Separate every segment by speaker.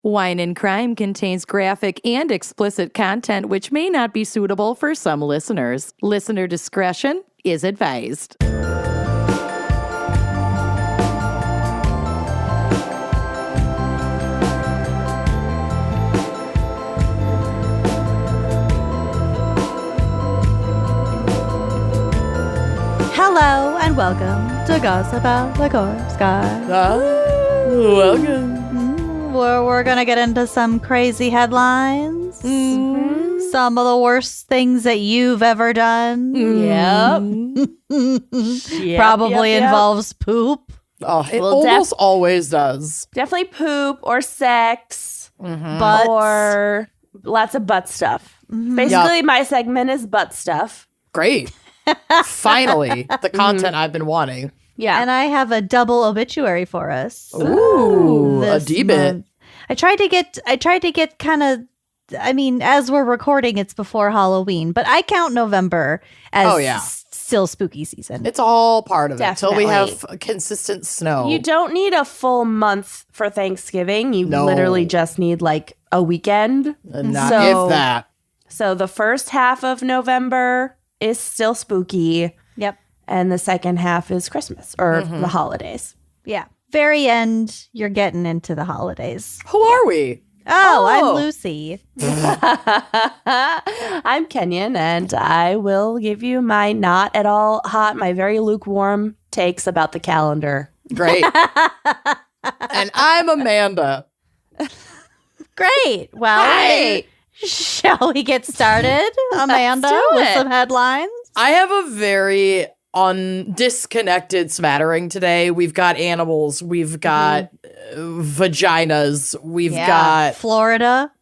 Speaker 1: Wine and Crime contains graphic and explicit content which may not be suitable for some listeners. Listener discretion is advised.
Speaker 2: Hello and welcome to Gossip About the Corpse Guy.
Speaker 1: Welcome.
Speaker 2: Where we're going to get into some crazy headlines. Some of the worst things that you've ever done.
Speaker 3: Yep.
Speaker 2: Probably involves poop.
Speaker 1: Oh, it almost always does.
Speaker 3: Definitely poop or sex
Speaker 2: Butts.
Speaker 3: or lots of butt stuff. Basically, my segment is butt stuff.
Speaker 1: Great. Finally, the content I've been wanting.
Speaker 3: Yeah.
Speaker 2: And I have a double obituary for us.
Speaker 1: Ooh, a
Speaker 2: this
Speaker 1: D-bit.
Speaker 2: month. I tried to get kind of, I mean, as we're recording, it's before Halloween, but I count November as still spooky season.
Speaker 1: It's all part of it until we
Speaker 3: Definitely.
Speaker 1: have consistent snow.
Speaker 3: You don't need a full month for Thanksgiving. You
Speaker 1: No.
Speaker 3: literally just need like a weekend.
Speaker 1: Not
Speaker 3: So-
Speaker 1: if that.
Speaker 3: So the first half of November is still spooky,
Speaker 2: Yep.
Speaker 3: and the second half is Christmas or the holidays.
Speaker 2: Yeah. Very end, you're getting into the holidays.
Speaker 1: Who are we?
Speaker 2: Oh, I'm
Speaker 3: Oh.
Speaker 2: Lucy.
Speaker 3: I'm Kenyon, and I will give you my not at all hot, my very lukewarm takes about the calendar.
Speaker 1: Great. And I'm Amanda.
Speaker 2: Great. Well,
Speaker 3: Hey!
Speaker 2: shall we get started, Amanda,
Speaker 3: do
Speaker 2: with
Speaker 3: it.
Speaker 2: some headlines?
Speaker 1: I have a very disconnected smattering today. We've got animals. We've got vaginas. We've got
Speaker 2: Florida.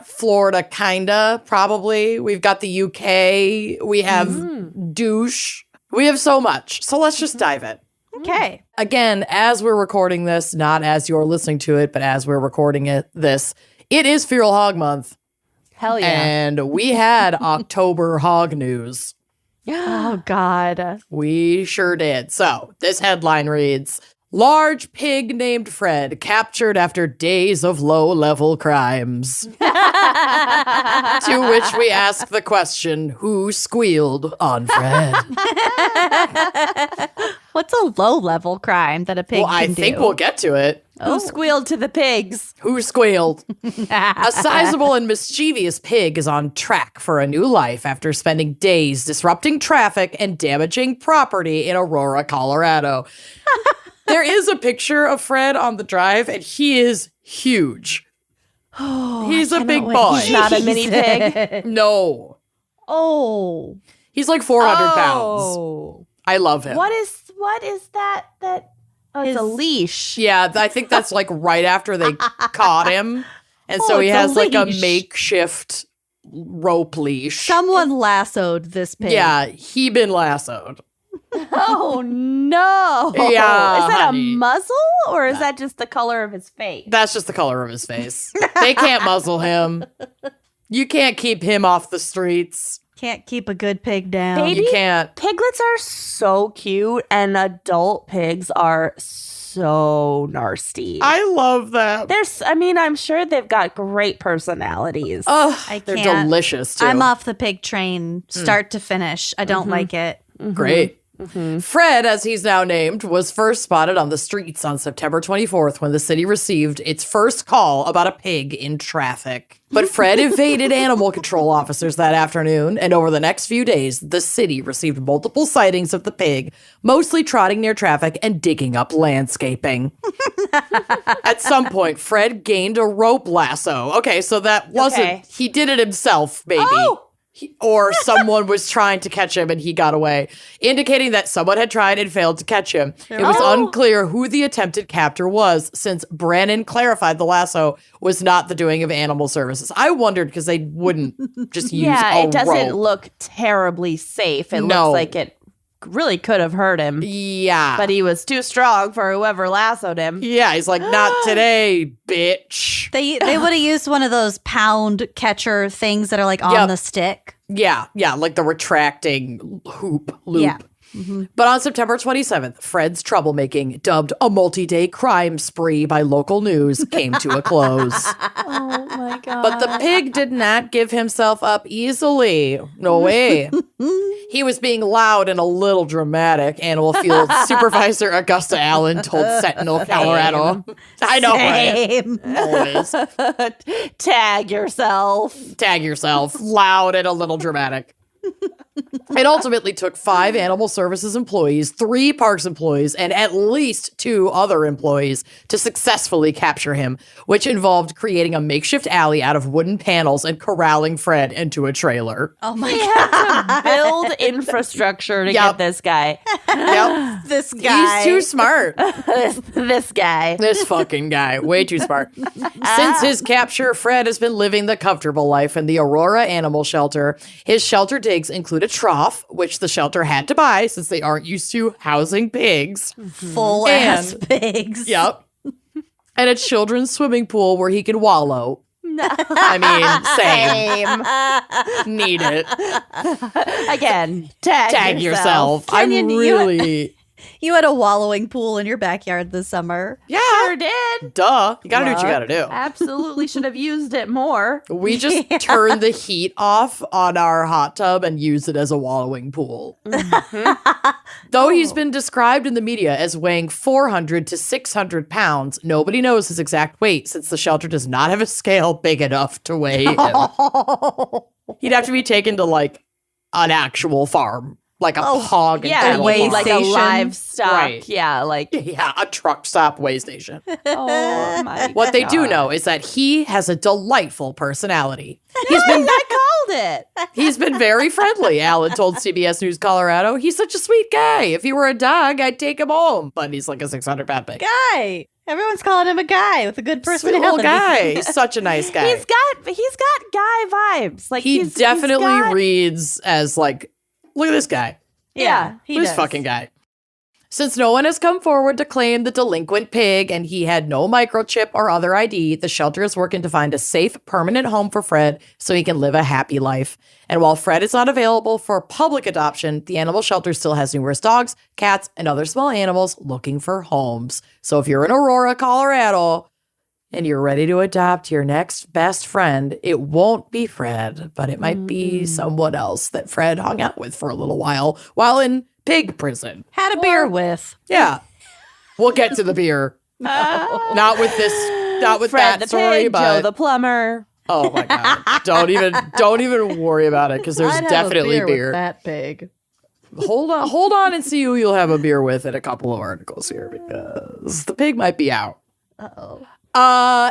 Speaker 1: Florida, kinda, probably. We've got the UK. We have douche. We have so much. So let's just dive in.
Speaker 2: Okay.
Speaker 1: Again, as we're recording this, not as you're listening to it, but as we're recording it is Feral Hog Month.
Speaker 3: Hell yeah.
Speaker 1: And we had October hog news.
Speaker 2: Oh, God.
Speaker 1: We sure did. So this headline reads, large pig named Fred captured after days of low-level crimes. To which we ask the question, who squealed on Fred?
Speaker 2: What's a low-level crime that a pig
Speaker 1: Well, I
Speaker 2: can
Speaker 1: think
Speaker 2: do?
Speaker 1: we'll get to it.
Speaker 3: Who squealed to the pigs?
Speaker 1: Who squealed? A sizable and mischievous pig is on track for a new life after spending days disrupting traffic and damaging property in Aurora, Colorado. There is a picture of Fred on the drive, and he is huge. He's a big boy.
Speaker 3: He's not a mini pig.
Speaker 1: No.
Speaker 2: Oh.
Speaker 1: He's like 400 pounds.
Speaker 3: Oh.
Speaker 1: I love him.
Speaker 3: What is that? Oh, it's a
Speaker 2: His-
Speaker 3: leash.
Speaker 1: Yeah, I think that's like right after they caught him. And so
Speaker 2: Oh,
Speaker 1: he
Speaker 2: it's a
Speaker 1: has like a
Speaker 2: leash.
Speaker 1: makeshift rope leash.
Speaker 2: Someone lassoed this pig.
Speaker 1: Yeah, he been lassoed.
Speaker 3: Oh no!
Speaker 1: Yeah,
Speaker 3: is that
Speaker 1: honey.
Speaker 3: a muzzle or is that just the color of his face?
Speaker 1: That's just the color of his face. They can't muzzle him. You can't keep him off the streets.
Speaker 2: Can't keep a good pig down.
Speaker 3: Baby?
Speaker 1: You can't.
Speaker 3: Piglets are so cute, and adult pigs are so nasty.
Speaker 1: I love that.
Speaker 3: I'm sure they've got great personalities.
Speaker 1: Oh,
Speaker 2: I
Speaker 1: they're
Speaker 2: can't.
Speaker 1: delicious too.
Speaker 2: I'm off the pig train, start to finish. I don't like it.
Speaker 1: Great. Fred, as he's now named, was first spotted on the streets on September 24th when the city received its first call about a pig in traffic. But Fred evaded animal control officers that afternoon, and over the next few days, the city received multiple sightings of the pig, mostly trotting near traffic and digging up landscaping. At some point, Fred gained a rope lasso. Okay, so that wasn't,
Speaker 3: Okay.
Speaker 1: he did it himself, maybe.
Speaker 3: Oh!
Speaker 1: Or someone was trying to catch him and he got away, indicating that someone had tried and failed to catch him. It was unclear who the attempted captor was, since Brannon clarified the lasso was not the doing of animal services. I wondered because they wouldn't just use
Speaker 3: yeah,
Speaker 1: a
Speaker 3: it doesn't
Speaker 1: rope.
Speaker 3: look terribly safe. It
Speaker 1: No.
Speaker 3: looks like it really could have hurt him,
Speaker 1: Yeah.
Speaker 3: but he was too strong for whoever lassoed him.
Speaker 1: Yeah, he's like, not today, bitch.
Speaker 2: They would have used one of those pound catcher things that are like on
Speaker 1: Yep.
Speaker 2: the stick.
Speaker 1: Yeah, like the retracting loop.
Speaker 2: Yeah.
Speaker 1: But on September 27th, Fred's troublemaking, dubbed a multi-day crime spree by local news, came to a close.
Speaker 3: Oh my God.
Speaker 1: But the pig did not give himself up easily. No way. He was being loud and a little dramatic, Animal Field Supervisor Augusta Allen told Sentinel, Colorado. I know,
Speaker 2: Same.
Speaker 1: right? Always.
Speaker 3: Tag yourself.
Speaker 1: Tag yourself. Loud and a little dramatic. It ultimately took 5 animal services employees, 3 parks employees, and at least 2 other employees to successfully capture him, which involved creating a makeshift alley out of wooden panels and corralling Fred into a trailer.
Speaker 2: Oh my
Speaker 3: He
Speaker 2: God.
Speaker 3: had to build infrastructure to get this guy.
Speaker 1: Yep.
Speaker 2: This guy.
Speaker 1: He's too smart.
Speaker 3: This guy.
Speaker 1: This fucking guy. Way too smart. Since his capture, Fred has been living the comfortable life in the Aurora Animal Shelter. His shelter digs include a trough, which the shelter had to buy since they aren't used to housing pigs.
Speaker 2: Full ass pigs.
Speaker 1: Yep. And a children's swimming pool where he can wallow.
Speaker 3: No.
Speaker 1: I mean, same. Need it.
Speaker 3: Again, tag
Speaker 1: yourself.
Speaker 2: Kenyon,
Speaker 1: I'm really...
Speaker 2: You had a wallowing pool in your backyard this summer.
Speaker 1: Yeah.
Speaker 3: Sure did.
Speaker 1: Duh. You gotta do what you gotta do.
Speaker 3: Absolutely should have used it more.
Speaker 1: We just turned the heat off on our hot tub and used it as a wallowing pool. Though he's been described in the media as weighing 400 to 600 pounds, nobody knows his exact weight since the shelter does not have a scale big enough to weigh him. He'd have to be taken to like an actual farm, like a hog and
Speaker 3: Yeah,
Speaker 1: cattle
Speaker 2: weigh
Speaker 1: farm.
Speaker 3: like a
Speaker 2: station.
Speaker 3: livestock.
Speaker 1: Right.
Speaker 3: Yeah, like
Speaker 1: Yeah, a truck stop weigh station.
Speaker 3: oh my.
Speaker 1: What they do know is that he has a delightful personality.
Speaker 3: I called it.
Speaker 1: He's been very friendly, Alan told CBS News Colorado. He's such a sweet guy. If he were a dog, I'd take him home. But he's like a 600-pound pig.
Speaker 2: Guy. Everyone's calling him a guy with a good
Speaker 1: Sweet
Speaker 2: personality.
Speaker 1: little guy. He's such a nice guy.
Speaker 3: He's got guy vibes. Like
Speaker 1: he
Speaker 3: he's
Speaker 1: definitely
Speaker 3: got-
Speaker 1: reads as like, look at this guy.
Speaker 3: Yeah,
Speaker 2: he
Speaker 1: This
Speaker 2: does.
Speaker 1: fucking guy. Since no one has come forward to claim the delinquent pig and he had no microchip or other ID, the shelter is working to find a safe, permanent home for Fred so he can live a happy life. And while Fred is not available for public adoption, the animal shelter still has numerous dogs, cats, and other small animals looking for homes. So if you're in Aurora, Colorado, and you're ready to adopt your next best friend, it won't be Fred, but it might be someone else that Fred hung out with for a little while in pig prison.
Speaker 2: Had a beer with.
Speaker 1: Yeah. We'll get to the beer. Not with
Speaker 3: Fred
Speaker 1: that
Speaker 3: the
Speaker 1: story,
Speaker 3: pig,
Speaker 1: but
Speaker 3: Joe the plumber.
Speaker 1: oh my god. Don't even worry about it because there's
Speaker 2: I'd have
Speaker 1: definitely
Speaker 2: a beer.
Speaker 1: beer.
Speaker 2: With that pig.
Speaker 1: Hold on and see who you'll have a beer with in a couple of articles here because the pig might be out.
Speaker 2: Uh-oh.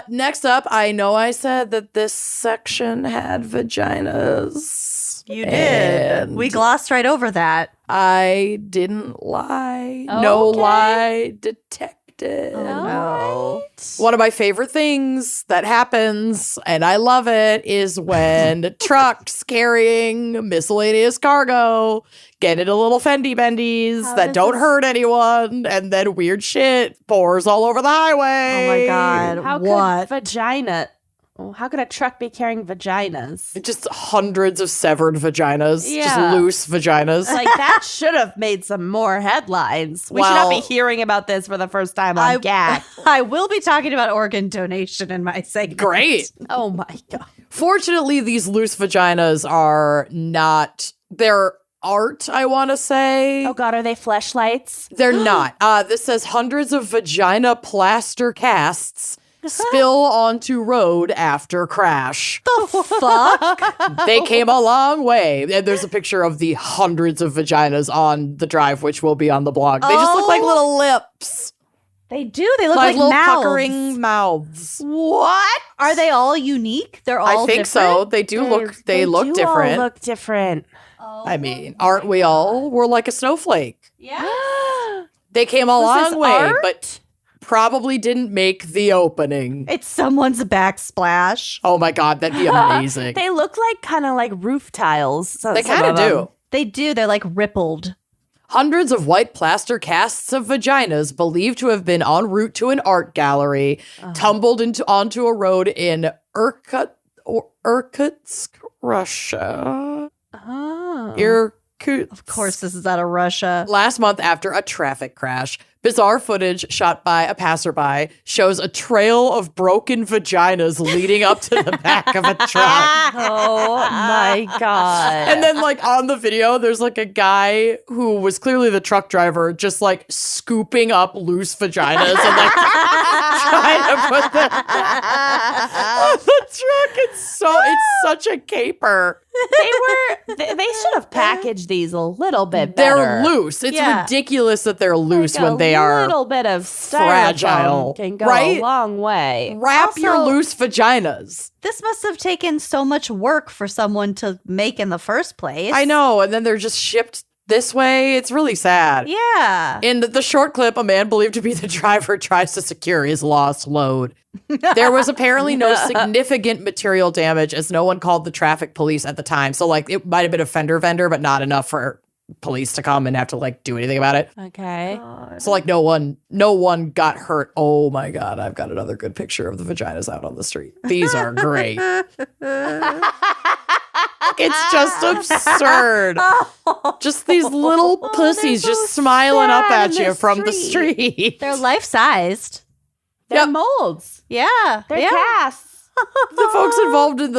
Speaker 1: Next up, I know I said that this section had vaginas.
Speaker 2: You did.
Speaker 1: And
Speaker 2: We glossed right over that.
Speaker 1: I didn't lie. No
Speaker 3: Okay.
Speaker 1: lie detected.
Speaker 2: No.
Speaker 1: One of my favorite things that happens, and I love it, is when trucks carrying miscellaneous cargo get into little fendy bendies
Speaker 3: How
Speaker 1: that
Speaker 3: does
Speaker 1: don't
Speaker 3: this-
Speaker 1: hurt anyone, and then weird shit pours all over the highway.
Speaker 2: Oh my God.
Speaker 3: How
Speaker 2: What?
Speaker 3: could vagina? Oh, how could a truck be carrying vaginas?
Speaker 1: Just hundreds of severed vaginas,
Speaker 3: Yeah.
Speaker 1: just loose vaginas.
Speaker 3: Like that should have made some more headlines. We should
Speaker 1: Well-
Speaker 3: not be hearing about this for the first time on GACC.
Speaker 2: I will be talking about organ donation in my segment.
Speaker 1: Great.
Speaker 3: Oh my god!
Speaker 1: Fortunately, these loose vaginas are not, they're art, I want to say.
Speaker 3: Oh god, are they fleshlights?
Speaker 1: They're not. This says hundreds of vagina plaster casts spill onto road after crash.
Speaker 2: The fuck?
Speaker 1: They came a long way. And there's a picture of the hundreds of vaginas on the drive, which will be on the blog. They just look like
Speaker 2: Oh.
Speaker 1: little lips.
Speaker 2: They do. They look like
Speaker 1: little
Speaker 2: mouths.
Speaker 1: puckering mouths.
Speaker 3: What?
Speaker 2: Are they all unique? They're all
Speaker 1: I think so. They do look, they look
Speaker 3: do
Speaker 1: different.
Speaker 3: All look different.
Speaker 1: I mean, aren't we all? We're like a snowflake.
Speaker 2: Yeah.
Speaker 1: They came a
Speaker 3: Was this
Speaker 1: long way,
Speaker 3: art?
Speaker 1: but probably didn't make the opening.
Speaker 2: It's someone's backsplash.
Speaker 1: Oh my God, that'd be amazing.
Speaker 3: They look like kind of like roof tiles.
Speaker 1: They kind of do.
Speaker 2: They do. They're like rippled.
Speaker 1: Hundreds of white plaster casts of vaginas believed to have been en route to an art gallery tumbled onto a road in Irkutsk, Russia.
Speaker 3: Oh.
Speaker 2: Of course, this is out of Russia.
Speaker 1: Last month, after a traffic crash, bizarre footage shot by a passerby shows a trail of broken vaginas leading up to the back of a truck.
Speaker 3: Oh my God.
Speaker 1: And then, like, on the video, there's like a guy who was clearly the truck driver just like scooping up loose vaginas and like trying to put them on the truck. It's such a caper.
Speaker 3: They should have packaged these a little bit better.
Speaker 1: They're loose. It's ridiculous that they're loose when they are
Speaker 3: a little bit of
Speaker 1: fragile.
Speaker 3: Can go a long way.
Speaker 1: Wrap
Speaker 2: Also,
Speaker 1: your loose vaginas.
Speaker 2: This must have taken so much work for someone to make in the first place.
Speaker 1: I know. And then they're just shipped this way. It's really sad.
Speaker 2: Yeah.
Speaker 1: In the short clip, a man believed to be the driver tries to secure his lost load. There was apparently no significant material damage as no one called the traffic police at the time. So, like, it might have been a fender bender, but not enough for police to come and have to, like, do anything about it.
Speaker 3: Okay.
Speaker 1: So, like, no one got hurt. Oh, my God. I've got another good picture of the vaginas out on the street. These are great. It's just absurd. Just these little pussies just smiling up at you from the street.
Speaker 2: They're life-sized.
Speaker 3: They're molds.
Speaker 2: Yeah.
Speaker 3: They're casts.
Speaker 1: The folks involved in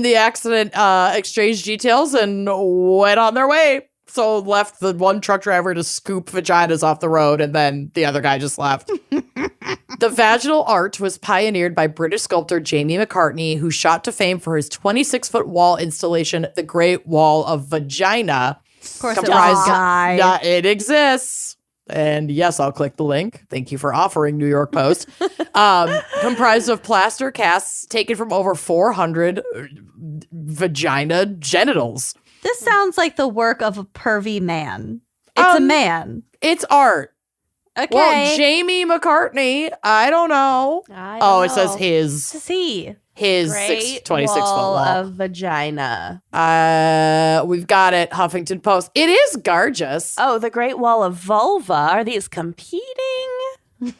Speaker 1: the accident exchanged details and went on their way. So left the one truck driver to scoop vaginas off the road, and then the other guy just left. The vaginal art was pioneered by British sculptor Jamie McCartney, who shot to fame for his 26-foot wall installation, The Great Wall of Vagina.
Speaker 2: Of course,
Speaker 1: It exists. And yes, I'll click the link. Thank you for offering, New York Post. Comprised of plaster casts taken from over 400 vagina genitals.
Speaker 2: This sounds like the work of a pervy man. It's a man.
Speaker 1: It's art.
Speaker 2: Okay.
Speaker 1: Well, Jamie McCartney, I don't know. It says his.
Speaker 2: To see.
Speaker 1: His
Speaker 3: Great
Speaker 1: 26-foot wall
Speaker 3: of vagina.
Speaker 1: We've got it. Huffington Post. It is gorgeous.
Speaker 3: Oh, the Great Wall of Vulva. Are these competing?
Speaker 2: One's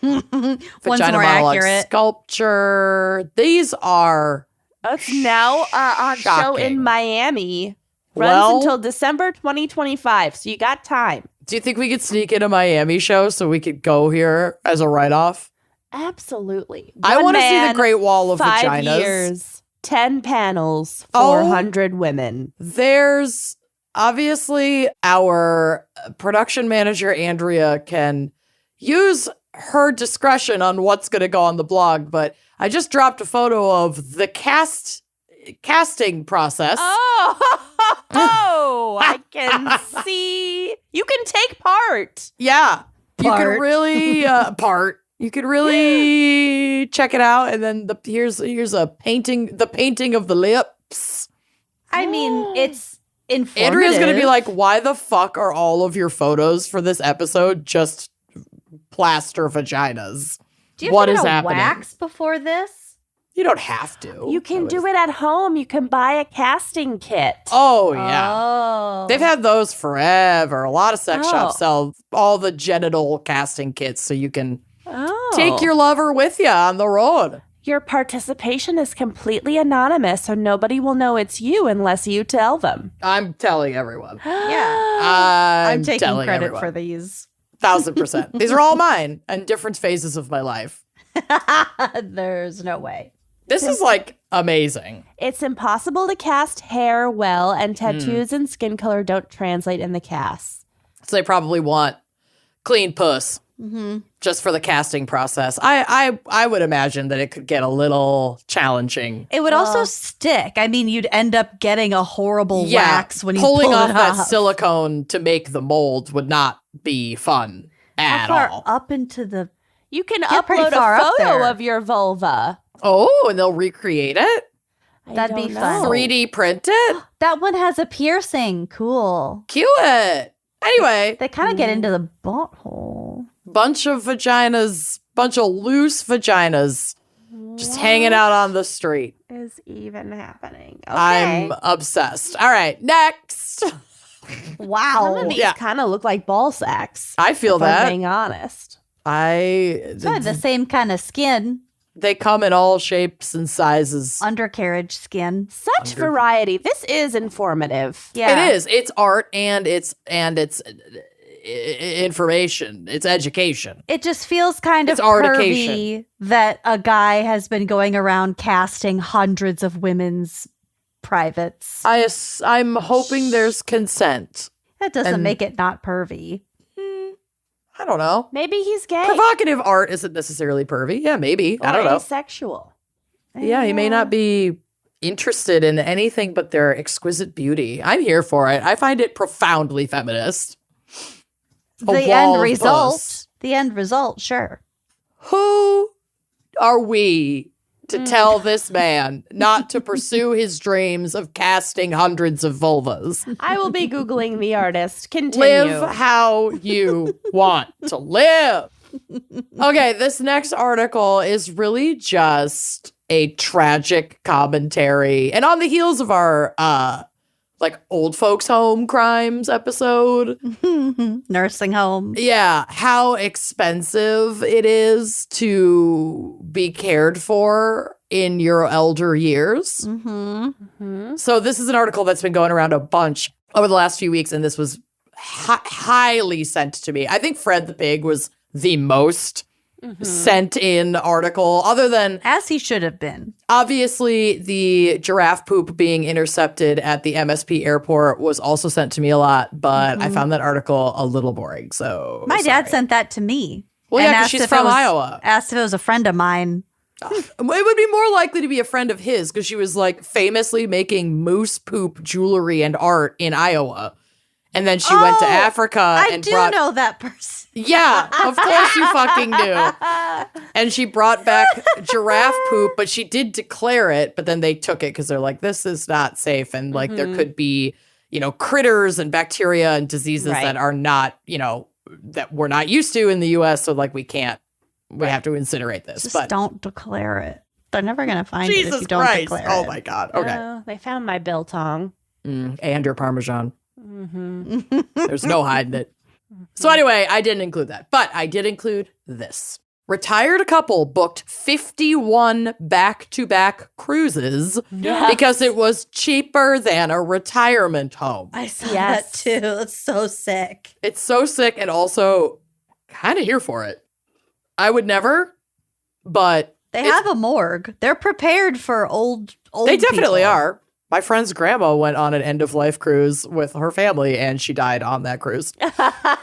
Speaker 1: Vagina
Speaker 2: more
Speaker 1: monologue
Speaker 2: accurate.
Speaker 1: Sculpture. These are.
Speaker 3: It's now on show
Speaker 1: shocking.
Speaker 3: in Miami.
Speaker 1: Well,
Speaker 3: Runs until December 2025, so you got time.
Speaker 1: Do you think we could sneak in a Miami show so we could go here as a write-off?
Speaker 3: Absolutely.
Speaker 1: I want to see the
Speaker 3: man,
Speaker 1: Great Wall of
Speaker 3: 5
Speaker 1: Vaginas.
Speaker 3: years, 10 panels,
Speaker 1: Oh.
Speaker 3: 400 women.
Speaker 1: There's obviously our production manager, Andrea, can use her discretion on what's going to go on the blog, but I just dropped a photo of the casting process.
Speaker 3: Oh, I can see. You can take part.
Speaker 1: Yeah. You
Speaker 2: Part.
Speaker 1: could really You could really check it out, and then here's a painting, the painting of the lips.
Speaker 2: I mean, it's informative.
Speaker 1: Andrea's gonna be like, "Why the fuck are all of your photos for this episode just plaster vaginas?
Speaker 2: Do you have
Speaker 1: What
Speaker 2: to
Speaker 1: is
Speaker 2: get a
Speaker 1: happening?"
Speaker 2: wax before this?
Speaker 1: You don't have to.
Speaker 3: You can do it at home. You can buy a casting kit.
Speaker 1: Oh yeah.
Speaker 2: Oh.
Speaker 1: They've had those forever. A lot of sex
Speaker 3: Oh.
Speaker 1: shops sell all the genital casting kits, so you can
Speaker 3: Oh.
Speaker 1: take your lover with you on the road.
Speaker 3: Your participation is completely anonymous, so nobody will know it's you unless you tell them.
Speaker 1: I'm telling everyone.
Speaker 2: Yeah. I'm taking
Speaker 1: telling
Speaker 2: credit
Speaker 1: everyone.
Speaker 2: for these.
Speaker 1: 1,000%. These are all mine and different phases of my life.
Speaker 2: There's no way.
Speaker 1: This is like amazing.
Speaker 3: It's impossible to cast hair well, and tattoos and skin color don't translate in the cast.
Speaker 1: So they probably want clean puss just for the casting process. I would imagine that it could get a little challenging.
Speaker 2: It would also stick. I mean, you'd end up getting a horrible wax when you
Speaker 1: pulling
Speaker 2: pull
Speaker 1: off
Speaker 2: it
Speaker 1: that
Speaker 2: off.
Speaker 1: silicone to make the mold would not be fun
Speaker 2: How
Speaker 1: at
Speaker 2: far
Speaker 1: all.
Speaker 2: up into the...
Speaker 3: You can
Speaker 2: Yeah, pretty
Speaker 3: upload
Speaker 2: far
Speaker 3: a
Speaker 2: up
Speaker 3: photo
Speaker 2: there.
Speaker 3: of your vulva.
Speaker 1: Oh, and they'll recreate it?
Speaker 2: That'd be fun.
Speaker 1: 3D print it?
Speaker 2: That one has a piercing. Cool.
Speaker 1: Cue it. Anyway,
Speaker 2: They kind of get into the butthole.
Speaker 1: bunch of vaginas, bunch of loose vaginas just hanging out on the street.
Speaker 3: Is even happening. Okay.
Speaker 1: I'm obsessed. All right, next.
Speaker 2: Wow.
Speaker 3: Some of these
Speaker 1: Yeah.
Speaker 3: kind of look like ball sacks.
Speaker 1: I feel
Speaker 3: if I'm
Speaker 1: that.
Speaker 3: being honest.
Speaker 1: I
Speaker 2: It's probably the same kind of skin.
Speaker 1: They come in all shapes and sizes.
Speaker 2: Undercarriage skin.
Speaker 3: Such variety. This is informative.
Speaker 2: Yeah.
Speaker 1: It is. It's art and it's information. It's education.
Speaker 2: It just feels kind
Speaker 1: It's
Speaker 2: of
Speaker 1: artication.
Speaker 2: pervy that a guy has been going around casting hundreds of women's privates.
Speaker 1: I'm hoping there's consent.
Speaker 2: That doesn't
Speaker 1: and-
Speaker 2: make it not pervy.
Speaker 1: I don't know.
Speaker 3: Maybe he's gay.
Speaker 1: Provocative art isn't necessarily pervy. Yeah, maybe. I don't
Speaker 3: Or
Speaker 1: know.
Speaker 3: asexual.
Speaker 1: Yeah, he may not be interested in anything but their exquisite beauty. I'm here for it. I find it profoundly feminist.
Speaker 2: The end result, sure.
Speaker 1: Who are we to tell this man not to pursue his dreams of casting hundreds of vulvas?
Speaker 3: I will be Googling the artist. Continue.
Speaker 1: Live how you want to live. Okay, this next article is really just a tragic commentary. And on the heels of our old folks home crimes episode.
Speaker 2: Nursing home.
Speaker 1: Yeah, how expensive it is to be cared for in your elder years. So this is an article that's been going around a bunch over the last few weeks, and this was highly sent to me. I think Fred the Pig was the most sent in article, other than
Speaker 2: As he should have been.
Speaker 1: obviously the giraffe poop being intercepted at the MSP airport was also sent to me a lot, but I found that article a little boring. So
Speaker 2: My dad sent that to me.
Speaker 1: Well,
Speaker 2: and
Speaker 1: yeah, 'cause
Speaker 2: asked
Speaker 1: she's
Speaker 2: if it
Speaker 1: from
Speaker 2: was-
Speaker 1: Iowa.
Speaker 2: Asked if it was a friend of mine.
Speaker 1: It would be more likely to be a friend of his because she was like famously making moose poop jewelry and art in Iowa. And then she went to
Speaker 2: Oh,
Speaker 1: Africa
Speaker 2: I
Speaker 1: and
Speaker 2: do
Speaker 1: brought
Speaker 2: know that person.
Speaker 1: Yeah, of course you fucking do. And she brought back giraffe poop, but she did declare it, but then they took it because they're like, this is not safe. And like there could be, critters and bacteria and diseases
Speaker 3: Right.
Speaker 1: that are not, that we're not used to in the US. So like we have to incinerate this.
Speaker 2: Just
Speaker 1: but
Speaker 2: don't declare it. They're never going to find it
Speaker 1: Jesus
Speaker 2: if you don't
Speaker 1: Christ.
Speaker 2: declare
Speaker 1: Oh
Speaker 2: it.
Speaker 1: my God. Okay.
Speaker 3: Oh, they found my biltong.
Speaker 1: And your Parmesan. There's no hiding it. So anyway, I didn't include that, but I did include this. Retired couple booked 51 back-to-back cruises because it was cheaper than a retirement home.
Speaker 2: I saw
Speaker 3: Yes.
Speaker 2: that too. It's so sick.
Speaker 1: It's so sick and also kind of here for it. I would never, but
Speaker 2: They have a morgue. They're prepared for old
Speaker 1: they definitely
Speaker 2: people.
Speaker 1: are. My friend's grandma went on an end-of-life cruise with her family, and she died on that cruise.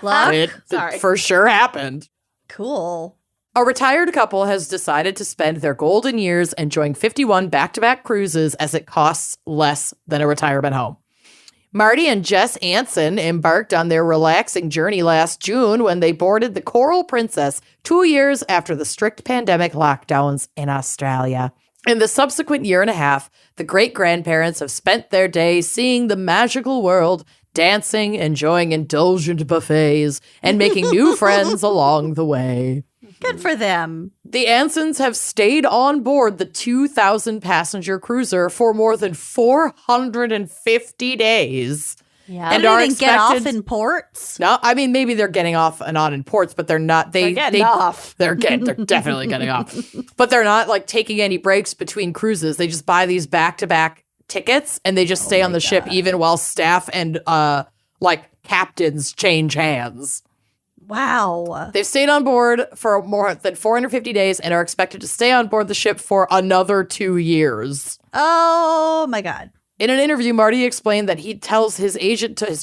Speaker 2: Luck?
Speaker 1: It
Speaker 3: Sorry.
Speaker 1: for sure happened.
Speaker 2: Cool.
Speaker 1: A retired couple has decided to spend their golden years enjoying 51 back-to-back cruises as it costs less than a retirement home. Marty and Jess Anson embarked on their relaxing journey last June when they boarded the Coral Princess 2 years after the strict pandemic lockdowns in Australia. In the subsequent year and a half, the great-grandparents have spent their days seeing the magical world, dancing, enjoying indulgent buffets, and making new friends along the way.
Speaker 2: Good for them.
Speaker 1: The Ansons have stayed on board the 2,000-passenger cruiser for more than 450 days.
Speaker 3: Yeah.
Speaker 1: And
Speaker 2: They
Speaker 1: are
Speaker 2: didn't get off
Speaker 1: expected-
Speaker 2: in ports.
Speaker 1: No, I mean, maybe they're getting off and on in ports, but they're not.
Speaker 3: They're getting off.
Speaker 1: They're definitely getting off. But they're not like taking any breaks between cruises. They just buy these back-to-back tickets and they just stay on the ship even while staff and captains change hands.
Speaker 2: Wow.
Speaker 1: They've stayed on board for more than 450 days and are expected to stay on board the ship for another 2 years.
Speaker 2: Oh my God.
Speaker 1: In an interview, Marty explained that he tells his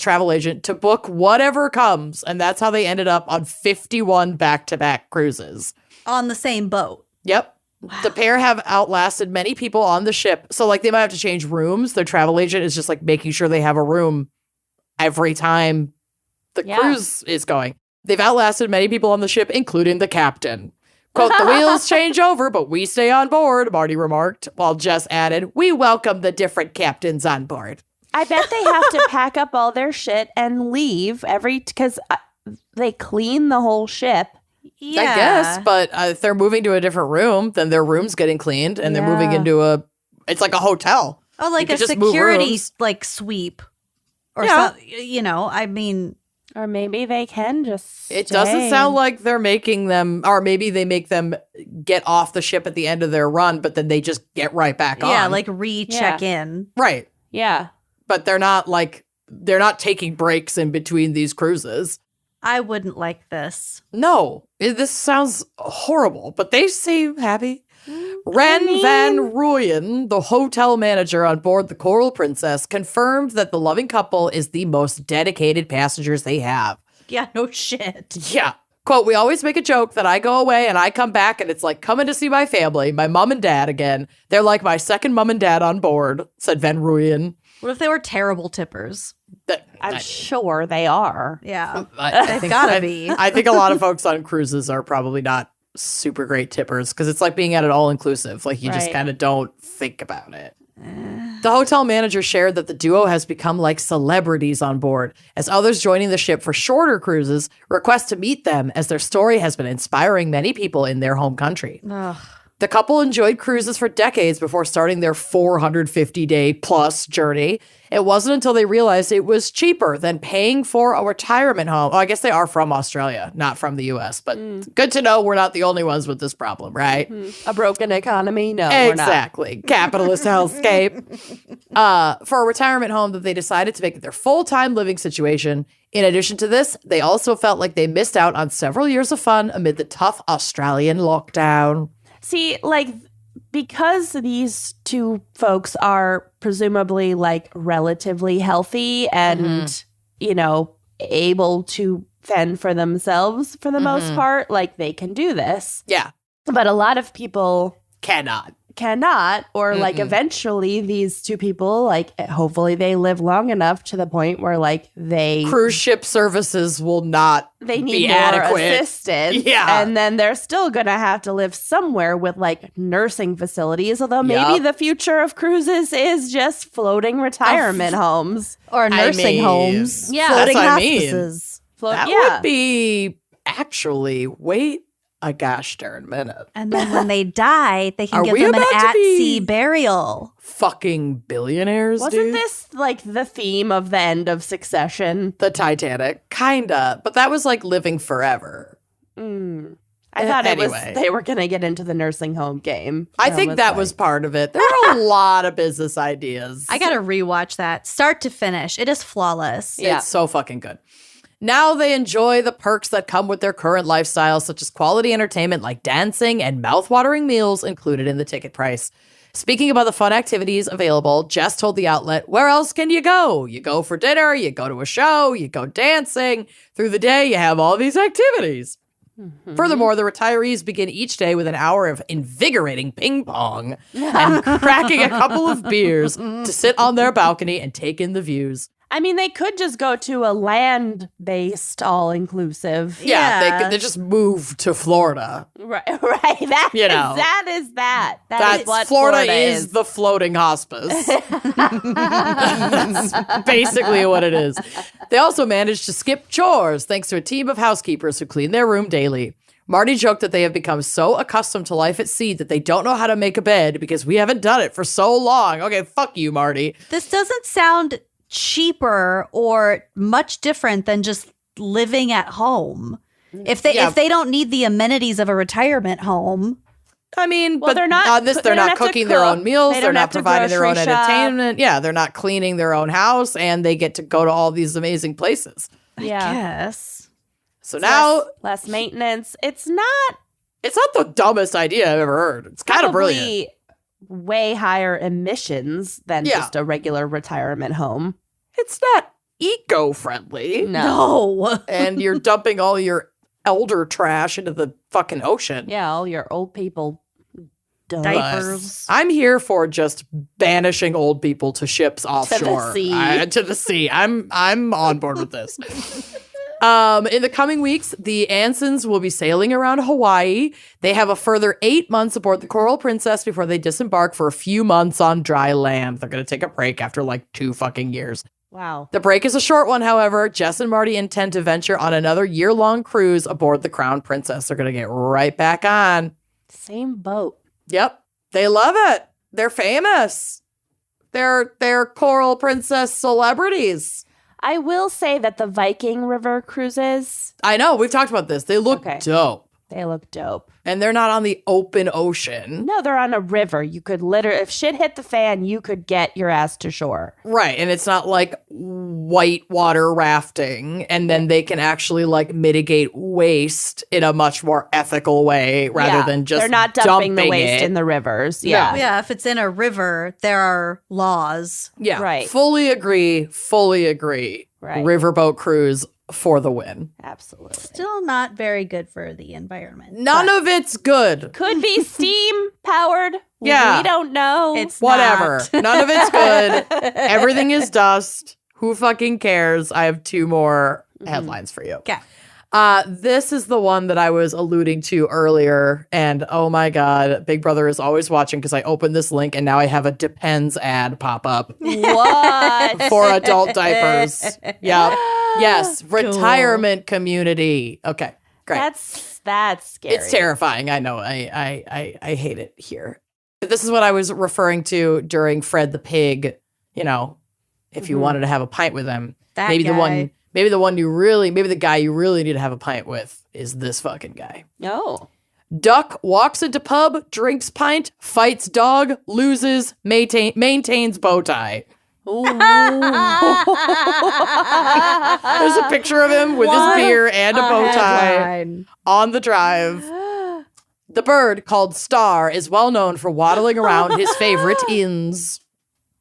Speaker 1: travel agent, to book whatever comes, and that's how they ended up on 51 back-to-back cruises.
Speaker 2: On the same boat.
Speaker 1: Yep. The pair have outlasted many people on the ship. So, they might have to change rooms. Their travel agent is just, making sure they have a room every time the cruise is going. They've outlasted many people on the ship, including the captain. Quote, the wheels change over, but we stay on board, Marty remarked, while Jess added, we welcome the different captains on board.
Speaker 3: I bet they have to pack up all their shit and leave because they clean the whole ship.
Speaker 2: Yeah.
Speaker 1: I guess, but if they're moving to a different room, then their room's getting cleaned, and they're moving into it's like a hotel.
Speaker 2: Oh, like
Speaker 1: You
Speaker 2: a
Speaker 1: could just move
Speaker 2: security
Speaker 1: rooms.
Speaker 2: sweep. Or
Speaker 1: Yeah.
Speaker 2: something, I mean.
Speaker 3: Or maybe they can just
Speaker 1: It
Speaker 3: stay.
Speaker 1: doesn't sound like they're making them, or maybe they make them get off the ship at the end of their run, but then they just get right back on.
Speaker 2: Yeah, like recheck in.
Speaker 1: Right.
Speaker 3: Yeah.
Speaker 1: But they're not taking breaks in between these cruises.
Speaker 2: I wouldn't like this.
Speaker 1: No, this sounds horrible, but they seem happy. Ren Van Rooyen, the hotel manager on board the Coral Princess, confirmed that the loving couple is the most dedicated passengers they have.
Speaker 2: Yeah, no shit.
Speaker 1: Yeah. Quote, we always make a joke that I go away and I come back and it's like coming to see my family, my mom and dad again. They're like my second mom and dad on board, said Van Rooyen.
Speaker 2: What if they were terrible tippers?
Speaker 3: I'm sure they are.
Speaker 2: Yeah.
Speaker 1: They've
Speaker 2: gotta be.
Speaker 1: I think a lot of folks on cruises are probably not super great tippers because it's like being at an all-inclusive. Like you just kind of don't think about it. The hotel manager shared that the duo has become like celebrities on board, as others joining the ship for shorter cruises request to meet them, as their story has been inspiring many people in their home country.
Speaker 2: Ugh.
Speaker 1: The couple enjoyed cruises for decades before starting their 450-day plus journey. It wasn't until they realized it was cheaper than paying for a retirement home. Oh, I guess they are from Australia, not from the U.S., but good to know we're not the only ones with this problem, right?
Speaker 3: A broken economy? No,
Speaker 1: Exactly. Capitalist hellscape. For a retirement home that they decided to make it their full-time living situation. In addition to this, they also felt like they missed out on several years of fun amid the tough Australian lockdown.
Speaker 3: See, like, because these two folks are presumably like relatively healthy and, you know, able to fend for themselves for the most part, like they can do this.
Speaker 1: Yeah.
Speaker 3: But a lot of people
Speaker 1: Cannot.
Speaker 3: or like eventually these two people, like hopefully they live long enough to the point where like
Speaker 1: Cruise ship services will not
Speaker 3: they need
Speaker 1: be
Speaker 3: more
Speaker 1: adequate.
Speaker 3: assistance.
Speaker 1: Yeah.
Speaker 3: And then they're still going to have to live somewhere with like nursing facilities, although maybe the future of cruises is just floating retirement homes.
Speaker 2: Or nursing homes.
Speaker 3: Yeah.
Speaker 2: Floating
Speaker 1: That's what I mean.
Speaker 2: hospices.
Speaker 1: That would be actually, wait a gosh darn minute.
Speaker 2: And then when they die, they can
Speaker 1: Are
Speaker 2: give
Speaker 1: we
Speaker 2: them an
Speaker 1: about to
Speaker 2: at-sea
Speaker 1: be-
Speaker 2: burial.
Speaker 1: Fucking billionaires,
Speaker 3: Wasn't
Speaker 1: dude.
Speaker 3: this like the theme of the end of Succession?
Speaker 1: The Titanic? Kinda. But that was like living forever.
Speaker 3: I thought
Speaker 1: Anyway.
Speaker 3: they were going to get into the nursing home game.
Speaker 1: I think that was part of it. There are a lot of business ideas.
Speaker 2: I gotta rewatch that. Start to finish. It is flawless.
Speaker 3: Yeah.
Speaker 1: It's so fucking good. Now they enjoy the perks that come with their current lifestyle, such as quality entertainment like dancing and mouth-watering meals included in the ticket price. Speaking about the fun activities available, Jess told the outlet, where else can you go? You go for dinner, you go to a show, you go dancing. Through the day, you have all these activities. Furthermore, the retirees begin each day with an hour of invigorating ping pong and cracking a couple of beers to sit on their balcony and take in the views.
Speaker 3: I mean, they could just go to a land-based all-inclusive.
Speaker 1: Yeah, they just move to Florida.
Speaker 3: Right. That
Speaker 1: You know.
Speaker 3: that is that.
Speaker 1: That's
Speaker 3: is what
Speaker 1: Florida is the floating hospice. That's basically what it is. They also managed to skip chores thanks to a team of housekeepers who clean their room daily. Marty joked that they have become so accustomed to life at sea that they don't know how to make a bed because we haven't done it for so long. Okay, fuck you, Marty.
Speaker 2: This doesn't sound cheaper or much different than just living at home. If they don't need the amenities of a retirement home.
Speaker 1: I mean,
Speaker 3: Well,
Speaker 1: but
Speaker 3: they're not-
Speaker 1: on this,
Speaker 3: they
Speaker 1: they're
Speaker 3: don't
Speaker 1: not
Speaker 3: have to
Speaker 1: cooking their own
Speaker 3: cook.
Speaker 1: meals.
Speaker 3: They
Speaker 1: They're
Speaker 3: don't
Speaker 1: not
Speaker 3: have to
Speaker 1: providing their own
Speaker 3: grocery shop.
Speaker 1: entertainment. Yeah, they're not cleaning their own house, and they get to go to all these amazing places.
Speaker 3: Yeah.
Speaker 2: Yes.
Speaker 1: So now
Speaker 3: less maintenance. It's not
Speaker 1: it's not the dumbest idea I've ever heard. It's kind of brilliant.
Speaker 3: probably way higher emissions than
Speaker 1: Yeah.
Speaker 3: just a regular retirement home.
Speaker 1: It's not eco-friendly.
Speaker 2: No.
Speaker 1: And you're dumping all your elder trash into the fucking ocean.
Speaker 3: Yeah, all your old people
Speaker 2: Diapers.
Speaker 1: I'm here for just banishing old people to ships offshore.
Speaker 3: sea.
Speaker 1: To the sea. I'm on board with this. In the coming weeks, the Ansons will be sailing around Hawaii. They have a further 8 months aboard the Coral Princess before they disembark for a few months on dry land. They're going to take a break after like 2 fucking years.
Speaker 3: Wow.
Speaker 1: The break is a short one, however. Jess and Marty intend to venture on another year-long cruise aboard the Crown Princess. They're going to get right back on.
Speaker 3: Same boat.
Speaker 1: Yep. They love it. They're famous. They're Coral Princess celebrities.
Speaker 3: I will say that the Viking River cruises,
Speaker 1: I know. We've talked about this. They look dope.
Speaker 3: they look dope.
Speaker 1: And they're not on the open ocean.
Speaker 3: No, they're on a river. You could literally, if shit hit the fan, you could get your ass to shore.
Speaker 1: Right. And it's not like white water rafting. And then they can actually like mitigate waste in a much more ethical way rather than just
Speaker 3: they're not dumping the waste
Speaker 1: it.
Speaker 3: in the rivers. Yeah.
Speaker 2: Yeah, if it's in a river, there are laws.
Speaker 1: Yeah.
Speaker 3: Right.
Speaker 1: Fully agree. Fully agree.
Speaker 3: Right.
Speaker 1: Riverboat cruise for the win.
Speaker 3: Absolutely.
Speaker 2: Still not very good for the environment.
Speaker 1: None of it's good.
Speaker 3: Could be steam powered.
Speaker 1: Yeah.
Speaker 3: We don't know.
Speaker 2: It's
Speaker 1: Whatever.
Speaker 2: not.
Speaker 1: None of it's good. Everything is dust. Who fucking cares? I have two more headlines for you.
Speaker 2: Okay.
Speaker 1: This is the one that I was alluding to earlier. And oh my God, Big Brother is always watching because I opened this link and now I have a Depends ad pop up
Speaker 3: What?
Speaker 1: for adult diapers. Yep. Yes. Retirement community. Okay. Great.
Speaker 3: That's scary.
Speaker 1: It's terrifying. I know. I hate it here. This is what I was referring to during Fred the Pig. You know, if you wanted to have a pint with him,
Speaker 2: That
Speaker 1: maybe
Speaker 2: guy.
Speaker 1: maybe the guy you really need to have a pint with is this fucking guy.
Speaker 3: No.
Speaker 1: Duck walks into pub, drinks pint, fights dog, loses, maintains bow tie. There's a picture of him with his beer and a bow tie on the drive. The bird, called Star, is well known for waddling around his favorite inns.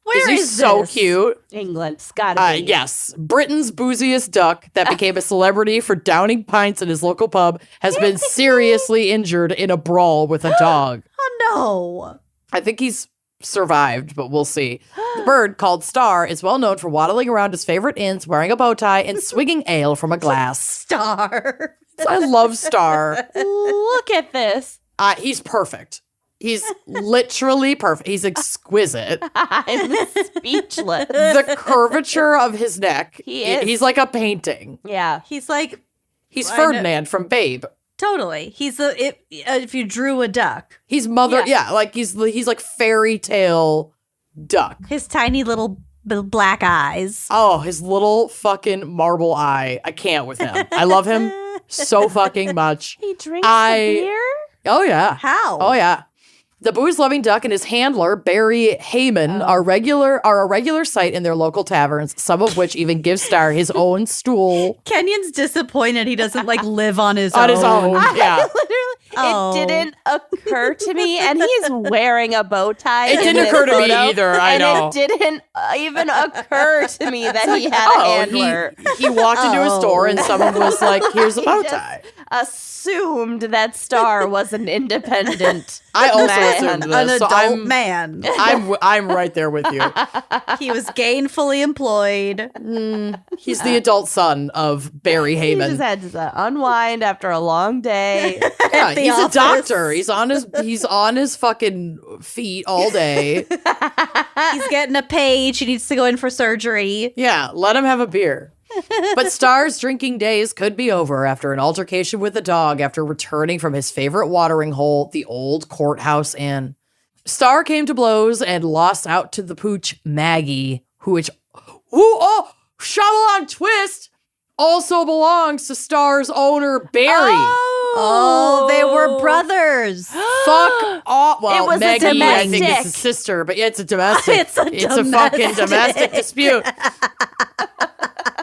Speaker 2: Where
Speaker 1: he
Speaker 2: is
Speaker 1: so
Speaker 2: this?
Speaker 1: cute?
Speaker 3: England. It's gotta be.
Speaker 1: Yes. Britain's booziest duck that became a celebrity for downing pints in his local pub has been seriously injured in a brawl with a dog.
Speaker 2: Oh, no.
Speaker 1: I think he's survived, but we'll see. The bird, called Star, is well known for waddling around his favorite inns, wearing a bow tie, and swigging ale from a glass.
Speaker 2: Star.
Speaker 1: I love Star.
Speaker 3: Look at this.
Speaker 1: He's perfect. He's literally perfect. He's exquisite.
Speaker 3: I'm speechless.
Speaker 1: The curvature of his neck.
Speaker 3: He is.
Speaker 1: He's like a painting.
Speaker 3: Yeah.
Speaker 2: He's like,
Speaker 1: He's
Speaker 2: I know.
Speaker 1: Ferdinand from Babe.
Speaker 2: totally. He's if you drew a duck.
Speaker 1: He's like he's like fairy tale duck.
Speaker 2: His tiny little black eyes.
Speaker 1: Oh, his little fucking marble eye. I can't with him. I love him so fucking much.
Speaker 3: He drinks the beer?
Speaker 1: Oh yeah.
Speaker 2: How?
Speaker 1: Oh yeah. The booze-loving duck and his handler, Barry Heyman, are a regular sight in their local taverns, some of which even give Star his own stool.
Speaker 2: Kenyon's disappointed he doesn't like live on his own.
Speaker 1: On his own, yeah.
Speaker 2: Oh.
Speaker 3: It didn't occur to me, and he's wearing a bow tie.
Speaker 1: It didn't
Speaker 3: in this
Speaker 1: occur to me
Speaker 3: photo,
Speaker 1: either, I know.
Speaker 3: And it didn't even occur to me that he had a handler.
Speaker 1: He walked into a store and someone was like, here's a bow tie.
Speaker 3: Assumed that Star was an independent
Speaker 1: I also
Speaker 3: man.
Speaker 1: assumed
Speaker 2: An
Speaker 1: this. So
Speaker 2: adult man.
Speaker 1: I'm right there with you.
Speaker 2: He was gainfully employed.
Speaker 1: He's the adult son of Barry
Speaker 3: He
Speaker 1: Heyman.
Speaker 3: just had to unwind after a long day.
Speaker 1: Yeah,
Speaker 2: the
Speaker 1: he's
Speaker 2: office.
Speaker 1: a doctor. He's on his fucking feet all day.
Speaker 2: He's getting a page. He needs to go in for surgery.
Speaker 1: Yeah, let him have a beer. But Star's drinking days could be over after an altercation with a dog after returning from his favorite watering hole, the old courthouse inn. Star came to blows and lost out to the pooch Maggie, who Shyamalan twist also belongs to Star's owner Barry.
Speaker 2: Oh, they were brothers.
Speaker 1: Fuck off. Well,
Speaker 3: It was a
Speaker 1: Maggie, I think, is
Speaker 3: domestic.
Speaker 1: his sister, but yeah, it's a domestic.
Speaker 2: It's a
Speaker 1: fucking domestic dispute.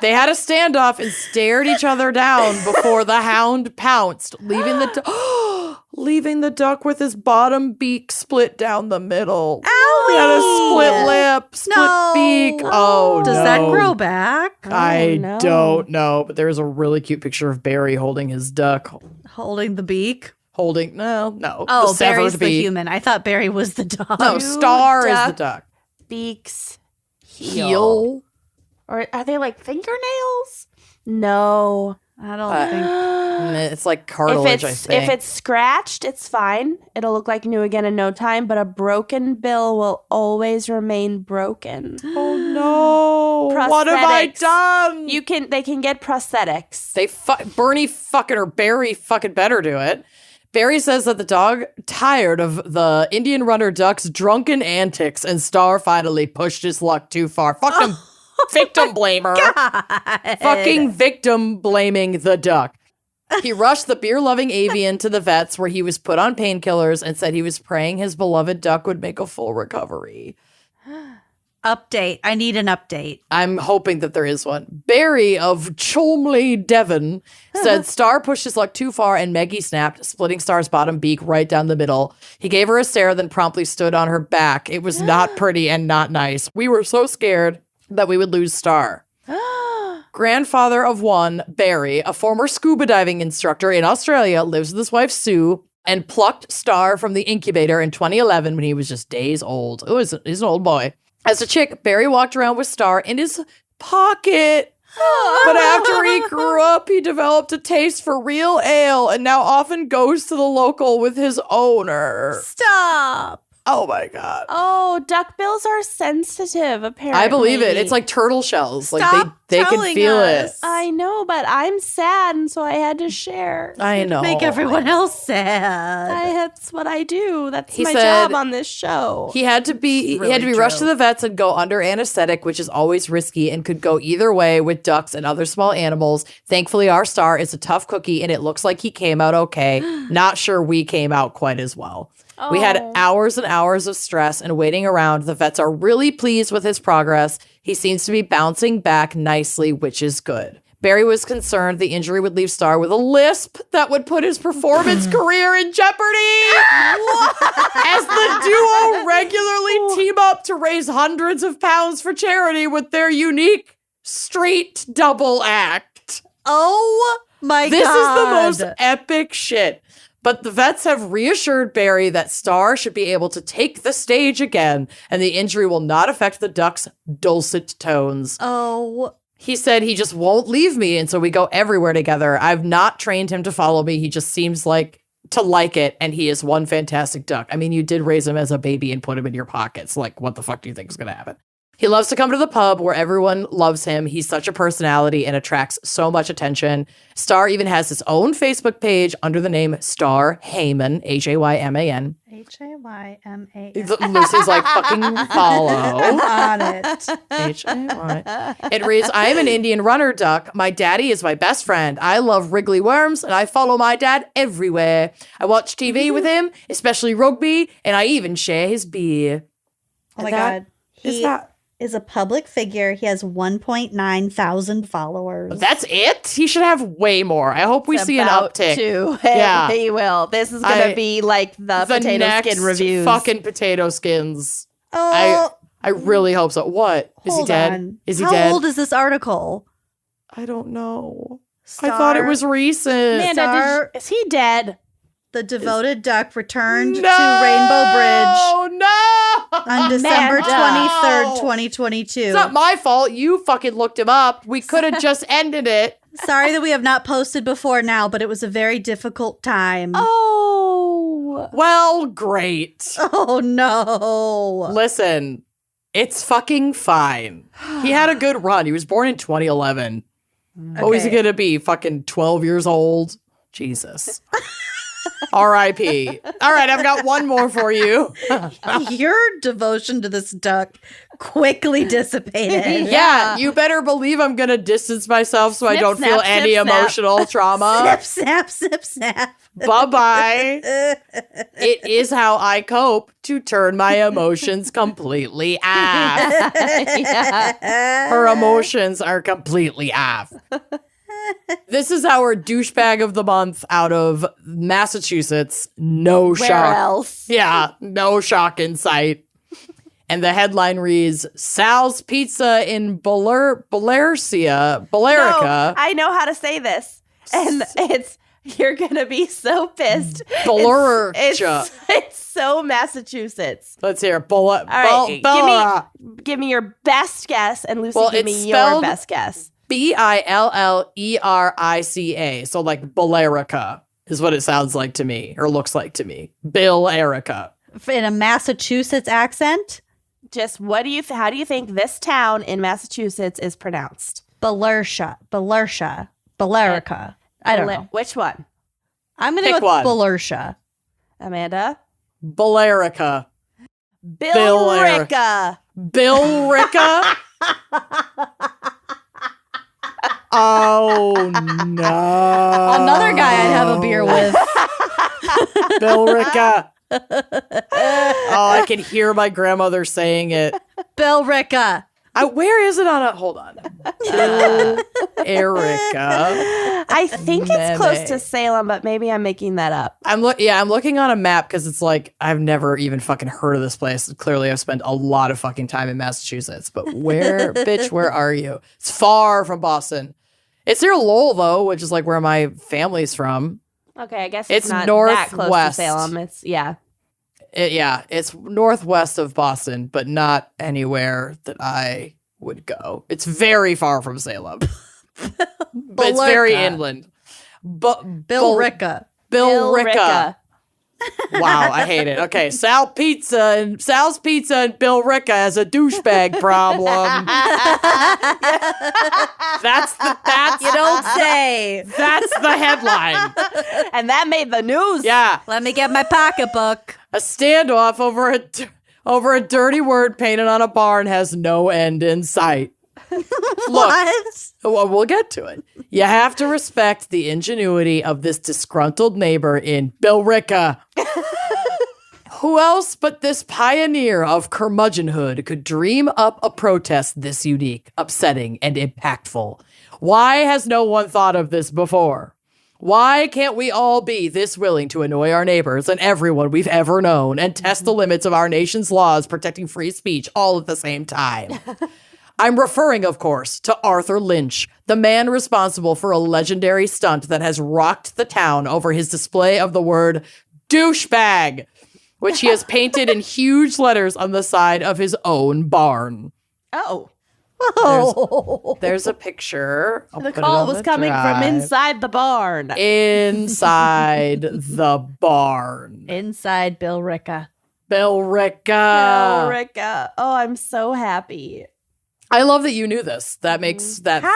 Speaker 1: They had a standoff and stared each other down before the hound pounced, leaving the duck with his bottom beak split down the middle. He had a split lip, split beak. Oh,
Speaker 2: Does
Speaker 1: no.
Speaker 2: that grow back?
Speaker 1: I
Speaker 3: no.
Speaker 1: don't know, but there's a really cute picture of Barry holding his duck.
Speaker 2: Holding the beak?
Speaker 1: No.
Speaker 2: Oh,
Speaker 1: the severed
Speaker 2: Barry's the
Speaker 1: beak.
Speaker 2: human. I thought Barry was the dog.
Speaker 1: No, Star is the duck.
Speaker 3: Beaks.
Speaker 1: Heel.
Speaker 3: Or are they like fingernails? No.
Speaker 2: I don't think.
Speaker 1: It's like cartilage, I think.
Speaker 3: If it's scratched, it's fine. It'll look like new again in no time, but a broken bill will always remain broken.
Speaker 1: Oh no. What have I done?
Speaker 3: They can get prosthetics.
Speaker 1: Bernie fucking or Barry fucking better do it. Barry says that the dog tired of the Indian runner duck's drunken antics and Star finally pushed his luck too far. Fuck him. Victim blamer. Fucking victim blaming the duck. He rushed the beer-loving avian to the vets where he was put on painkillers and said he was praying his beloved duck would make a full recovery.
Speaker 2: Update. I need an update.
Speaker 1: I'm hoping that there is one. Barry of Cholmley, Devon, said Star pushed his luck too far and Meggie snapped, splitting Star's bottom beak right down the middle. He gave her a stare, then promptly stood on her back. It was not pretty and not nice. We were so scared that we would lose Star. Grandfather of one, Barry, a former scuba diving instructor in Australia, lives with his wife Sue and plucked Star from the incubator in 2011 when he was just days old. He's an old boy. As a chick, Barry walked around with Star in his pocket. But after he grew up, he developed a taste for real ale and now often goes to the local with his owner.
Speaker 2: Stop.
Speaker 1: Oh my God.
Speaker 3: Oh, duckbills are sensitive, apparently.
Speaker 1: I believe it. It's like turtle shells.
Speaker 2: Stop
Speaker 1: like they can feel
Speaker 2: us.
Speaker 1: it.
Speaker 3: I know, but I'm sad, and so I had to share.
Speaker 1: I know.
Speaker 2: Make everyone else sad.
Speaker 3: That's what I do. That's
Speaker 1: He
Speaker 3: my
Speaker 1: said
Speaker 3: job on this show.
Speaker 1: He had to be rushed to the vets and go under anesthetic, which is always risky and could go either way with ducks and other small animals. Thankfully, our Star is a tough cookie and it looks like he came out okay. Not sure we came out quite as well. We had hours and hours of stress and waiting around. The vets are really pleased with his progress. He seems to be bouncing back nicely, which is good. Barry was concerned the injury would leave Star with a lisp that would put his performance career in jeopardy. As the duo regularly team up to raise hundreds of pounds for charity with their unique street double act.
Speaker 2: Oh my God.
Speaker 1: This is the most epic shit. But the vets have reassured Barry that Star should be able to take the stage again, and the injury will not affect the duck's dulcet tones.
Speaker 2: Oh.
Speaker 1: He said he just won't leave me, and so we go everywhere together. I've not trained him to follow me. He just seems like to like it, and he is one fantastic duck. I mean, you did raise him as a baby and put him in your pockets. Like, what the fuck do you think is going to happen? He loves to come to the pub where everyone loves him. He's such a personality and attracts so much attention. Star even has his own Facebook page under the name Star Heyman, Hayman.
Speaker 2: Hayman.
Speaker 1: Lucy's like, fucking follow.
Speaker 2: On it.
Speaker 1: Hay. It reads, I am an Indian runner duck. My daddy is my best friend. I love wriggly worms and I follow my dad everywhere. I watch TV with him, especially rugby, and I even share his beer.
Speaker 2: Oh my God.
Speaker 1: Is that
Speaker 2: is a public figure. He has 1.9 thousand followers.
Speaker 1: That's it? He should have way more. I hope we see an uptick.
Speaker 3: Yeah, he will. This is going to be like the potato skin reviews.
Speaker 1: Fucking potato skins.
Speaker 2: Oh,
Speaker 1: I really hope so. What? Is he dead?
Speaker 2: On.
Speaker 1: Is he
Speaker 2: How
Speaker 1: dead?
Speaker 2: How old is this article?
Speaker 1: I don't know.
Speaker 2: Star,
Speaker 1: I thought it was recent.
Speaker 3: Amanda, is he dead?
Speaker 2: The devoted duck returned to Rainbow Bridge on December 23rd, 2022.
Speaker 1: It's not my fault. You fucking looked him up. We could have just ended it.
Speaker 2: Sorry that we have not posted before now, but it was a very difficult time.
Speaker 3: Oh.
Speaker 1: Well, great.
Speaker 2: Oh, no.
Speaker 1: Listen, it's fucking fine. He had a good run. He was born in 2011. Okay. What was he going to be? Fucking 12 years old? Jesus. R.I.P. All right, I've got one more for you.
Speaker 2: Your devotion to this duck quickly dissipated.
Speaker 1: Yeah, you better believe I'm going to distance myself so I don't feel any emotional trauma.
Speaker 2: Snap, snap, snap, snap.
Speaker 1: Bye-bye. It is how I cope to turn my emotions completely off. Her emotions are completely off. This is our douchebag of the month out of Massachusetts. No shock.
Speaker 3: Where else?
Speaker 1: Yeah, no shock in sight. And the headline reads, Sal's Pizza in Billerica.
Speaker 3: No, I know how to say this. And you're going to be so pissed.
Speaker 1: Billerica.
Speaker 3: It's so Massachusetts.
Speaker 1: Let's hear it.
Speaker 3: All right, give me your best guess, and Lucy, give me your best guess.
Speaker 1: Billerica. So like Billerica is what it sounds like to me, or looks like to me. Billerica.
Speaker 2: In a Massachusetts accent?
Speaker 3: Just how do you think this town in Massachusetts is pronounced?
Speaker 2: Billerica. I don't know.
Speaker 3: Which one?
Speaker 2: I'm going to go with Billerica.
Speaker 3: Amanda?
Speaker 1: Billerica.
Speaker 3: Billerica.
Speaker 1: Billerica? Oh, no.
Speaker 2: Another guy I'd have a beer with.
Speaker 1: Bill Ricca. Oh, I can hear my grandmother saying it.
Speaker 2: Bill Ricca.
Speaker 1: Where is it on a... Hold on. Bill Erica.
Speaker 3: I think it's close to Salem, but maybe I'm making that up.
Speaker 1: I'm looking on a map because it's like I've never even fucking heard of this place. Clearly, I've spent a lot of fucking time in Massachusetts. But where, bitch, where are you? It's far from Boston. It's near Lowell, though, which is like where my family's from.
Speaker 3: Okay, I guess it's not
Speaker 1: northwest.
Speaker 3: that close to Salem. It's,
Speaker 1: it's northwest of Boston, but not anywhere that I would go. It's very far from Salem. But it's very inland.
Speaker 2: Bill Ricca.
Speaker 1: Bill Ricca. Wow, I hate it. Okay, Sal's Pizza and Bill Ricca has a douchebag problem. That's
Speaker 2: you don't say.
Speaker 1: That's the headline.
Speaker 3: And that made the news.
Speaker 1: Yeah.
Speaker 2: Let me get my pocketbook.
Speaker 1: A standoff over a dirty word painted on a barn has no end in sight. Look,
Speaker 2: What?
Speaker 1: well, we'll get to it. You have to respect the ingenuity of this disgruntled neighbor in Bill Ricca. Who else but this pioneer of curmudgeonhood could dream up a protest this unique, upsetting, and impactful? Why has no one thought of this before? Why can't we all be this willing to annoy our neighbors and everyone we've ever known and test the limits of our nation's laws protecting free speech all at the same time? I'm referring, of course, to Arthur Lynch, the man responsible for a legendary stunt that has rocked the town over his display of the word douchebag, which he has painted in huge letters on the side of his own barn.
Speaker 3: Oh.
Speaker 1: There's a picture.
Speaker 3: The call was coming from inside the barn.
Speaker 1: Inside the barn.
Speaker 2: Inside Bill Ricca.
Speaker 1: Bill Ricca.
Speaker 3: Bill Ricca. Oh, I'm so happy.
Speaker 1: I love that you knew this. That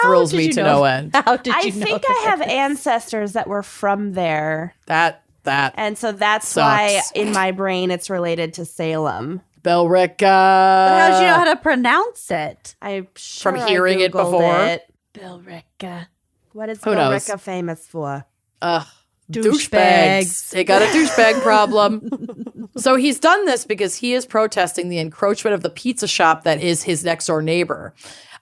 Speaker 1: thrills me to no end.
Speaker 2: How did you
Speaker 3: I
Speaker 2: know
Speaker 3: think
Speaker 2: this?
Speaker 3: I have ancestors that were from there.
Speaker 1: And
Speaker 3: so that's
Speaker 1: sucks.
Speaker 3: why in my brain it's related to Salem.
Speaker 1: Bill Ricca.
Speaker 2: But how did you know how to pronounce it?
Speaker 3: I'm sure
Speaker 1: From hearing it
Speaker 3: Googled
Speaker 1: before?
Speaker 3: it.
Speaker 2: Bill Ricca.
Speaker 3: What is
Speaker 1: Who
Speaker 3: Bill
Speaker 1: knows?
Speaker 3: Ricca famous for?
Speaker 1: Douchebags. He got a douchebag problem. So he's done this because he is protesting the encroachment of the pizza shop that is his next door neighbor.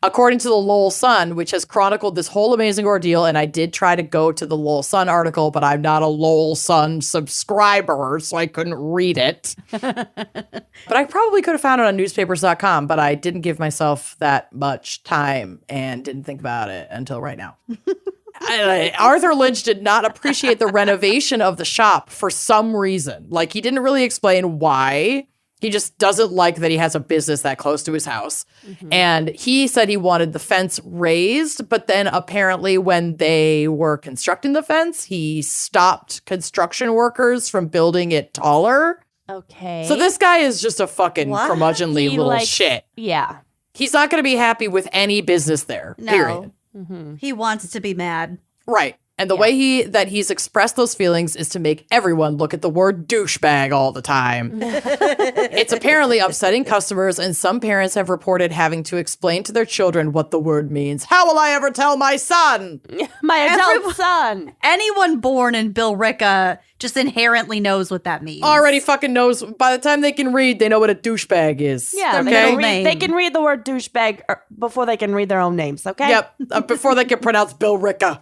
Speaker 1: According to the Lowell Sun, which has chronicled this whole amazing ordeal, and I did try to go to the Lowell Sun article, but I'm not a Lowell Sun subscriber, so I couldn't read it. But I probably could have found it on newspapers.com, but I didn't give myself that much time and didn't think about it until right now. Arthur Lynch did not appreciate the renovation of the shop for some reason. Like, he didn't really explain why. He just doesn't like that he has a business that close to his house. Mm-hmm. And he said he wanted the fence raised, but then apparently when they were constructing the fence, he stopped construction workers from building it taller.
Speaker 3: Okay.
Speaker 1: So this guy is just a fucking curmudgeonly little shit.
Speaker 3: Yeah.
Speaker 1: He's not going to be happy with any business there, period.
Speaker 2: Mm-hmm. He wants to be mad.
Speaker 1: Right. And the way he's expressed those feelings is to make everyone look at the word douchebag all the time. It's apparently upsetting customers, and some parents have reported having to explain to their children what the word means. How will I ever tell my son?
Speaker 3: My adult son.
Speaker 2: Anyone born in Bill Ricca just inherently knows what that means.
Speaker 1: Already fucking knows. By the time they can read, they know what a douchebag is.
Speaker 3: Yeah,
Speaker 1: okay?
Speaker 3: they can read the word douchebag before they can read their own names, okay?
Speaker 1: Yep, before they can pronounce Bill Ricca.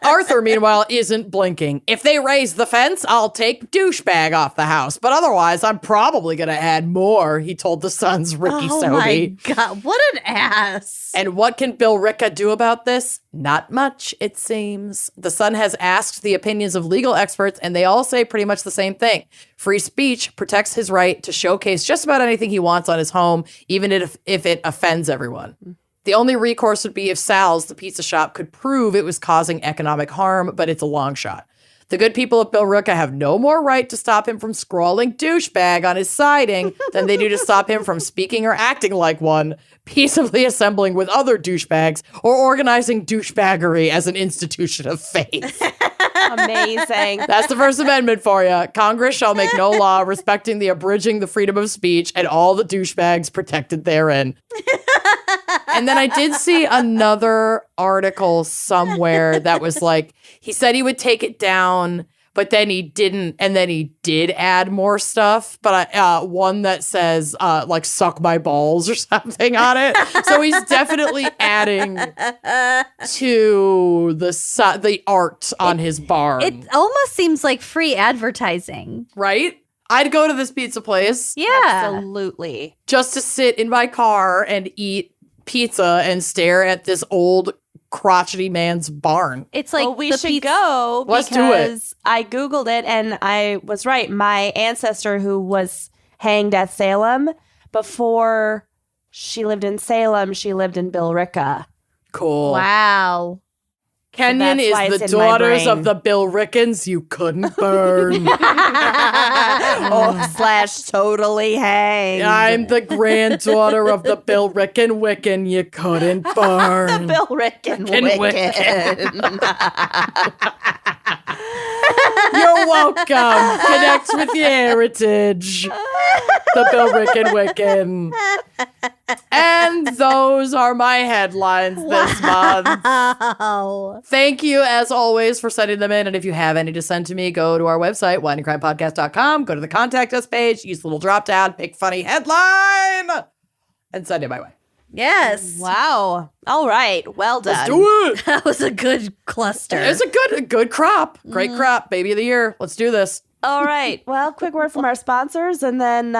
Speaker 1: Arthur, meanwhile, isn't blinking. If they raise the fence, I'll take douchebag off the house. But otherwise, I'm probably going to add more, he told the Sun's Ricky
Speaker 2: Oh
Speaker 1: Sobey.
Speaker 2: my God, what an ass.
Speaker 1: And what can Bill Ricca do about this? Not much, it seems. The Sun has asked the opinions of legal experts, and they all say pretty much the same thing. Free speech protects his right to showcase just about anything he wants on his home, even if it offends everyone. The only recourse would be if Sal's, the pizza shop, could prove it was causing economic harm, but it's a long shot. The good people of Bill Ricca have no more right to stop him from scrawling douchebag on his siding than they do to stop him from speaking or acting like one, peaceably assembling with other douchebags, or organizing douchebaggery as an institution of faith.
Speaker 3: Amazing.
Speaker 1: That's the First Amendment for you. Congress shall make no law respecting the abridging the freedom of speech and all the douchebags protected therein. And then I did see another article somewhere that was like, he said he would take it down, but then he didn't. And then he did add more stuff. But one that says, like, suck my balls or something on it. So he's definitely adding to the art on his barn.
Speaker 2: It almost seems like free advertising.
Speaker 1: Right? I'd go to this pizza place.
Speaker 2: Yeah.
Speaker 3: Absolutely.
Speaker 1: Just to sit in my car and eat pizza and stare at this old crotchety man's barn.
Speaker 2: It's like
Speaker 3: we should go
Speaker 1: Let's do it.
Speaker 3: because I Googled it and I was right. My ancestor who was hanged at Salem, before she lived in Salem, she lived in Billerica.
Speaker 1: Cool.
Speaker 2: Wow.
Speaker 1: Kenyon
Speaker 3: that's why
Speaker 1: is
Speaker 3: it's
Speaker 1: the
Speaker 3: in my
Speaker 1: daughters
Speaker 3: brain.
Speaker 1: of the Billrickens you couldn't burn.
Speaker 3: /totally hanged.
Speaker 1: I'm the granddaughter of the Billricken Wiccan you couldn't burn.
Speaker 3: the Billricken Wiccan.
Speaker 1: You're welcome. Connect with your heritage. The Billricken Wiccan. And those are my headlines this month.
Speaker 2: Oh.
Speaker 1: Thank you, as always, for sending them in. And if you have any to send to me, go to our website, wineandcrimepodcast.com, go to the contact us page, use the little drop down, pick funny headline, and send it my way.
Speaker 2: Yes.
Speaker 3: Wow. All right. Well done.
Speaker 1: Let's do it.
Speaker 2: That was a good cluster.
Speaker 1: It's a good crop. Great crop. Baby of the year. Let's do this.
Speaker 3: All right. Well, quick word from our sponsors and then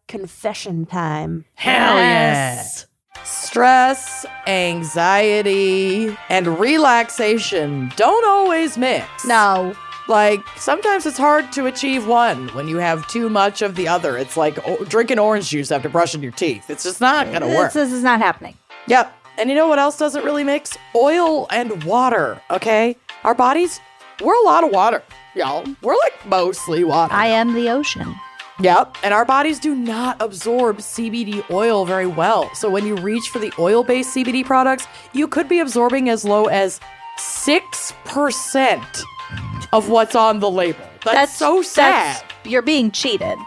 Speaker 3: confession time.
Speaker 1: Hell
Speaker 2: Yes.
Speaker 1: yeah. Stress, anxiety, and relaxation don't always mix.
Speaker 2: No.
Speaker 1: Like, sometimes it's hard to achieve one when you have too much of the other. It's like drinking orange juice after brushing your teeth. It's just not going to work.
Speaker 2: This is not happening.
Speaker 1: Yep. And you know what else doesn't really mix? Oil and water, okay? Our bodies, we're a lot of water, y'all. We're like mostly water.
Speaker 2: I am the ocean.
Speaker 1: Yep. And our bodies do not absorb CBD oil very well. So when you reach for the oil-based CBD products, you could be absorbing as low as 6% of what's on the label. That's so sad.
Speaker 2: You're being cheated.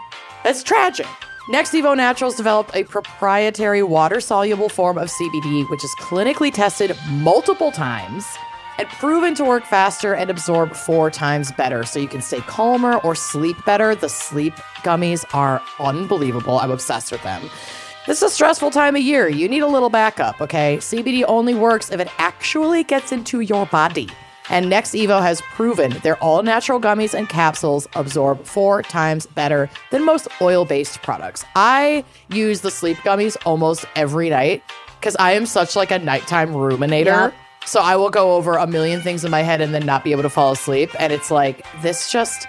Speaker 1: That's tragic. Next Evo Naturals developed a proprietary water-soluble form of CBD, which is clinically tested multiple times and proven to work faster and absorb 4 times better, so you can stay calmer or sleep better. The sleep gummies are unbelievable. I'm obsessed with them. This is a stressful time of year. You need a little backup, okay? CBD only works if it actually gets into your body. And Next Evo has proven their all-natural gummies and capsules absorb 4 times better than most oil-based products. I use the sleep gummies almost every night because I am such like a nighttime ruminator.
Speaker 2: Yep.
Speaker 1: So I will go over a million things in my head and then not be able to fall asleep. And it's like, this just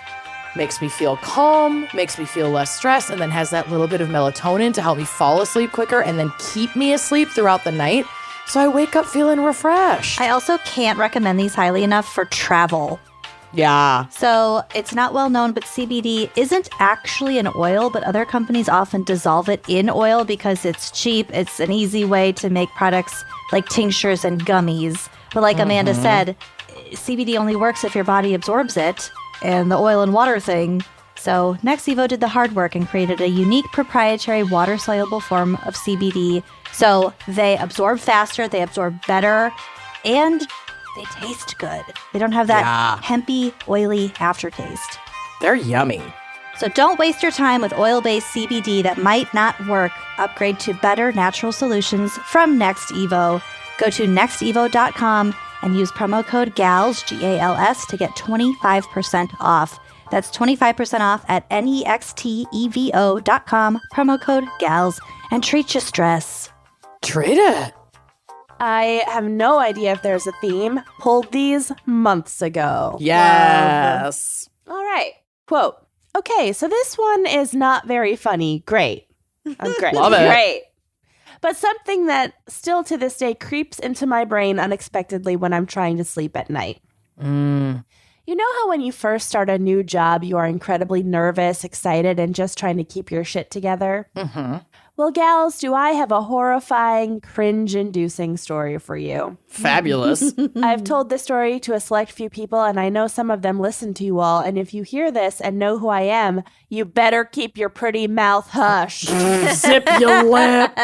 Speaker 1: makes me feel calm, makes me feel less stressed, and then has that little bit of melatonin to help me fall asleep quicker and then keep me asleep throughout the night. So I wake up feeling refreshed.
Speaker 2: I also can't recommend these highly enough for travel.
Speaker 1: Yeah.
Speaker 2: So it's not well known, but CBD isn't actually an oil, but other companies often dissolve it in oil because it's cheap. It's an easy way to make products like tinctures and gummies. But like Amanda said, CBD only works if your body absorbs it, and the oil and water thing. So Next Evo did the hard work and created a unique proprietary water-soluble form of CBD. So they absorb faster, they absorb better, and they taste good. They don't have that hempy, oily aftertaste.
Speaker 1: They're yummy.
Speaker 2: So don't waste your time with oil-based CBD that might not work. Upgrade to better natural solutions from Next Evo. Go to nextevo.com and use promo code GALS, G-A-L-S, to get 25% off. That's 25% off at nextevo.com, promo code GALS, and treat your stress.
Speaker 1: Treat it.
Speaker 3: I have no idea if there's a theme. Pulled these months ago.
Speaker 1: Yes.
Speaker 3: All right. Quote. Okay, so this one is not very funny. Great. Great.
Speaker 1: Love it.
Speaker 3: Great. But something that still to this day creeps into my brain unexpectedly when I'm trying to sleep at night. You know how when you first start a new job, you are incredibly nervous, excited, and just trying to keep your shit together?
Speaker 1: Mm-hmm.
Speaker 3: Well, gals, do I have a horrifying, cringe-inducing story for you.
Speaker 1: Fabulous.
Speaker 3: I've told this story to a select few people, and I know some of them listen to you all. And if you hear this and know who I am, you better keep your pretty mouth hush.
Speaker 1: Zip your lip.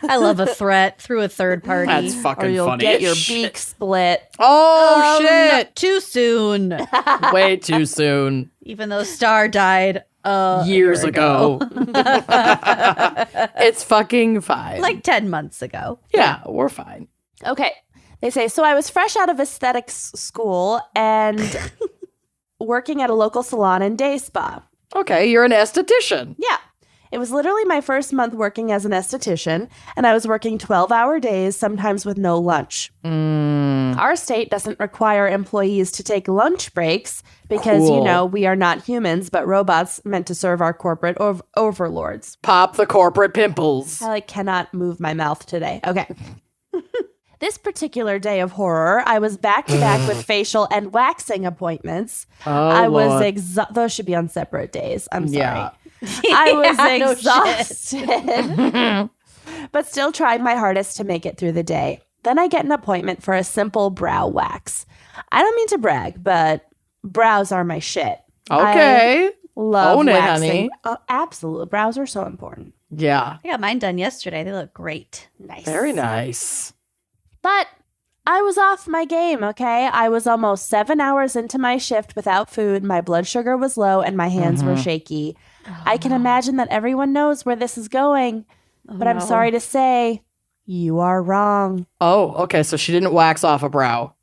Speaker 2: I love a threat through a third party.
Speaker 1: That's
Speaker 3: Or
Speaker 1: fucking
Speaker 3: you'll
Speaker 1: funny.
Speaker 3: get
Speaker 1: as
Speaker 3: your
Speaker 1: shit.
Speaker 3: beak split.
Speaker 1: Oh, shit.
Speaker 2: Too soon.
Speaker 1: Way too soon.
Speaker 2: Even though Star died a
Speaker 1: Years
Speaker 2: year
Speaker 1: ago. It's fucking fine.
Speaker 2: Like 10 months ago.
Speaker 1: yeah, we're fine.
Speaker 3: Okay. They say, so I was fresh out of aesthetics school and working at a local salon and day spa.
Speaker 1: Okay, you're an esthetician.
Speaker 3: Yeah. It was literally my first month working as an esthetician, and I was working 12-hour days, sometimes with no lunch. Our state doesn't require employees to take lunch breaks because,
Speaker 1: Cool.
Speaker 3: we are not humans, but robots meant to serve our corporate overlords.
Speaker 1: Pop the corporate pimples.
Speaker 3: I cannot move my mouth today. Okay. This particular day of horror, I was back to back with facial and waxing appointments. I was
Speaker 1: Lord.
Speaker 3: those should be on separate days. I'm sorry.
Speaker 1: Yeah.
Speaker 3: I was
Speaker 2: No
Speaker 3: exhausted, but still tried my hardest to make it through the day. Then I get an appointment for a simple brow wax. I don't mean to brag, but brows are my shit.
Speaker 1: Okay.
Speaker 3: Love
Speaker 1: Own it,
Speaker 3: waxing.
Speaker 1: honey.
Speaker 3: Absolutely. Brows are so important.
Speaker 1: Yeah.
Speaker 2: I got mine done yesterday. They look great.
Speaker 3: Nice.
Speaker 1: Very nice.
Speaker 3: But I was off my game, okay? I was almost 7 hours into my shift without food. My blood sugar was low and my hands were shaky. I can imagine that everyone knows where this is going, but I'm sorry to say, you are wrong.
Speaker 1: Oh, okay. So she didn't wax off a brow.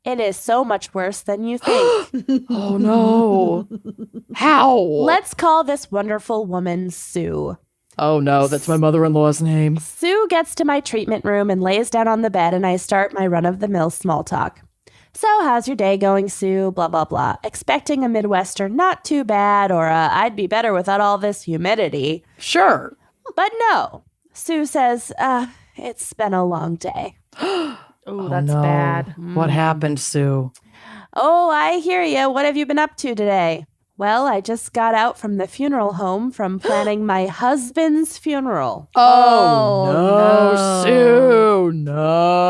Speaker 3: It is so much worse than you think.
Speaker 1: Oh, no. How?
Speaker 3: Let's call this wonderful woman Sue.
Speaker 1: Oh, no. That's my mother-in-law's name.
Speaker 3: Sue gets to my treatment room and lays down on the bed, and I start my run-of-the-mill small talk. So, how's your day going, Sue? Blah, blah, blah. Expecting a Midwestern, not too bad, or I'd be better without all this humidity.
Speaker 1: Sure.
Speaker 3: But no. Sue says, it's been a long day.
Speaker 2: Oh, that's
Speaker 1: no.
Speaker 2: bad.
Speaker 1: What happened, Sue?
Speaker 3: Oh, I hear you. What have you been up to today? Well, I just got out from the funeral home from planning my husband's funeral.
Speaker 1: Oh, no,
Speaker 2: no.
Speaker 1: Sue.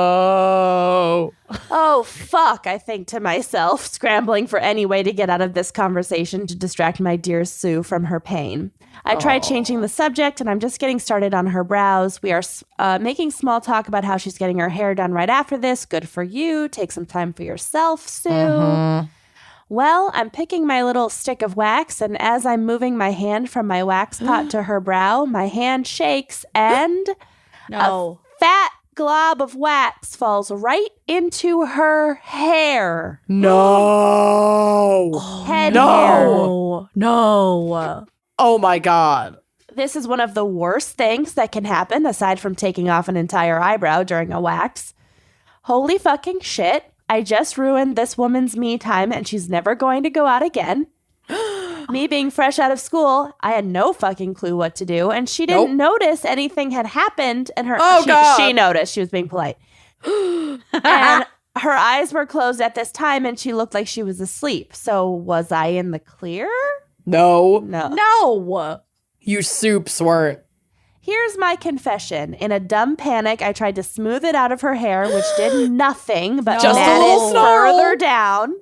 Speaker 1: No.
Speaker 3: Oh, fuck, I think to myself, scrambling for any way to get out of this conversation to distract my dear Sue from her pain. I tried changing the subject, and I'm just getting started on her brows. We are making small talk about how she's getting her hair done right after this. Good for you. Take some time for yourself, Sue. Well, I'm picking my little stick of wax, and as I'm moving my hand from my wax pot to her brow, my hand shakes, and
Speaker 2: No.
Speaker 3: fat glob of wax falls right into her hair.
Speaker 1: No.
Speaker 3: Head
Speaker 1: no.
Speaker 3: hair.
Speaker 2: No.
Speaker 1: Oh, my God.
Speaker 3: This is one of the worst things that can happen aside from taking off an entire eyebrow during a wax. Holy fucking shit. I just ruined this woman's me time and she's never going to go out again. Me being fresh out of school, I had no fucking clue what to do, and she didn't notice anything had happened. And she noticed. She was being polite. And her eyes were closed at this time, and she looked like she was asleep. So was I in the clear?
Speaker 1: No.
Speaker 2: No.
Speaker 1: You soups weren't.
Speaker 3: Here's my confession. In a dumb panic, I tried to smooth it out of her hair, which did nothing but
Speaker 1: Just a
Speaker 3: mat
Speaker 1: little
Speaker 3: it
Speaker 1: snarl.
Speaker 3: further down.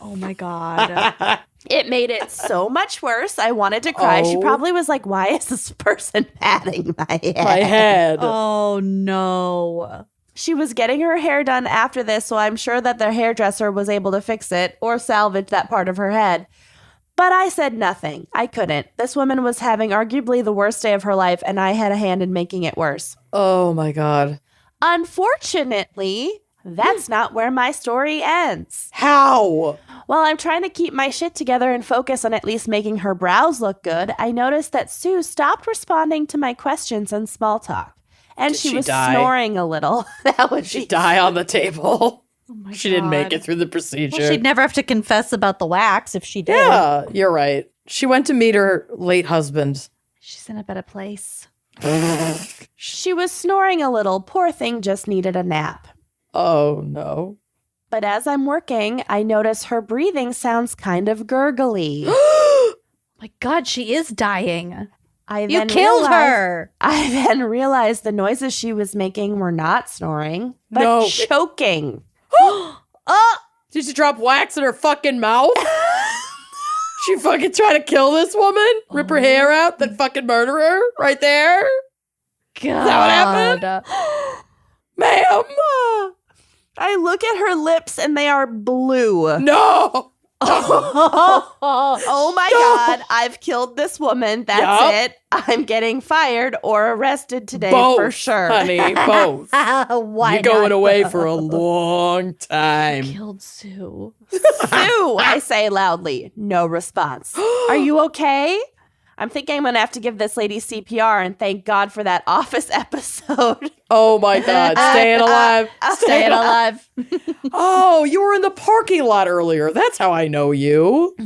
Speaker 2: Oh my God.
Speaker 3: It made it so much worse. I wanted to cry. She
Speaker 1: Oh.
Speaker 3: probably was like, why is this person patting my head?
Speaker 1: My head.
Speaker 2: Oh no.
Speaker 3: She was getting her hair done after this, so I'm sure that the hairdresser was able to fix it or salvage that part of her head. But I said nothing. I couldn't. This woman was having arguably the worst day of her life, and I had a hand in making it worse.
Speaker 1: Oh, my God.
Speaker 3: Unfortunately, that's not where my story ends.
Speaker 1: How?
Speaker 3: While I'm trying to keep my shit together and focus on at least making her brows look good, I noticed that Sue stopped responding to my questions and small talk. And
Speaker 1: Did
Speaker 3: she
Speaker 1: she
Speaker 3: was
Speaker 1: die?
Speaker 3: snoring a little. That would
Speaker 1: She
Speaker 3: be
Speaker 1: die on the table.
Speaker 2: Oh my
Speaker 1: She didn't make
Speaker 2: God.
Speaker 1: it through the procedure.
Speaker 2: Well, she'd never have to confess about the wax if she did.
Speaker 1: Yeah, you're right. She went to meet her late husband.
Speaker 2: She's in a better place.
Speaker 3: She was snoring a little. Poor thing just needed a nap.
Speaker 1: Oh, no.
Speaker 3: But as I'm working, I notice her breathing sounds kind of gurgly.
Speaker 2: My God, she is dying.
Speaker 3: I
Speaker 2: You
Speaker 3: then
Speaker 2: killed
Speaker 3: realized-
Speaker 2: her.
Speaker 3: I then realized the noises she was making were not snoring, but
Speaker 1: No.
Speaker 3: choking.
Speaker 1: Did she drop wax in her fucking mouth? She fucking trying to kill this woman? Rip her hair out, then fucking murder her right there?
Speaker 2: God.
Speaker 3: Is that what happened? Ma'am! I look at her lips and they are blue.
Speaker 1: No.
Speaker 3: Oh my God, I've killed this woman. That's
Speaker 1: Yup.
Speaker 3: it. I'm getting fired or arrested today
Speaker 1: Both,
Speaker 3: for sure.
Speaker 1: honey, both.
Speaker 2: Why
Speaker 1: You're going
Speaker 2: not,
Speaker 1: away
Speaker 2: though?
Speaker 1: for a long time.
Speaker 2: Killed Sue.
Speaker 3: Sue, I say loudly. No response. Are you okay? I'm thinking I'm going to have to give this lady CPR and thank God for that Office episode.
Speaker 1: Oh my God, staying alive.
Speaker 2: Staying alive.
Speaker 1: Oh, you were in the parking lot earlier. That's how I know you.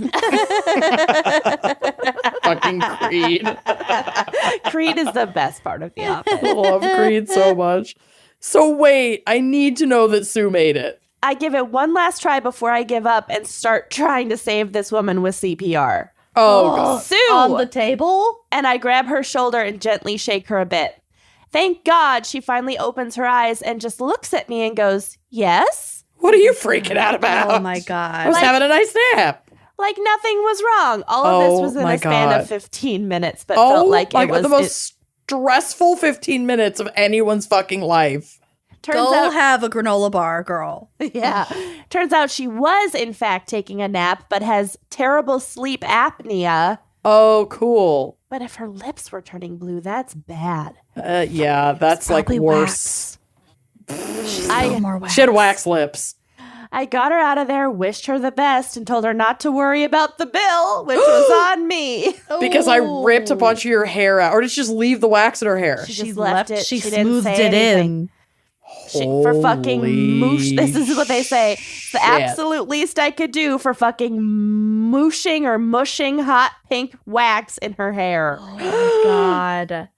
Speaker 1: Fucking Creed.
Speaker 3: Creed is the best part of The Office.
Speaker 1: I love Creed so much. So wait, I need to know that Sue made it.
Speaker 3: I give it one last try before I give up and start trying to save this woman with CPR.
Speaker 1: Oh, God.
Speaker 3: Sue!
Speaker 2: On the table?
Speaker 3: And I grab her shoulder and gently shake her a bit. Thank God she finally opens her eyes and just looks at me and goes, yes?
Speaker 1: What are you freaking out about?
Speaker 2: Oh my
Speaker 1: I
Speaker 2: God.
Speaker 1: was having a nice nap.
Speaker 3: Like nothing was wrong. All of this
Speaker 1: Oh
Speaker 3: was in
Speaker 1: my
Speaker 3: a span
Speaker 1: God.
Speaker 3: of 15 minutes, but felt like
Speaker 1: my
Speaker 3: it
Speaker 1: God,
Speaker 3: was
Speaker 1: the most stressful 15 minutes of anyone's fucking life.
Speaker 3: turns
Speaker 2: Go
Speaker 3: out,
Speaker 2: have a granola bar, girl.
Speaker 3: yeah. Turns out she was in fact taking a nap, but has terrible sleep apnea.
Speaker 1: Oh, cool.
Speaker 3: But if her lips were turning blue, that's bad.
Speaker 1: Yeah, that's like
Speaker 2: Probably
Speaker 1: worse.
Speaker 3: I
Speaker 2: More wax.
Speaker 1: She had wax lips.
Speaker 3: I got her out of there, wished her the best, and told her not to worry about the bill, which was on me.
Speaker 1: Because I ripped a bunch of your hair out. Or did she just leave the wax in her hair?
Speaker 3: She just left it.
Speaker 2: She
Speaker 3: didn't
Speaker 2: smoothed
Speaker 3: say
Speaker 2: it
Speaker 3: anything.
Speaker 2: in.
Speaker 3: For fucking
Speaker 1: Holy
Speaker 3: moosh. This is what they say. The
Speaker 1: shit.
Speaker 3: absolute least I could do for fucking mooshing or mushing hot pink wax in her hair.
Speaker 2: Oh my God.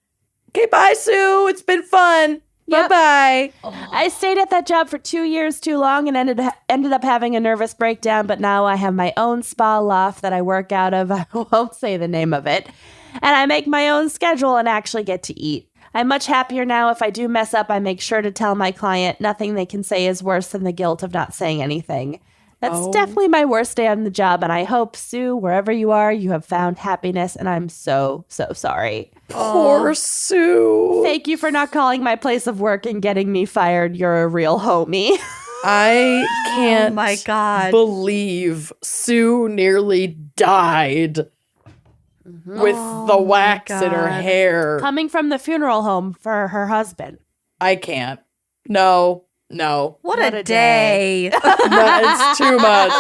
Speaker 1: Okay, bye, Sue. It's been fun.
Speaker 3: Yep.
Speaker 1: Bye-bye.
Speaker 3: I stayed at that job for 2 years too long and ended up having a nervous breakdown, but now I have my own spa loft that I work out of. I won't say the name of it. And I make my own schedule and actually get to eat. I'm much happier now. If I do mess up, I make sure to tell my client nothing they can say is worse than the guilt of not saying anything. That's definitely my worst day on the job, and I hope, Sue, wherever you are, you have found happiness, and I'm so, so sorry.
Speaker 1: Poor Sue.
Speaker 3: Thank you for not calling my place of work and getting me fired. You're a real homie.
Speaker 1: I can't
Speaker 2: Oh my God.
Speaker 1: believe Sue nearly died with the
Speaker 2: Oh my
Speaker 1: wax in her
Speaker 2: God.
Speaker 1: hair.
Speaker 3: Coming from the funeral home for her husband.
Speaker 1: I can't. No.
Speaker 2: What
Speaker 3: What
Speaker 2: a
Speaker 3: a
Speaker 2: day.
Speaker 1: No, it's too much.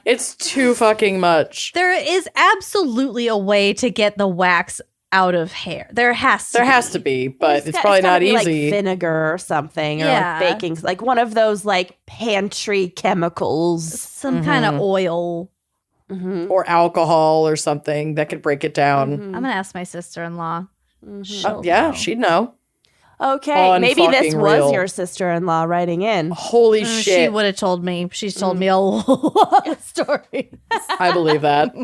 Speaker 1: It's too fucking much.
Speaker 2: There is absolutely a way to get the wax out of hair. There has to.
Speaker 1: There has to be, but it's
Speaker 3: got-
Speaker 1: probably
Speaker 3: gotta
Speaker 1: not
Speaker 3: be,
Speaker 1: easy.
Speaker 3: Like vinegar or something, or
Speaker 2: Yeah.
Speaker 3: like baking, like one of those like pantry chemicals.
Speaker 2: Some kind of oil.
Speaker 3: Mm-hmm.
Speaker 1: Or alcohol or something that could break it down.
Speaker 2: I'm gonna ask my sister-in-law.
Speaker 1: Yeah, she'd know.
Speaker 3: Okay, maybe this
Speaker 1: Unfucking
Speaker 3: was
Speaker 1: real.
Speaker 3: your sister-in-law writing in.
Speaker 1: Holy
Speaker 2: She
Speaker 1: shit.
Speaker 2: would have told me. She's told me a lot of stories.
Speaker 1: I believe that.
Speaker 3: All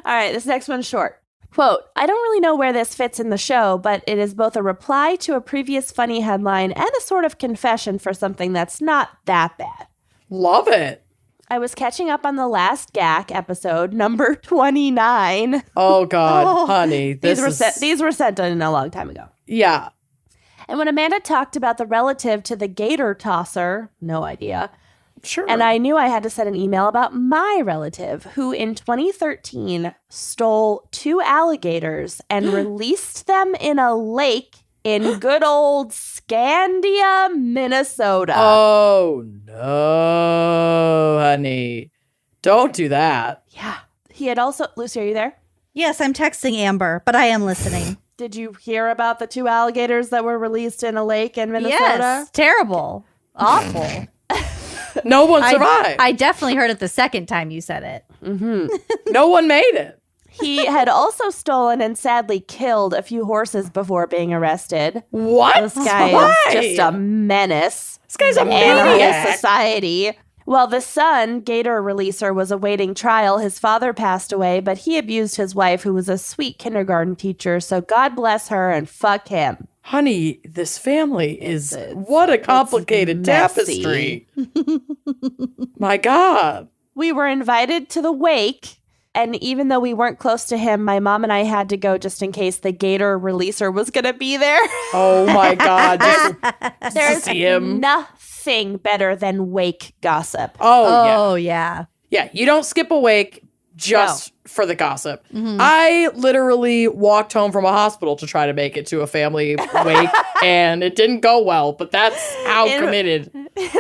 Speaker 3: right, this next one's short. Quote, I don't really know where this fits in the show, but it is both a reply to a previous funny headline and a sort of confession for something that's not that bad.
Speaker 1: Love it.
Speaker 3: I was catching up on the last GACC episode, number 29.
Speaker 1: Oh God, honey. This
Speaker 3: These were sent in a long time ago.
Speaker 1: yeah.
Speaker 3: And when Amanda talked about the relative to the gator tosser, no idea.
Speaker 1: Sure.
Speaker 3: And I knew I had to send an email about my relative who in 2013 stole 2 alligators and released them in a lake in good old Scandia, Minnesota.
Speaker 1: Oh no, honey. Don't do that.
Speaker 3: Yeah. He had also, Lucy, are you there?
Speaker 2: Yes, I'm texting Amber, but I am listening.
Speaker 3: Did you hear about the 2 alligators that were released in a lake in Minnesota?
Speaker 2: Yes, terrible, awful.
Speaker 1: No one survived.
Speaker 2: I definitely heard it the second time you said it.
Speaker 1: No one made it.
Speaker 3: He had also stolen and sadly killed a few horses before being arrested.
Speaker 1: What?
Speaker 3: This guy
Speaker 1: Why?
Speaker 3: is just a menace.
Speaker 1: This guy's a
Speaker 3: Animal
Speaker 1: maniac.
Speaker 3: society. While the son, gator releaser, was awaiting trial, his father passed away, but he abused his wife, who was a sweet kindergarten teacher, so God bless her and fuck him.
Speaker 1: Honey, this family is what a complicated
Speaker 3: messy.
Speaker 1: tapestry. My God.
Speaker 3: We were invited to the wake, And even though we weren't close to him, my mom and I had to go just in case the gator releaser was going to be there.
Speaker 1: Oh my God.
Speaker 3: There's
Speaker 1: see him.
Speaker 3: nothing better than wake gossip.
Speaker 1: Oh,
Speaker 2: yeah.
Speaker 1: yeah. You don't skip a wake just for the gossip. I literally walked home from a hospital to try to make it to a family wake, and it didn't go well, but that's how committed.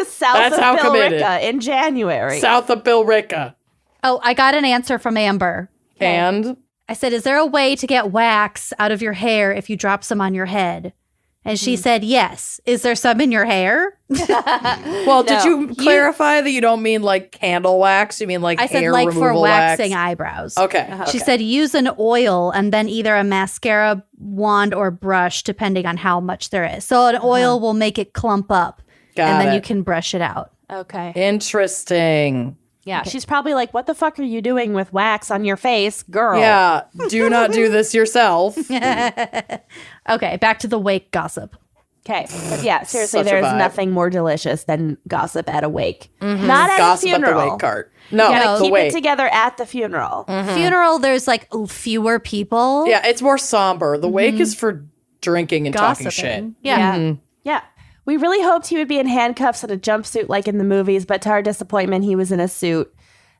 Speaker 3: South of Billerica in January.
Speaker 1: South of Billerica.
Speaker 2: Oh, I got an answer from Amber.
Speaker 1: And?
Speaker 2: I said, is there a way to get wax out of your hair if you drop some on your head? And she said, yes. Is there some in your hair?
Speaker 1: Well, did you clarify that you don't mean like candle wax? You mean like
Speaker 2: I said
Speaker 1: hair
Speaker 2: like for
Speaker 1: removal
Speaker 2: waxing
Speaker 1: wax?
Speaker 2: eyebrows.
Speaker 1: Okay.
Speaker 2: She said use an oil and then either a mascara wand or brush, depending on how much there is. So an oil will make it clump up. And then you can brush it out.
Speaker 3: Okay.
Speaker 1: Interesting.
Speaker 3: Yeah, she's probably like, what the fuck are you doing with wax on your face, girl?
Speaker 1: Yeah, do not do this yourself.
Speaker 2: Okay, back to the wake gossip.
Speaker 3: Okay, but yeah, seriously,
Speaker 1: Such a
Speaker 3: there's
Speaker 1: vibe.
Speaker 3: nothing more delicious than gossip at a wake. Not at
Speaker 1: Gossip
Speaker 3: a funeral.
Speaker 1: at the wake cart. No,
Speaker 3: You gotta
Speaker 1: the
Speaker 3: keep
Speaker 1: wake.
Speaker 3: it together at the funeral.
Speaker 2: Funeral, there's like fewer people.
Speaker 1: Yeah, it's more somber. The wake is for drinking and talking
Speaker 2: Gossiping.
Speaker 1: shit.
Speaker 2: Yeah.
Speaker 3: Yeah. We really hoped he would be in handcuffs and a jumpsuit like in the movies, but to our disappointment, he was in a suit.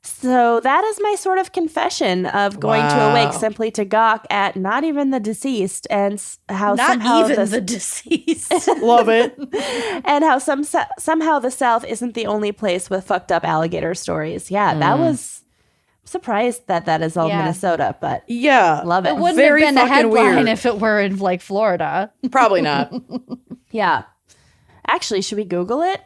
Speaker 3: So that is my sort of confession of going to a wake simply to gawk at not even the deceased and how
Speaker 2: Not
Speaker 3: somehow
Speaker 2: even the deceased.
Speaker 1: Love it.
Speaker 3: and how somehow the South isn't the only place with fucked up alligator stories. Yeah, that was surprised that is all
Speaker 2: Yeah.
Speaker 3: Minnesota, but
Speaker 1: Yeah.
Speaker 3: love it.
Speaker 2: It wouldn't
Speaker 1: Very
Speaker 2: have been a
Speaker 1: fucking
Speaker 2: headline
Speaker 1: weird.
Speaker 2: if it were in like Florida.
Speaker 1: Probably not.
Speaker 3: Yeah. Actually, should we Google it?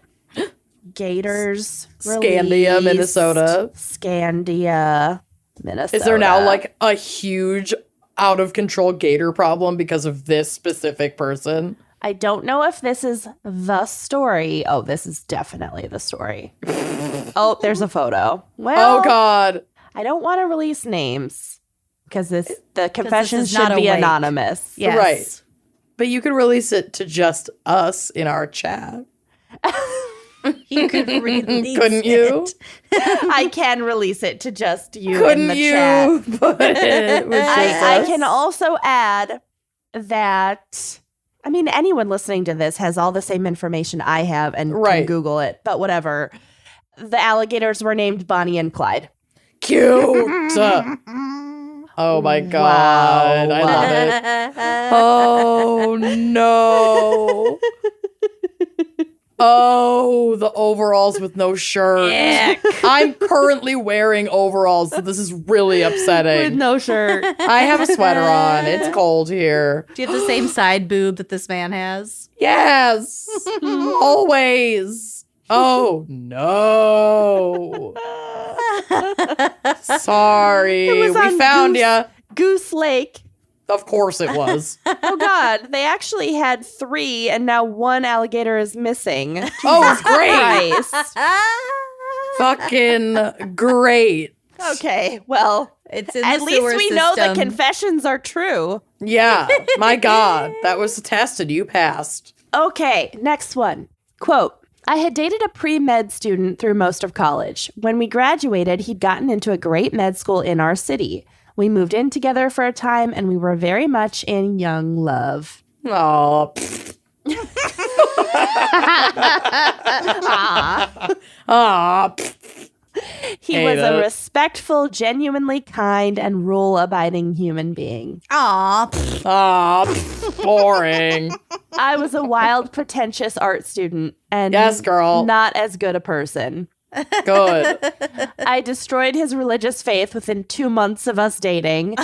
Speaker 3: Gators.
Speaker 1: Scandia,
Speaker 3: released.
Speaker 1: Minnesota.
Speaker 3: Scandia, Minnesota.
Speaker 1: Is there now like a huge out of control gator problem because of this specific person?
Speaker 3: I don't know if this is the story. Oh, this is definitely the story. Oh, there's a photo. Well,
Speaker 1: Oh God.
Speaker 3: I don't want to release names because the confessions
Speaker 2: is not
Speaker 3: should
Speaker 2: a
Speaker 3: be
Speaker 2: wake.
Speaker 3: anonymous.
Speaker 2: Yes.
Speaker 1: Right. But you could release it to just us in our chat.
Speaker 2: You could release
Speaker 1: Couldn't you?
Speaker 3: I can release it to just you in
Speaker 1: Couldn't
Speaker 3: the
Speaker 1: you
Speaker 3: chat.
Speaker 1: put it with just
Speaker 3: I
Speaker 1: us?
Speaker 3: can also add that, I mean, anyone listening to this has all the same information I have and
Speaker 1: Right.
Speaker 3: can Google it, but whatever. The alligators were named Bonnie and Clyde.
Speaker 1: Cute. Oh my God. I love it. Oh no. Oh, the overalls with no shirt. I'm currently wearing overalls, so this is really upsetting.
Speaker 3: With no shirt.
Speaker 1: I have a sweater on. It's cold here.
Speaker 2: Do you have the same side boob that this man has?
Speaker 1: Yes. Always. Oh no. Sorry.
Speaker 3: It was
Speaker 1: We
Speaker 3: on
Speaker 1: found ya.
Speaker 3: Goose Lake.
Speaker 1: Of course it was.
Speaker 3: Oh God, they actually had 3 and now 1 alligator is missing.
Speaker 1: Oh, great.
Speaker 3: Christ.
Speaker 1: Fucking great.
Speaker 3: Okay, well,
Speaker 2: It's in
Speaker 3: at
Speaker 2: the
Speaker 3: least
Speaker 2: sewer
Speaker 3: we know the
Speaker 2: system.
Speaker 3: confessions are true.
Speaker 1: Yeah. My God. That was tested. You passed.
Speaker 3: Okay, next one. Quote, I had dated a pre-med student through most of college. When we graduated, he'd gotten into a great med school in our city. We moved in together for a time and we were very much in young love.
Speaker 1: Oh. Ah.
Speaker 3: He
Speaker 1: Hate
Speaker 3: was a
Speaker 1: it.
Speaker 3: respectful, genuinely kind, and rule-abiding human being.
Speaker 2: Aw.
Speaker 1: Ah. Boring.
Speaker 3: I was a wild, pretentious art student and
Speaker 1: Yes, girl.
Speaker 3: not as good a person.
Speaker 1: Good.
Speaker 3: I destroyed his religious faith within 2 months of us dating.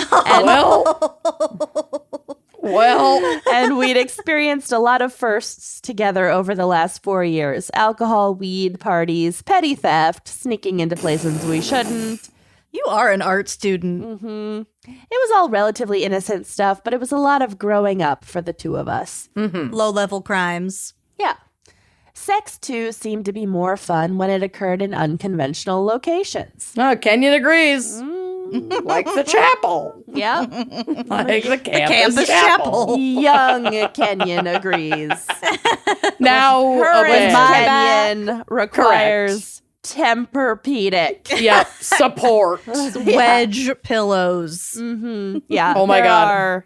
Speaker 1: Well,
Speaker 3: And we'd experienced a lot of firsts together over the last 4 years. Alcohol, weed, parties, petty theft, sneaking into places we shouldn't.
Speaker 2: You are an art student.
Speaker 3: It was all relatively innocent stuff, but it was a lot of growing up for the two of us.
Speaker 2: Low-level crimes.
Speaker 3: Yeah. Sex, too, seemed to be more fun when it occurred in unconventional locations.
Speaker 1: oh, Kenyon agrees. Like the chapel.
Speaker 3: Yeah.
Speaker 1: Like the campus,
Speaker 2: campus
Speaker 1: chapel.
Speaker 2: chapel.
Speaker 3: Young Kenyon agrees.
Speaker 1: Now,
Speaker 3: Current
Speaker 1: okay.
Speaker 3: Kenyon requires Tempur-Pedic.
Speaker 1: Yep. Support.
Speaker 2: Wedge pillows.
Speaker 3: Yeah.
Speaker 1: Oh my
Speaker 3: there
Speaker 1: God.
Speaker 3: are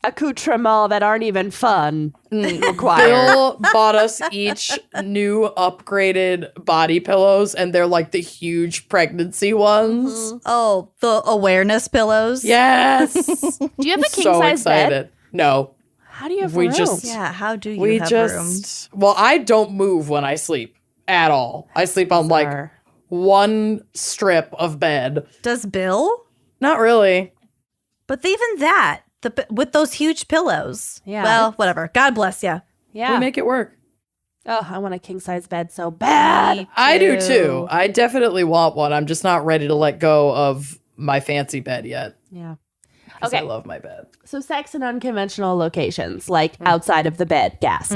Speaker 3: accoutrements that aren't even fun required.
Speaker 1: Bill bought us each new upgraded body pillows, and they're like the huge pregnancy ones.
Speaker 2: Oh, the awareness pillows.
Speaker 1: Yes.
Speaker 3: Do you have a king
Speaker 1: So
Speaker 3: size
Speaker 1: excited.
Speaker 3: bed?
Speaker 1: No.
Speaker 3: How do you have
Speaker 1: We
Speaker 3: room?
Speaker 1: just-
Speaker 2: Yeah, how do you
Speaker 1: We
Speaker 2: have
Speaker 1: just
Speaker 2: room?
Speaker 1: well, I don't move when I sleep at all. I sleep on like
Speaker 3: Bizarre.
Speaker 1: one strip of bed.
Speaker 2: Does Bill?
Speaker 1: Not really.
Speaker 2: But even that, with those huge pillows.
Speaker 3: Yeah.
Speaker 2: Well, whatever. God bless you.
Speaker 3: Yeah.
Speaker 1: We make it work.
Speaker 3: Oh, I want a king size bed so bad.
Speaker 1: I do too. I definitely want one. I'm just not ready to let go of my fancy bed yet.
Speaker 3: Yeah.
Speaker 1: 'Cause
Speaker 3: Okay.
Speaker 1: I love my bed.
Speaker 3: So sex in unconventional locations, like outside of the bed, gasp.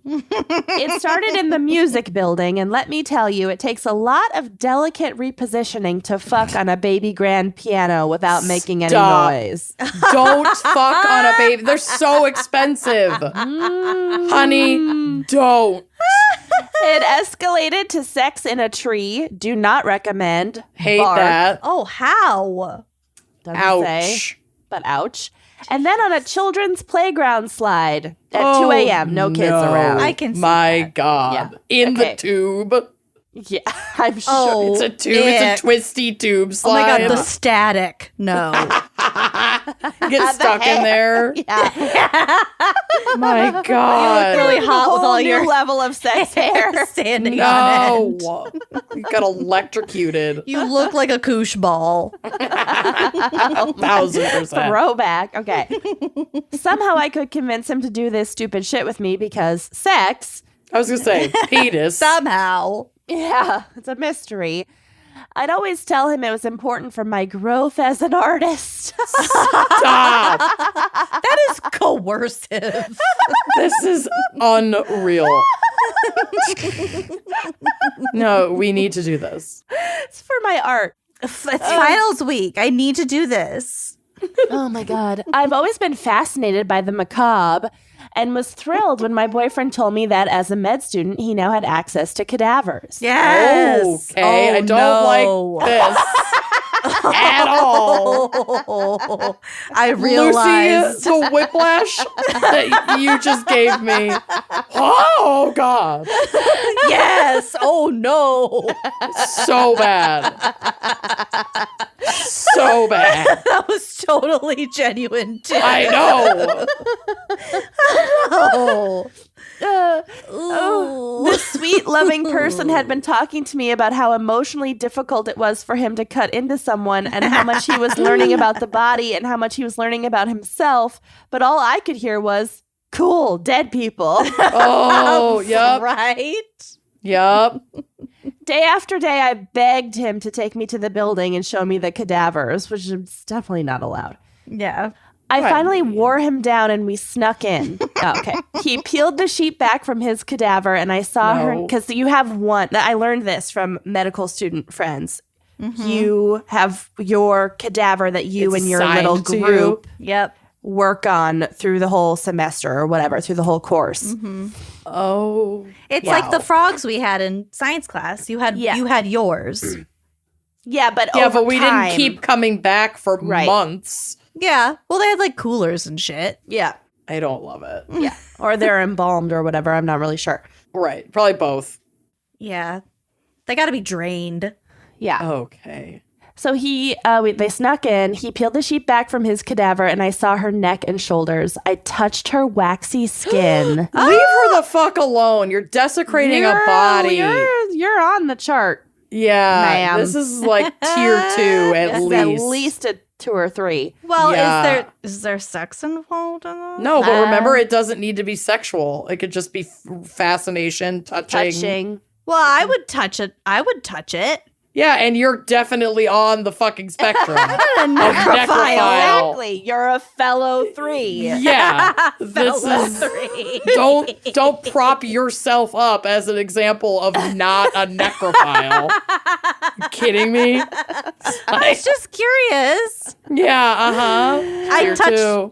Speaker 3: It started in the music building, and let me tell you, it takes a lot of delicate repositioning to fuck on a baby grand piano without making any
Speaker 1: Stop.
Speaker 3: noise.
Speaker 1: Don't fuck on a baby. They're so expensive. Honey, don't.
Speaker 3: It escalated to sex in a tree. Do not recommend.
Speaker 1: Hate
Speaker 3: Bark.
Speaker 1: that.
Speaker 2: Oh, how?
Speaker 3: Doesn't say,
Speaker 1: Ouch.
Speaker 3: but ouch. And then on a children's playground slide at 2
Speaker 1: Oh,
Speaker 3: a.m. No kids
Speaker 1: no.
Speaker 3: around.
Speaker 2: I can see
Speaker 1: My
Speaker 2: that.
Speaker 1: God.
Speaker 3: Yeah.
Speaker 1: In
Speaker 3: Okay.
Speaker 1: the tube.
Speaker 3: Yeah, I'm sure.
Speaker 2: Oh,
Speaker 1: It's a tube. It's
Speaker 2: ick.
Speaker 1: a twisty tube
Speaker 2: Oh my
Speaker 1: slide.
Speaker 2: God, the static. No.
Speaker 1: Get stuck in there.
Speaker 3: Yeah.
Speaker 1: My God.
Speaker 2: really hot with
Speaker 3: Whole
Speaker 2: all
Speaker 3: new
Speaker 2: your
Speaker 3: level of sex hair.
Speaker 2: standing on
Speaker 1: No.
Speaker 2: end.
Speaker 1: You got electrocuted.
Speaker 2: You look like a koosh ball.
Speaker 1: 1000%.
Speaker 3: Throwback. Okay. Somehow I could convince him to do this stupid shit with me because sex,
Speaker 1: I was going to say, penis.
Speaker 2: Somehow.
Speaker 3: yeah, it's a mystery. I'd always tell him it was important for my growth as an artist.
Speaker 1: Stop.
Speaker 2: That is coercive.
Speaker 1: This is unreal. No, we need to do this.
Speaker 3: It's for my art.
Speaker 2: It's finals week. I need to do this.
Speaker 3: Oh my God. I've always been fascinated by the macabre and was thrilled when my boyfriend told me that as a med student, he now had access to cadavers.
Speaker 2: Yes.
Speaker 1: Okay,
Speaker 2: Oh,
Speaker 1: I don't like this at all.
Speaker 2: Oh, I realized.
Speaker 1: Lucy, the whiplash that you just gave me. Oh, God.
Speaker 2: Yes. Oh no.
Speaker 1: So bad. So bad.
Speaker 2: That was totally genuine too.
Speaker 1: I know.
Speaker 2: Oh.
Speaker 3: This sweet, loving person had been talking to me about how emotionally difficult it was for him to cut into someone and how much he was learning about the body and how much he was learning about himself. But all I could hear was, cool, dead people.
Speaker 1: Oh, yep.
Speaker 2: Right?
Speaker 1: Yep.
Speaker 3: Day after day, I begged him to take me to the building and show me the cadavers, which is definitely not allowed.
Speaker 2: Yeah.
Speaker 3: I
Speaker 1: Right.
Speaker 3: finally wore him down and we snuck in. Oh, okay. He peeled the sheet back from his cadaver and I saw her
Speaker 1: No.
Speaker 3: because you have one. I learned this from medical student friends. You have your cadaver that you
Speaker 1: It's
Speaker 3: and your little
Speaker 1: assigned to you.
Speaker 3: group
Speaker 2: Yep.
Speaker 3: work on through the whole semester or whatever, through the whole course.
Speaker 1: Oh.
Speaker 2: It's
Speaker 1: Wow.
Speaker 2: like the frogs we had in science class. You had
Speaker 3: Yeah.
Speaker 2: you had yours.
Speaker 3: Yeah, but
Speaker 1: Yeah,
Speaker 3: over
Speaker 1: but we
Speaker 3: time-
Speaker 1: didn't keep coming back for
Speaker 3: Right.
Speaker 1: months.
Speaker 2: Yeah. Well, they had like coolers and shit.
Speaker 3: Yeah,
Speaker 1: I don't love it.
Speaker 3: yeah, or they're embalmed or whatever. I'm not really sure.
Speaker 1: Right. Probably both.
Speaker 2: Yeah. They got to be drained.
Speaker 3: Yeah.
Speaker 1: Okay.
Speaker 3: So they snuck in. He peeled the sheet back from his cadaver, and I saw her neck and shoulders. I touched her waxy skin.
Speaker 1: Leave her the fuck alone. You're desecrating a body.
Speaker 3: You're on the chart.
Speaker 1: Yeah.
Speaker 3: Ma'am.
Speaker 1: This is like tier 2 at
Speaker 3: This is
Speaker 1: least.
Speaker 3: at least a 2 or 3.
Speaker 2: Well,
Speaker 1: Yeah.
Speaker 2: is there sex involved in that?
Speaker 1: No, but remember, it doesn't need to be sexual. It could just be fascination, touching.
Speaker 3: Touching.
Speaker 2: Well, I would touch it. I would touch it.
Speaker 1: Yeah, and you're definitely on the fucking spectrum.
Speaker 3: Exactly. You're a fellow 3.
Speaker 1: Yeah. This is don't prop yourself up as an example of not a necrophile. You kidding me?
Speaker 2: I was just curious.
Speaker 1: Yeah,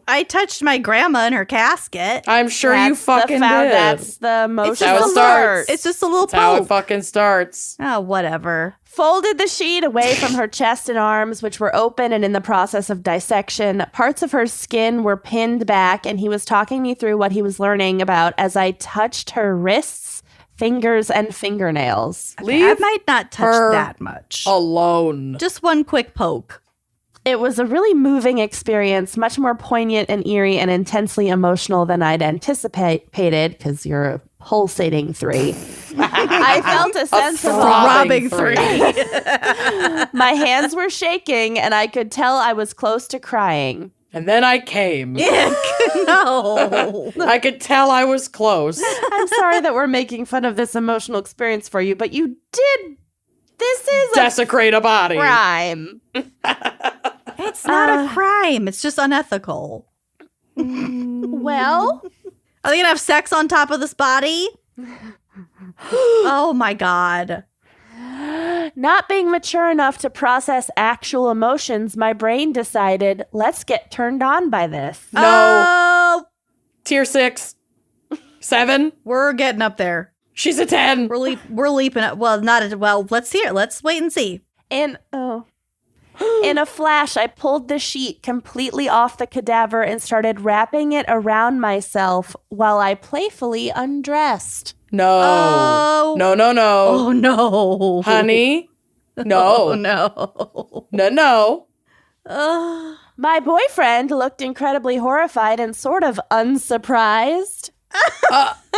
Speaker 2: I touched my grandma in her casket.
Speaker 1: I'm sure you fucking did.
Speaker 3: That's the most.
Speaker 1: That's how it starts.
Speaker 2: It's just a little
Speaker 1: That's how it
Speaker 2: poke.
Speaker 1: fucking starts.
Speaker 2: Oh, whatever.
Speaker 3: Folded the sheet away from her chest and arms, which were open and in the process of dissection. Parts of her skin were pinned back, and he was talking me through what he was learning about as I touched her wrists, fingers, and fingernails.
Speaker 2: I might not touch that much.
Speaker 1: Alone.
Speaker 2: Just one quick poke.
Speaker 3: It was a really moving experience, much more poignant and eerie and intensely emotional than I'd anticipated, because you're a pulsating 3. I felt a sense of
Speaker 1: throbbing 3.
Speaker 3: My hands were shaking, and I could tell I was close to crying.
Speaker 1: And then I came.
Speaker 2: No.
Speaker 1: I could tell I was close.
Speaker 3: I'm sorry that we're making fun of this emotional experience for you, but you did. This is
Speaker 1: Desecrate a body.
Speaker 3: crime.
Speaker 2: It's not a crime. It's just unethical.
Speaker 3: Well,
Speaker 2: Are they going to have sex on top of this body? Oh, my God.
Speaker 3: not being mature enough to process actual emotions, my brain decided, let's get turned on by this.
Speaker 1: No.
Speaker 2: Oh,
Speaker 1: Tier 6. 7.
Speaker 2: we're getting up there.
Speaker 1: She's a 10.
Speaker 2: We're leaping up. Well, let's hear it. Let's wait and see.
Speaker 3: In a flash, I pulled the sheet completely off the cadaver and started wrapping it around myself while I playfully undressed.
Speaker 1: No.
Speaker 2: Oh.
Speaker 1: No.
Speaker 2: Oh, no.
Speaker 1: Honey.
Speaker 2: Oh,
Speaker 1: No.
Speaker 2: no.
Speaker 1: No.
Speaker 2: Oh.
Speaker 3: My boyfriend looked incredibly horrified and sort of unsurprised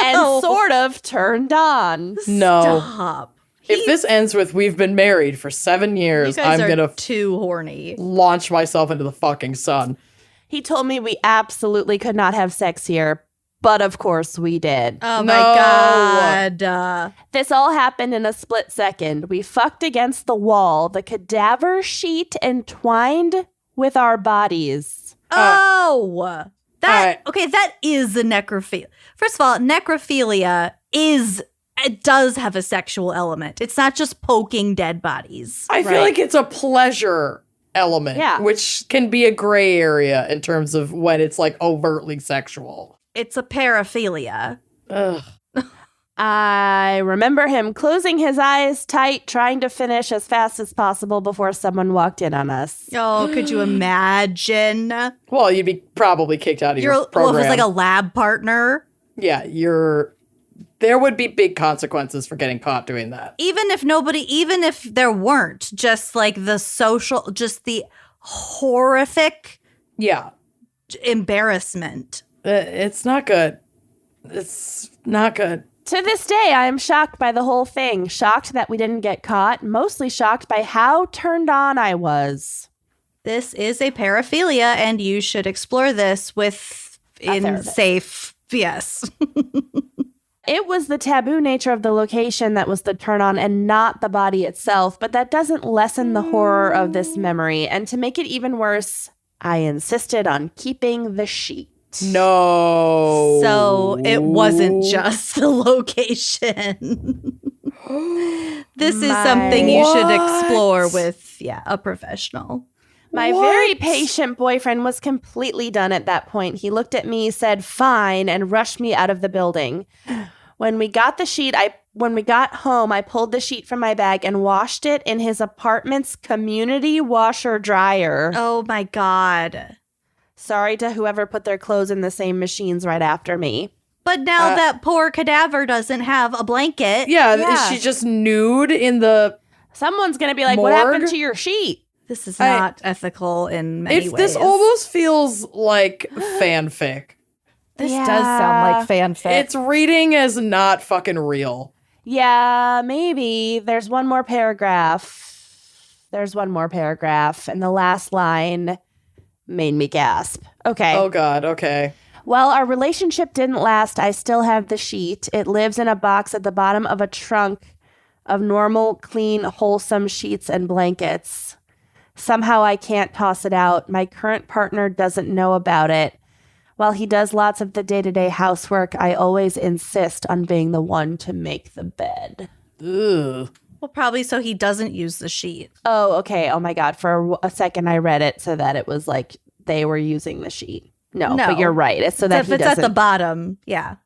Speaker 3: and sort of turned on.
Speaker 1: No.
Speaker 2: Stop.
Speaker 1: If this ends with we've been married for 7 years,
Speaker 2: You guys
Speaker 1: I'm
Speaker 2: are
Speaker 1: going to
Speaker 2: too horny.
Speaker 1: launch myself into the fucking sun.
Speaker 3: He told me we absolutely could not have sex here, but of course we did.
Speaker 2: Oh,
Speaker 1: No.
Speaker 2: my God.
Speaker 3: This all happened in a split second. We fucked against the wall, the cadaver sheet entwined with our bodies.
Speaker 2: Oh.
Speaker 1: Alright.
Speaker 2: Okay, that is a necrophilia. First of all, necrophilia it does have a sexual element. It's not just poking dead bodies.
Speaker 1: I feel like it's a pleasure element,
Speaker 3: Yeah.
Speaker 1: which can be a gray area in terms of when it's like overtly sexual.
Speaker 2: It's a paraphilia.
Speaker 1: Ugh.
Speaker 3: I remember him closing his eyes tight, trying to finish as fast as possible before someone walked in on us.
Speaker 2: Oh, could you imagine?
Speaker 1: Well, you'd be probably kicked out of your program.
Speaker 2: Well, if it's like a lab partner.
Speaker 1: Yeah, there would be big consequences for getting caught doing that.
Speaker 2: Even if there weren't, just like the horrific embarrassment.
Speaker 1: It's not good. It's not good.
Speaker 3: To this day, I am shocked by the whole thing. Shocked that we didn't get caught. Mostly shocked by how turned on I was.
Speaker 2: This is a paraphilia, and you should explore this safe. Yes.
Speaker 3: It was the taboo nature of the location that was the turn on and not the body itself, but that doesn't lessen the horror of this memory. And to make it even worse, I insisted on keeping the sheet.
Speaker 1: No.
Speaker 2: So it wasn't just the location. This is something you should explore with, a professional.
Speaker 3: My very patient boyfriend was completely done at that point. He looked at me, said, "Fine," and rushed me out of the building. When we got home, I pulled the sheet from my bag and washed it in his apartment's community washer dryer.
Speaker 2: Oh my God.
Speaker 3: Sorry to whoever put their clothes in the same machines right after me.
Speaker 2: But now that poor cadaver doesn't have a blanket.
Speaker 1: Yeah, is she just nude in the
Speaker 3: Someone's going to be like,
Speaker 1: morgue?
Speaker 3: "What happened to your sheet?"
Speaker 2: This is not ethical in many ways.
Speaker 1: This almost feels like fanfic.
Speaker 2: This does sound like fanfic.
Speaker 1: It's reading as not fucking real.
Speaker 3: Yeah, maybe. There's one more paragraph. And the last line made me gasp. Okay.
Speaker 1: Oh, God. Okay.
Speaker 3: While our relationship didn't last, I still have the sheet. It lives in a box at the bottom of a trunk of normal, clean, wholesome sheets and blankets. Somehow I can't toss it out. My current partner doesn't know about it. While he does lots of the day-to-day housework, I always insist on being the one to make the bed.
Speaker 1: Ugh.
Speaker 2: Well, probably so he doesn't use the sheet.
Speaker 3: Oh, okay. Oh my God. For a second I read it so that it was like they were using the sheet. No, but you're right. It's so that
Speaker 2: if
Speaker 3: he
Speaker 2: it's
Speaker 3: doesn't.
Speaker 2: at the bottom, yeah.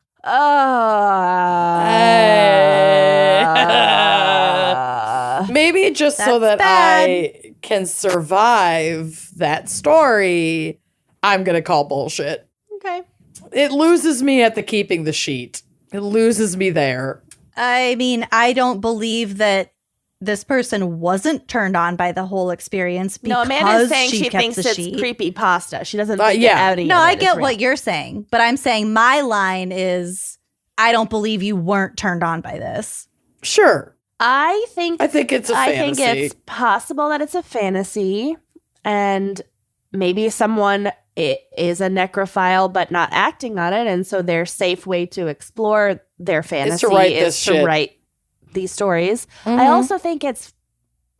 Speaker 1: Maybe just so that
Speaker 2: bad.
Speaker 1: I can survive that story, I'm going to call bullshit.
Speaker 3: Okay.
Speaker 1: It loses me at the keeping the sheet. It loses me there.
Speaker 2: I mean, I don't believe that this person wasn't turned on by the whole experience because
Speaker 3: No, Amanda's saying she
Speaker 2: kept
Speaker 3: thinks
Speaker 2: the
Speaker 3: it's
Speaker 2: sheet.
Speaker 3: creepy pasta. She doesn't think
Speaker 1: yeah.
Speaker 3: any
Speaker 2: No,
Speaker 3: of
Speaker 2: I
Speaker 3: it is
Speaker 2: get
Speaker 3: real.
Speaker 2: what you're saying, but I'm saying my line is, I don't believe you weren't turned on by this.
Speaker 1: Sure.
Speaker 3: I think
Speaker 1: it's a fantasy.
Speaker 3: I think it's possible that it's a fantasy, and maybe someone is a necrophile but not acting on it, and so their safe way to explore their fantasy is to write these stories.
Speaker 1: Mm-hmm.
Speaker 3: I also think it's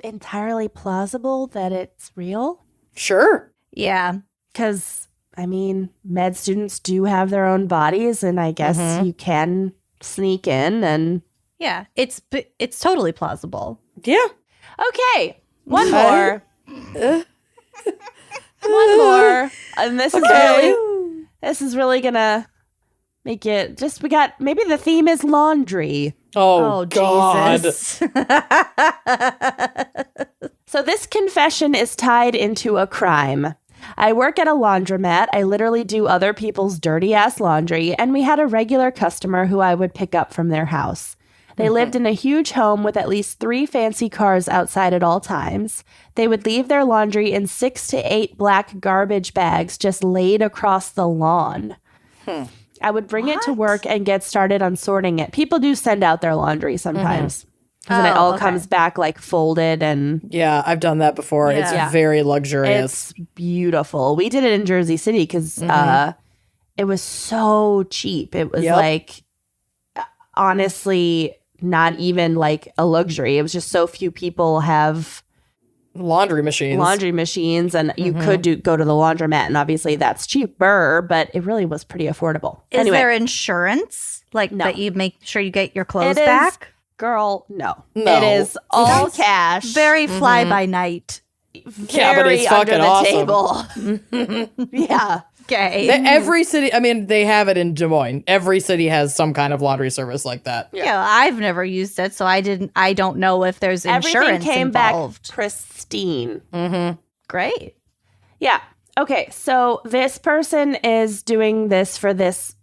Speaker 3: entirely plausible that it's real.
Speaker 1: Sure.
Speaker 2: Yeah.
Speaker 3: Because, I mean, med students do have their own bodies, and I guess you can sneak in and...
Speaker 2: Yeah. It's totally plausible.
Speaker 1: Yeah.
Speaker 3: Okay. One more. One more. And this is really gonna make it just, maybe the theme is laundry.
Speaker 1: Oh God.
Speaker 2: Jesus.
Speaker 3: So this confession is tied into a crime. I work at a laundromat. I literally do other people's dirty ass laundry, and we had a regular customer who I would pick up from their house. They lived in a huge home with at least 3 fancy cars outside at all times. They would leave their laundry in 6 to 8 black garbage bags just laid across the lawn. I would bring it to work and get started on sorting it. People do send out their laundry sometimes. And it all comes back like folded and...
Speaker 1: Yeah, I've done that before.
Speaker 2: Yeah.
Speaker 1: It's very luxurious.
Speaker 3: It's beautiful. We did it in Jersey City because it was so cheap. It was like, honestly, not even like a luxury. It was just so few people have
Speaker 1: laundry machines,
Speaker 3: and you could go to the laundromat, and obviously that's cheaper, but it really was pretty affordable.
Speaker 2: Is
Speaker 3: Anyway,
Speaker 2: there insurance? Like that you make sure you get your clothes
Speaker 3: It is-
Speaker 2: back?
Speaker 3: girl, no.
Speaker 1: No.
Speaker 3: It is all cash.
Speaker 2: Very fly by night.
Speaker 1: Yeah, but it's
Speaker 3: very
Speaker 1: fucking
Speaker 3: under
Speaker 1: awesome.
Speaker 3: the table. Yeah.
Speaker 2: Okay.
Speaker 1: Every city, I mean, they have it in Des Moines. Every city has some kind of laundry service like that.
Speaker 2: Yeah, I've never used it, so I don't know if there's insurance
Speaker 3: Everything came
Speaker 2: involved.
Speaker 3: back pristine.
Speaker 2: Great.
Speaker 3: Yeah. Okay. So this person is doing this for this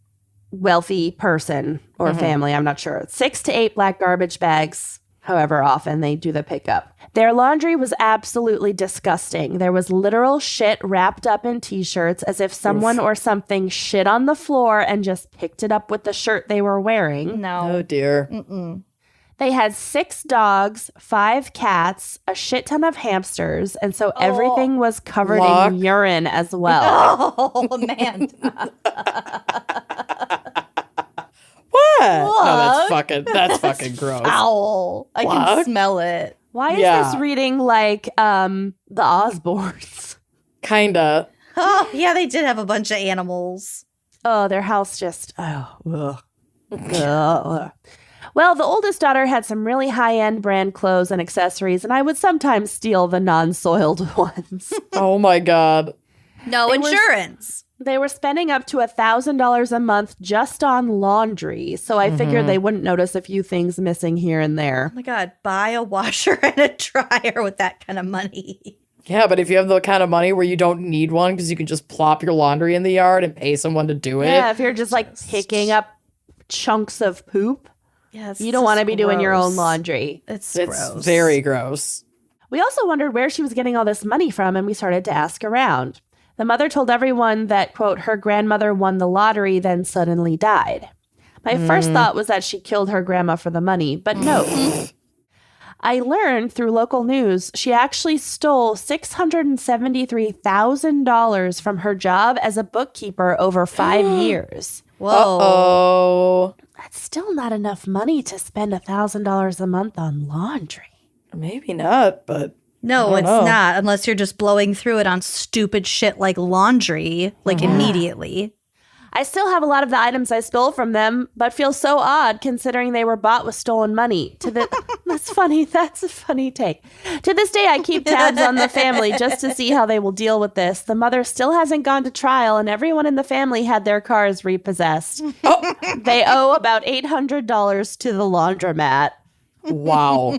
Speaker 3: wealthy person or family. I'm not sure. 6 to 8 black garbage bags, however often they do the pickup. Their laundry was absolutely disgusting. There was literal shit wrapped up in t-shirts as if someone or something shit on the floor and just picked it up with the shirt they were wearing.
Speaker 2: No.
Speaker 1: Oh, dear.
Speaker 3: They had 6 dogs, 5 cats, a shit ton of hamsters, and so everything was covered in urine as well.
Speaker 2: Oh, man.
Speaker 1: What? No, that's fucking gross.
Speaker 2: Owl. I can smell it.
Speaker 3: Why is this reading like the Osbournes?
Speaker 1: Kinda.
Speaker 2: Oh, yeah, they did have a bunch of animals.
Speaker 3: Oh, their house just... Ugh. Well, the oldest daughter had some really high-end brand clothes and accessories, and I would sometimes steal the non-soiled ones.
Speaker 1: Oh my God.
Speaker 2: No insurance.
Speaker 3: They were spending up to $1,000 a month just on laundry, so I figured they wouldn't notice a few things missing here and there.
Speaker 2: Oh my God, buy a washer and a dryer with that kind of money.
Speaker 1: Yeah, but if you have the kind of money where you don't need one because you can just plop your laundry in the yard and pay someone to do it.
Speaker 3: Yeah, if you're just like picking up chunks of poop, you don't want to be doing your own laundry.
Speaker 2: It's
Speaker 1: gross. Very gross.
Speaker 3: We also wondered where she was getting all this money from, and we started to ask around. The mother told everyone that, quote, her grandmother won the lottery, then suddenly died. My first thought was that she killed her grandma for the money, but no. I learned through local news she actually stole $673,000 from her job as a bookkeeper over 5 years.
Speaker 2: Whoa.
Speaker 1: Uh-oh.
Speaker 3: That's still not enough money to spend $1,000 a month on laundry.
Speaker 1: Maybe not, but
Speaker 2: No,
Speaker 1: I
Speaker 2: it's
Speaker 1: don't know.
Speaker 2: not, unless you're just blowing through it on stupid shit like laundry, like immediately.
Speaker 3: I still have a lot of the items I stole from them, but feel so odd considering they were bought with stolen money. That's funny. That's a funny take. To this day, I keep tabs on the family just to see how they will deal with this. The mother still hasn't gone to trial, and everyone in the family had their cars repossessed. They owe about $800 to the laundromat.
Speaker 1: Wow.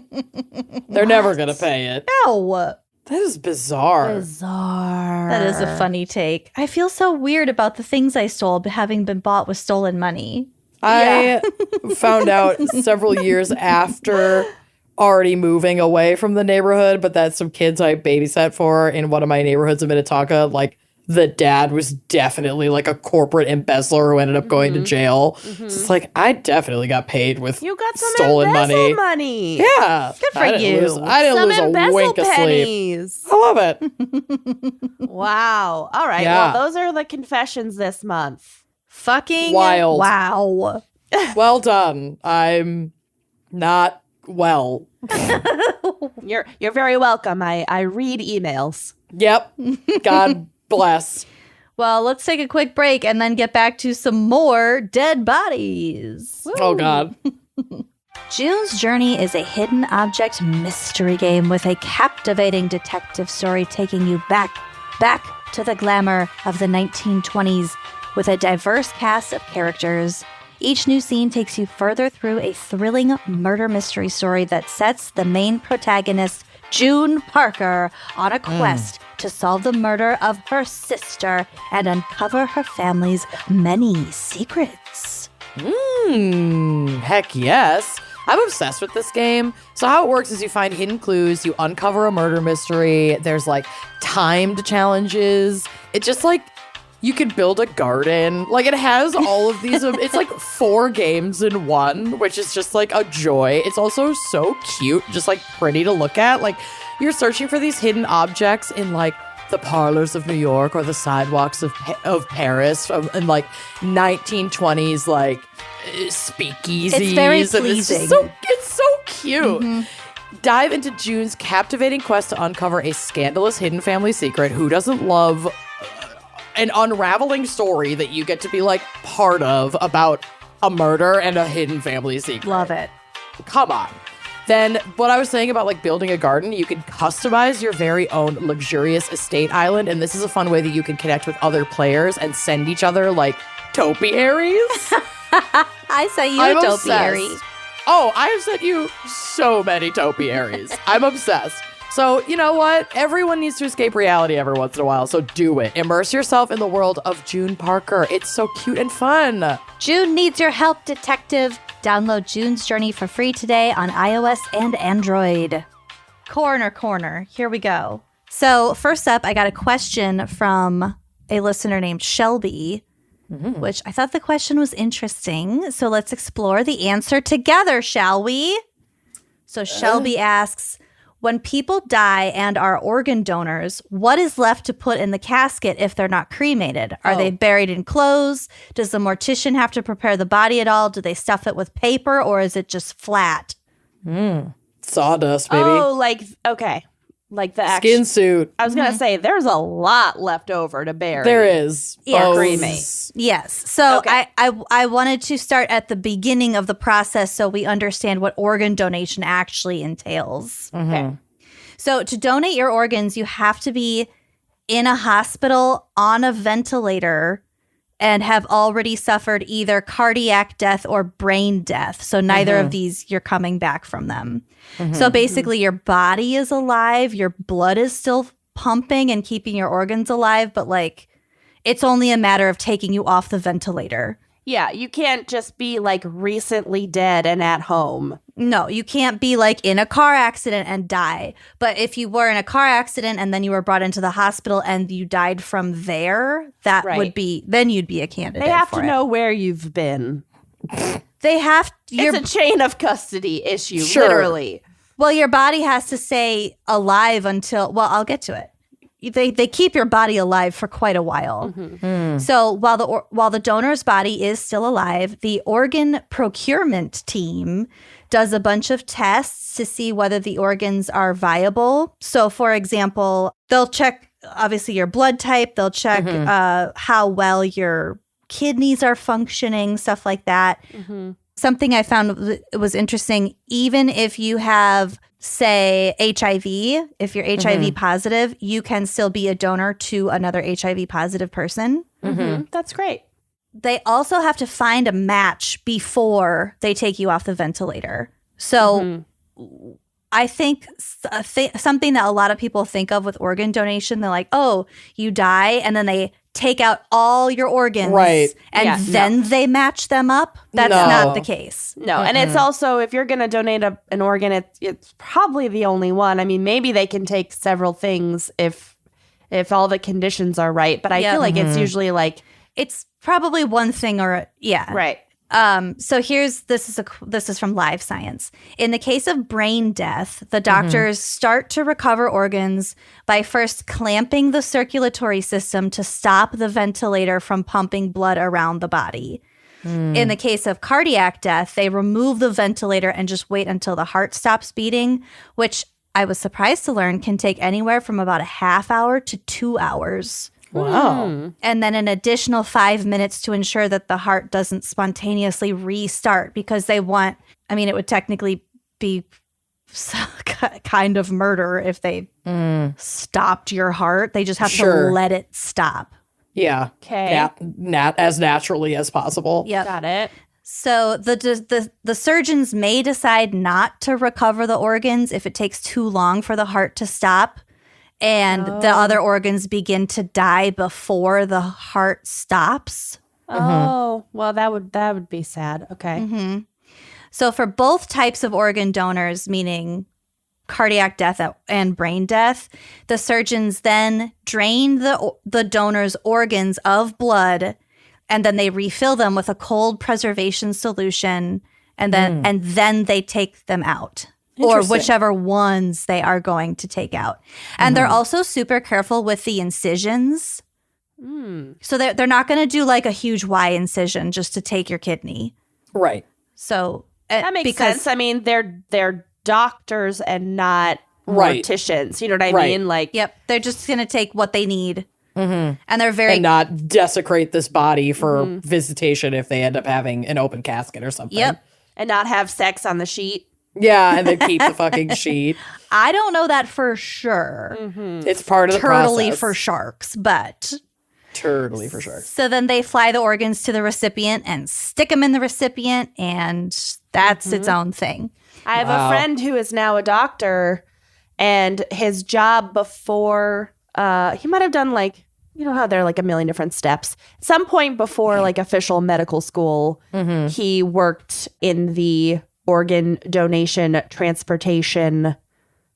Speaker 1: They're never going to pay it.
Speaker 2: No.
Speaker 1: That is bizarre.
Speaker 3: Bizarre.
Speaker 2: That is a funny take. I feel so weird about the things I stole having been bought with stolen money.
Speaker 1: I found out several years after already moving away from the neighborhood, but that some kids I babysat for in one of my neighborhoods in Minnetonka, like the dad was definitely like a corporate embezzler who ended up going to jail. So it's like, I definitely got paid with
Speaker 3: You got some
Speaker 1: stolen
Speaker 3: embezzle
Speaker 1: money.
Speaker 3: money.
Speaker 1: Yeah.
Speaker 2: Good for
Speaker 1: I didn't
Speaker 2: you.
Speaker 1: lose- I didn't
Speaker 3: Some
Speaker 1: lose a
Speaker 3: embezzle
Speaker 1: wink of sleep.
Speaker 3: pennies.
Speaker 1: I love it.
Speaker 3: Wow. All right.
Speaker 1: Yeah.
Speaker 3: Well, those are the confessions this month.
Speaker 2: Fucking
Speaker 1: Wild.
Speaker 2: wow.
Speaker 1: Well done. I'm not well.
Speaker 3: You're very welcome. I read emails.
Speaker 1: Yep. God bless.
Speaker 2: Well, let's take a quick break and then get back to some more dead bodies.
Speaker 1: Oh, God.
Speaker 2: June's Journey is a hidden object mystery game with a captivating detective story taking you back to the glamour of the 1920s with a diverse cast of characters. Each new scene takes you further through a thrilling murder mystery story that sets the main protagonist, June Parker, on a quest to solve the murder of her sister and uncover her family's many secrets.
Speaker 1: Heck yes. I'm obsessed with this game. So how it works is you find hidden clues, you uncover a murder mystery, there's like timed challenges. It just like, you could build a garden. Like it has all of these, it's like 4 games in one, which is just like a joy. It's also so cute, just like pretty to look at. Like you're searching for these hidden objects in like the parlors of New York or the sidewalks of Paris in like 1920s, like speakeasies.
Speaker 2: It's very
Speaker 1: And
Speaker 2: pleasing.
Speaker 1: It's so cute. Dive into June's captivating quest to uncover a scandalous hidden family secret. Who doesn't love an unraveling story that you get to be like part of about a murder and a hidden family secret?
Speaker 2: Love it.
Speaker 1: Come on. Then what I was saying about like building a garden, you can customize your very own luxurious estate island. And this is a fun way that you can connect with other players and send each other like topiaries.
Speaker 2: I sent you
Speaker 1: I'm
Speaker 2: a
Speaker 1: obsessed.
Speaker 2: topiary.
Speaker 1: Oh, I have sent you so many topiaries. I'm obsessed. So, you know what? Everyone needs to escape reality every once in a while, so do it. Immerse yourself in the world of June Parker. It's so cute and fun.
Speaker 2: June needs your help, detective. Download June's Journey for free today on iOS and Android. Corner. Here we go. So first up, I got a question from a listener named Shelby, which I thought the question was interesting. So let's explore the answer together, shall we? So Shelby asks, when people die and are organ donors, what is left to put in the casket if they're not cremated? Are they buried in clothes? Does the mortician have to prepare the body at all? Do they stuff it with paper or is it just flat?
Speaker 1: Sawdust, baby.
Speaker 3: Oh, like, okay. Like the
Speaker 1: Skin suit.
Speaker 3: I was going to say, there's a lot left over to bury.
Speaker 1: There is.
Speaker 2: Yeah.
Speaker 1: Bones.
Speaker 3: Cremate.
Speaker 2: Yes. So
Speaker 3: Okay.
Speaker 2: I wanted to start at the beginning of the process so we understand what organ donation actually entails.
Speaker 3: Okay.
Speaker 2: So to donate your organs, you have to be in a hospital on a ventilator and have already suffered either cardiac death or brain death. So neither of these, you're coming back from them. So basically your body is alive, your blood is still pumping and keeping your organs alive, but like it's only a matter of taking you off the ventilator.
Speaker 3: Yeah, you can't just be like recently dead and at home.
Speaker 2: No, you can't be like in a car accident and die. But if you were in a car accident and then you were brought into the hospital and you died from there, that
Speaker 3: Right.
Speaker 2: would be, then you'd be a candidate.
Speaker 3: They have
Speaker 2: for
Speaker 3: to
Speaker 2: it.
Speaker 3: know where you've been.
Speaker 2: They have,
Speaker 3: It's a chain of custody issue,
Speaker 1: Sure.
Speaker 3: literally.
Speaker 2: well, your body has to stay alive until, well, I'll get to it. they keep your body alive for quite a while. So while the donor's body is still alive, the organ procurement team does a bunch of tests to see whether the organs are viable. So, for example, they'll check obviously your blood type. They'll check how well your kidneys are functioning, stuff like that. Something I found was interesting, even if you have, say, HIV, if you're HIV positive, you can still be a donor to another HIV positive person.
Speaker 3: That's great.
Speaker 2: They also have to find a match before they take you off the ventilator. So I think something that a lot of people think of with organ donation, they're like, oh, you die, and then they take out all your organs, and then they match them up. That's not the case.
Speaker 3: No, and it's also, if you're going to donate an organ, it's probably the only one. I mean, maybe they can take several things if all the conditions are right, but I feel like it's usually like
Speaker 2: it's probably one thing or
Speaker 3: right.
Speaker 2: So this is from Live Science. In the case of brain death, the doctors start to recover organs by first clamping the circulatory system to stop the ventilator from pumping blood around the body. In the case of cardiac death, they remove the ventilator and just wait until the heart stops beating, which I was surprised to learn can take anywhere from about a half hour to 2 hours.
Speaker 1: Wow.
Speaker 2: And then an additional 5 minutes to ensure that the heart doesn't spontaneously restart, because they want, I mean, it would technically be kind of murder if they stopped your heart. They just have to let it stop.
Speaker 1: Yeah.
Speaker 3: Okay.
Speaker 1: As naturally as possible.
Speaker 2: Yep.
Speaker 3: Got it.
Speaker 2: So the surgeons may decide not to recover the organs if it takes too long for the heart to stop, and the other organs begin to die before the heart stops.
Speaker 3: Oh, well, that would be sad. Okay.
Speaker 2: So for both types of organ donors, meaning cardiac death and brain death, the surgeons then drain the donor's organs of blood, and then they refill them with a cold preservation solution, and then they take them out, or whichever ones they are going to take out. And they're also super careful with the incisions. So they're not going to do like a huge Y incision just to take your kidney.
Speaker 1: Right.
Speaker 2: So
Speaker 3: that makes sense. I mean, they're doctors and not morticians. You know what I mean? Like,
Speaker 2: yep, they're just going to take what they need. And they're very...
Speaker 1: And not desecrate this body for visitation if they end up having an open casket or something.
Speaker 2: Yep.
Speaker 3: And not have sex on the sheet.
Speaker 1: Yeah, and then keep the fucking sheet.
Speaker 2: I don't know that for sure.
Speaker 1: It's part of the
Speaker 2: Turtley
Speaker 1: process.
Speaker 2: for sharks, but...
Speaker 1: Turtley for sharks.
Speaker 2: So then they fly the organs to the recipient and stick them in the recipient, and that's its own thing.
Speaker 3: I have a friend who is now a doctor, and his job before, he might have done like, you know how there are like a million different steps. At some point before like official medical school, he worked in the organ donation transportation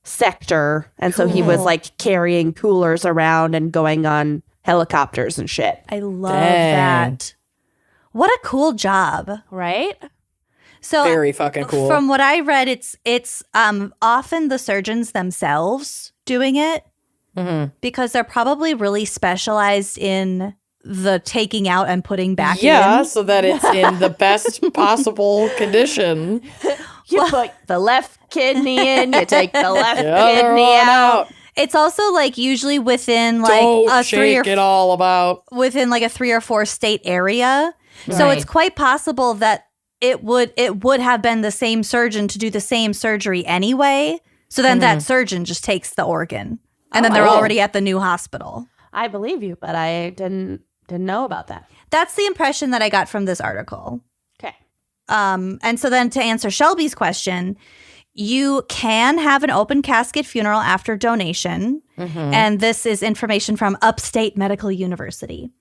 Speaker 3: sector. And so he was like carrying coolers around and going on helicopters and shit.
Speaker 2: I love that. What a cool job.
Speaker 3: Right?
Speaker 2: So
Speaker 1: very fucking cool.
Speaker 2: From what I read, it's often the surgeons themselves doing it because they're probably really specialized in the taking out and putting back in.
Speaker 1: Yeah, so that it's in the best possible condition.
Speaker 3: You put the left kidney in, you take the left
Speaker 1: The other
Speaker 3: kidney
Speaker 1: one
Speaker 3: out.
Speaker 2: It's also like usually within like
Speaker 1: Don't
Speaker 2: a
Speaker 1: shake it all about.
Speaker 2: within like a 3 or 4 state area. So it's quite possible that it would have been the same surgeon to do the same surgery anyway. So then that surgeon just takes the organ, and then they're already at the new hospital.
Speaker 3: I believe you, but I didn't know about that.
Speaker 2: That's the impression that I got from this article.
Speaker 3: Okay.
Speaker 2: And so then to answer Shelby's question, you can have an open casket funeral after donation. And this is information from Upstate Medical University.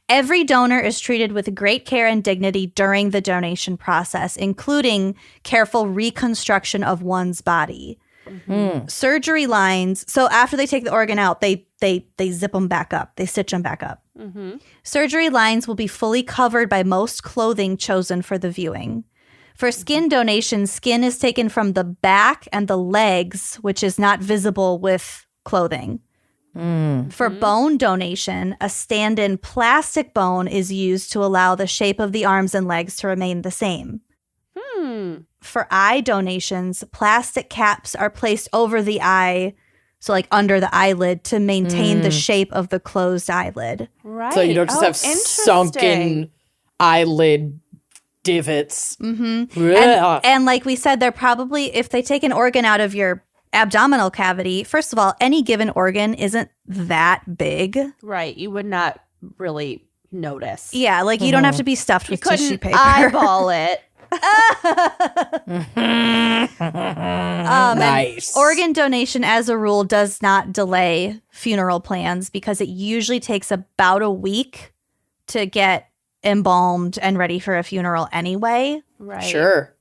Speaker 2: Every donor is treated with great care and dignity during the donation process, including careful reconstruction of one's body. Surgery lines. So after they take the organ out, they zip them back up. They stitch them back up. Surgery lines will be fully covered by most clothing chosen for the viewing. For skin donation, skin is taken from the back and the legs, which is not visible with clothing. For bone donation, a stand-in plastic bone is used to allow the shape of the arms and legs to remain the same. For eye donations, plastic caps are placed over the eye, so like under the eyelid, to maintain the shape of the closed eyelid.
Speaker 3: Right.
Speaker 1: So you don't just have sunken eyelid divots.
Speaker 2: And like we said, they're probably, if they take an organ out of your abdominal cavity, first of all, any given organ isn't that big.
Speaker 3: Right. You would not really notice.
Speaker 2: Yeah, like you don't have to be stuffed with tissue
Speaker 3: Couldn't
Speaker 2: paper.
Speaker 3: eyeball it.
Speaker 1: Nice.
Speaker 2: Organ donation, as a rule, does not delay funeral plans because it usually takes about a week to get embalmed and ready for a funeral anyway.
Speaker 3: Right.
Speaker 1: Sure.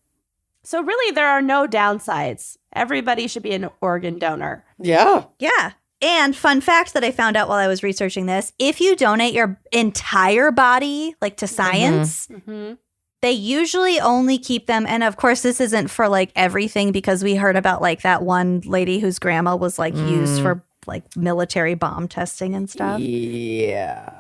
Speaker 3: So really, there are no downsides. Everybody should be an organ donor.
Speaker 1: Yeah.
Speaker 2: Yeah. And fun fact that I found out while I was researching this, if you donate your entire body, like to science, they usually only keep them. And of course, this isn't for like everything, because we heard about like that one lady whose grandma was like used for like military bomb testing and stuff.
Speaker 1: Yeah.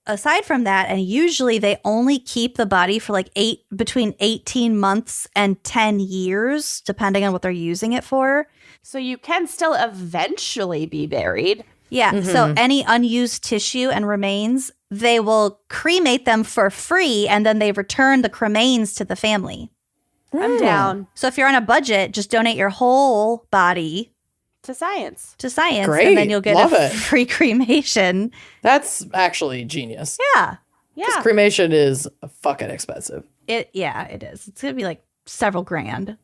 Speaker 2: Aside from that, and usually they only keep the body for like between 18 months and 10 years, depending on what they're using it for.
Speaker 3: So you can still eventually be buried.
Speaker 2: Yeah. So any unused tissue and remains, they will cremate them for free, and then they return the cremains to the family.
Speaker 3: I'm down.
Speaker 2: So if you're on a budget, just donate your whole body
Speaker 3: To science.
Speaker 2: and then you'll get
Speaker 1: Love
Speaker 2: a
Speaker 1: it.
Speaker 2: free cremation.
Speaker 1: That's actually genius.
Speaker 2: Yeah.
Speaker 1: Because
Speaker 3: Yeah.
Speaker 1: cremation is fucking expensive.
Speaker 2: It is. It's going to be like several grand.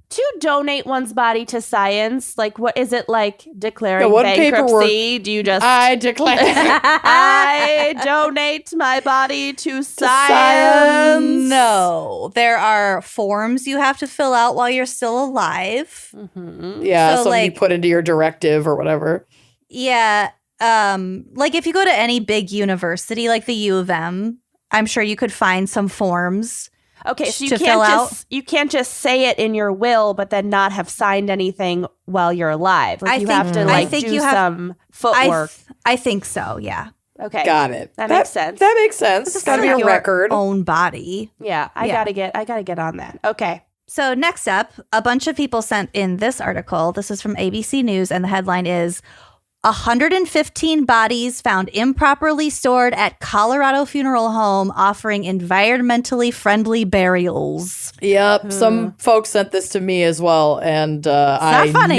Speaker 3: To donate one's body to science, like what is it like declaring
Speaker 1: Yeah, what
Speaker 3: bankruptcy? Do you just
Speaker 1: I declare.
Speaker 3: I donate my body to science?
Speaker 2: No. There are forms you have to fill out while you're still alive.
Speaker 1: Yeah,
Speaker 2: So,
Speaker 1: something you
Speaker 2: like-
Speaker 1: put into your directive or whatever.
Speaker 2: Yeah. Like if you go to any big university like the U of M, I'm sure you could find some forms.
Speaker 3: Okay, so
Speaker 2: to fill out.
Speaker 3: you can't just say it in your will, but then not have signed anything while you're alive. Like you have to like do some footwork.
Speaker 2: I think so, yeah.
Speaker 3: Okay,
Speaker 1: Got it.
Speaker 3: That makes sense.
Speaker 1: That makes sense. It's got to be a
Speaker 2: Your
Speaker 1: record.
Speaker 2: own body.
Speaker 3: Yeah, I gotta get on that. Okay.
Speaker 2: So next up, a bunch of people sent in this article. This is from ABC News, and the headline is 115 bodies found improperly stored at Colorado funeral home offering environmentally friendly burials.
Speaker 1: Yep, some folks sent this to me as well, and
Speaker 2: not funny.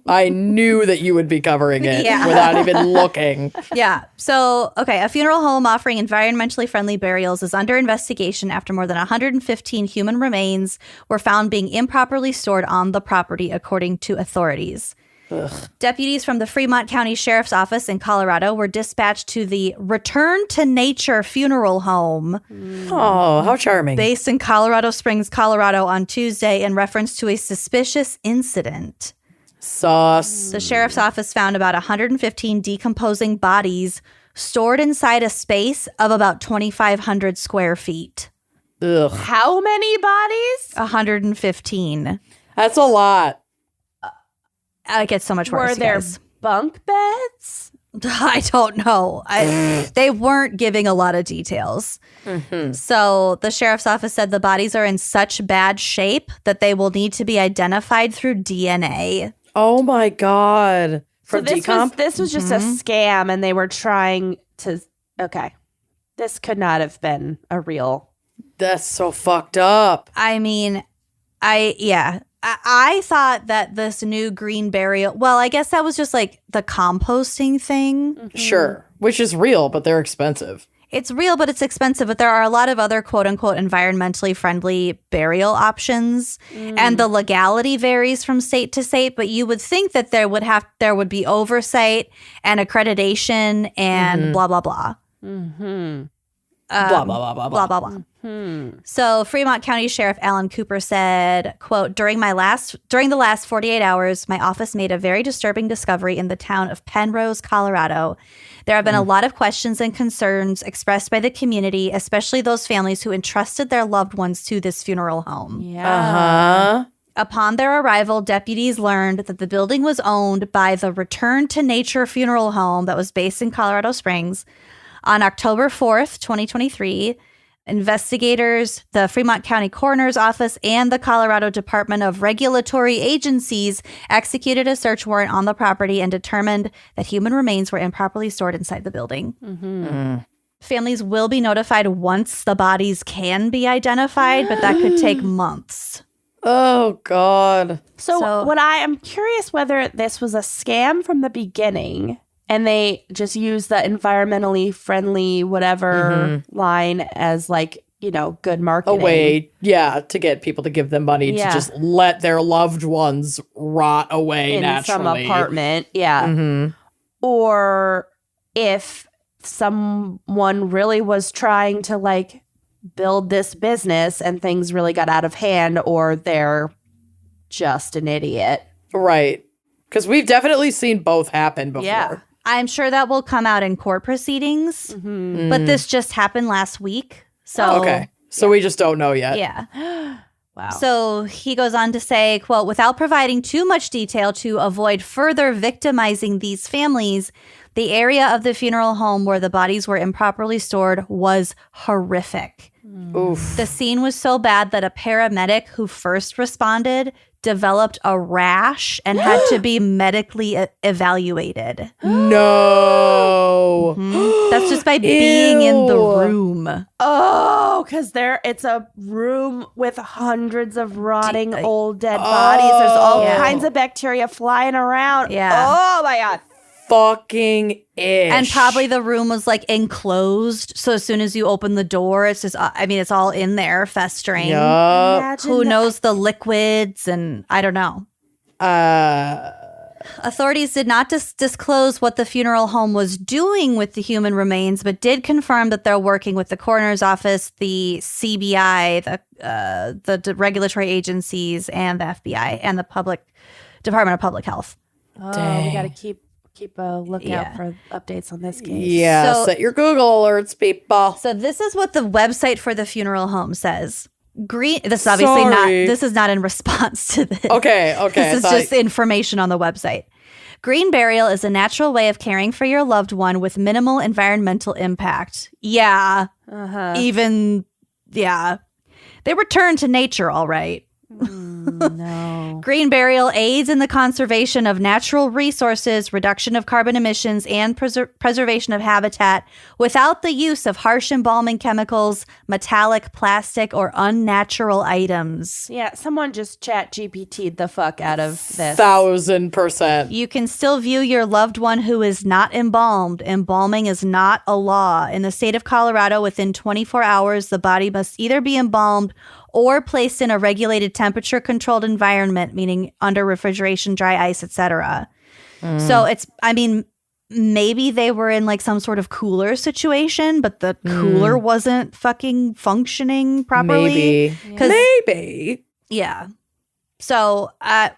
Speaker 1: I knew that you would be covering it
Speaker 2: Yeah.
Speaker 1: without even looking.
Speaker 2: Yeah. So, okay, a funeral home offering environmentally friendly burials is under investigation after more than 115 human remains were found being improperly stored on the property, according to authorities. Deputies from the Fremont County Sheriff's Office in Colorado were dispatched to the Return to Nature Funeral Home
Speaker 1: Oh, how charming.
Speaker 2: based in Colorado Springs, Colorado on Tuesday in reference to a suspicious incident.
Speaker 1: Sauce.
Speaker 2: The sheriff's office found about 115 decomposing bodies stored inside a space of about 2,500 square feet.
Speaker 1: Ugh,
Speaker 3: How many bodies?
Speaker 2: 115.
Speaker 1: that's a lot.
Speaker 2: It gets so much worse.
Speaker 3: Were there
Speaker 2: guys.
Speaker 3: bunk beds?
Speaker 2: I don't know. They weren't giving a lot of details. So the sheriff's office said the bodies are in such bad shape that they will need to be identified through DNA.
Speaker 1: Oh my God. From
Speaker 3: So
Speaker 1: decomp?
Speaker 3: this was just a scam, and they were trying to. Okay, this could not have been a real.
Speaker 1: That's so fucked up.
Speaker 2: I mean, I thought that this new green burial, well, I guess that was just like the composting thing.
Speaker 1: Sure. Which is real, but they're expensive.
Speaker 2: It's real, but it's expensive. But there are a lot of other quote unquote environmentally friendly burial options. And the legality varies from state to state. But you would think that there would be oversight and accreditation and blah, blah, blah.
Speaker 1: Blah, blah, blah, blah, blah.
Speaker 2: Blah, blah, blah. So Fremont County Sheriff Alan Cooper said, quote, during the last 48 hours, my office made a very disturbing discovery in the town of Penrose, Colorado. There have been a lot of questions and concerns expressed by the community, especially those families who entrusted their loved ones to this funeral home.
Speaker 3: Yeah.
Speaker 1: Uh-huh.
Speaker 2: Upon their arrival, deputies learned that the building was owned by the Return to Nature Funeral Home that was based in Colorado Springs. On October 4th, 2023, investigators, the Fremont County Coroner's Office, and the Colorado Department of Regulatory Agencies executed a search warrant on the property and determined that human remains were improperly stored inside the building. Families will be notified once the bodies can be identified, but that could take months.
Speaker 1: Oh, God.
Speaker 3: So what I am curious whether this was a scam from the beginning and they just use the environmentally friendly whatever line as like, you know, good marketing.
Speaker 1: A way, to get people to give them money to just let their loved ones rot away
Speaker 3: in
Speaker 1: naturally.
Speaker 3: some apartment. Yeah. Or if someone really was trying to like build this business and things really got out of hand, or they're just an idiot.
Speaker 1: Right. Because we've definitely seen both happen before.
Speaker 2: Yeah. I'm sure that will come out in court proceedings, but this just happened last week. So
Speaker 1: okay. So we just don't know yet.
Speaker 2: Yeah.
Speaker 3: Wow.
Speaker 2: So he goes on to say, quote, without providing too much detail to avoid further victimizing these families, the area of the funeral home where the bodies were improperly stored was horrific.
Speaker 1: Oof.
Speaker 2: The scene was so bad that a paramedic who first responded developed a rash and had to be medically evaluated.
Speaker 1: No.
Speaker 2: That's just by being in the room.
Speaker 3: Oh, because it's a room with hundreds of rotting old dead bodies. There's all kinds of bacteria flying around.
Speaker 2: Yeah.
Speaker 3: Oh my God.
Speaker 1: Fucking ish.
Speaker 2: And probably the room was like enclosed. So as soon as you open the door, it's just, it's all in there festering.
Speaker 1: Yup.
Speaker 2: Who knows the liquids and I don't know. Authorities did not disclose what the funeral home was doing with the human remains, but did confirm that they're working with the coroner's office, the CBI, the regulatory agencies, and the FBI, and the Department of Public Health.
Speaker 3: Oh,
Speaker 1: Dang.
Speaker 3: we got to keep a lookout for updates on this case.
Speaker 1: Yeah,
Speaker 2: So-
Speaker 1: set your Google alerts, people.
Speaker 2: So this is what the website for the funeral home says. This is obviously
Speaker 1: Sorry.
Speaker 2: this is not in response to this.
Speaker 1: Okay.
Speaker 2: This is just information on the website. Green burial is a natural way of caring for your loved one with minimal environmental impact. Yeah. They return to nature, all right.
Speaker 3: No.
Speaker 2: Green burial aids in the conservation of natural resources, reduction of carbon emissions, and preservation of habitat without the use of harsh embalming chemicals, metallic, plastic, or unnatural items.
Speaker 3: Yeah, someone just chat GPT'd the fuck out of this.
Speaker 1: 1000%.
Speaker 2: You can still view your loved one who is not embalmed. Embalming is not a law. In the state of Colorado, within 24 hours, the body must either be embalmed or placed in a regulated temperature-controlled environment, meaning under refrigeration, dry ice, etc. So maybe they were in like some sort of cooler situation, but the cooler wasn't fucking functioning properly.
Speaker 1: Maybe.
Speaker 2: Yeah. So,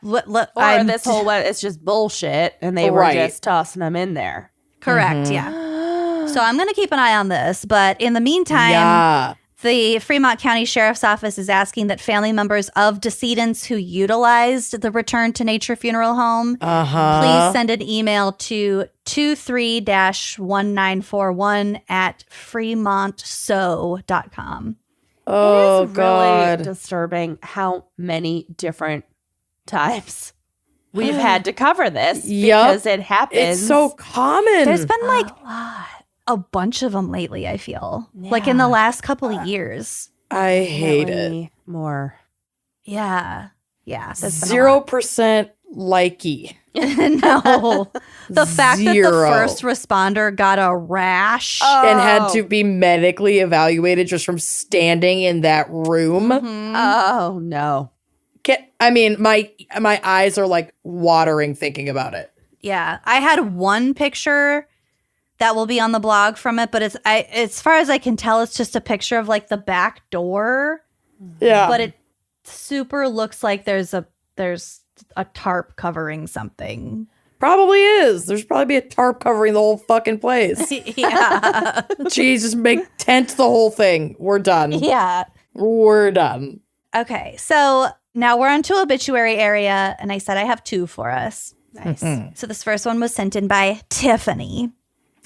Speaker 3: this whole it's just bullshit, and they were just tossing them in there.
Speaker 2: correct. Yeah. So I'm going to keep an eye on this, but in the meantime, the Fremont County Sheriff's Office is asking that family members of decedents who utilized the Return to Nature Funeral Home please send an email to 23-1941 at fremontso.com.
Speaker 1: Oh,
Speaker 3: It is
Speaker 1: God.
Speaker 3: really disturbing how many different times we've had to cover this because it happens.
Speaker 1: It's so common.
Speaker 2: There's been like a bunch of them lately, I feel. Like in the last couple of years.
Speaker 1: I hate it.
Speaker 3: Definitely more.
Speaker 2: Yeah. Yeah. there's been a lot.
Speaker 1: 0% likey.
Speaker 2: No. The fact that the
Speaker 1: Zero.
Speaker 2: first responder got a rash.
Speaker 1: And had to be medically evaluated just from standing in that room.
Speaker 3: Oh, no.
Speaker 1: My eyes are like watering thinking about it.
Speaker 2: Yeah. I had one picture that will be on the blog from it, but as far as I can tell, it's just a picture of like the back door.
Speaker 1: Yeah.
Speaker 2: But it super looks like there's a tarp covering something.
Speaker 1: Probably is. There's probably a tarp covering the whole fucking place.
Speaker 2: Yeah.
Speaker 1: Jesus, make tent the whole thing. We're done.
Speaker 2: Yeah.
Speaker 1: We're done.
Speaker 2: Okay. So Now we're on to obituary area, and I said I have 2 for us.
Speaker 3: Nice.
Speaker 2: So this first one was sent in by Tiffany.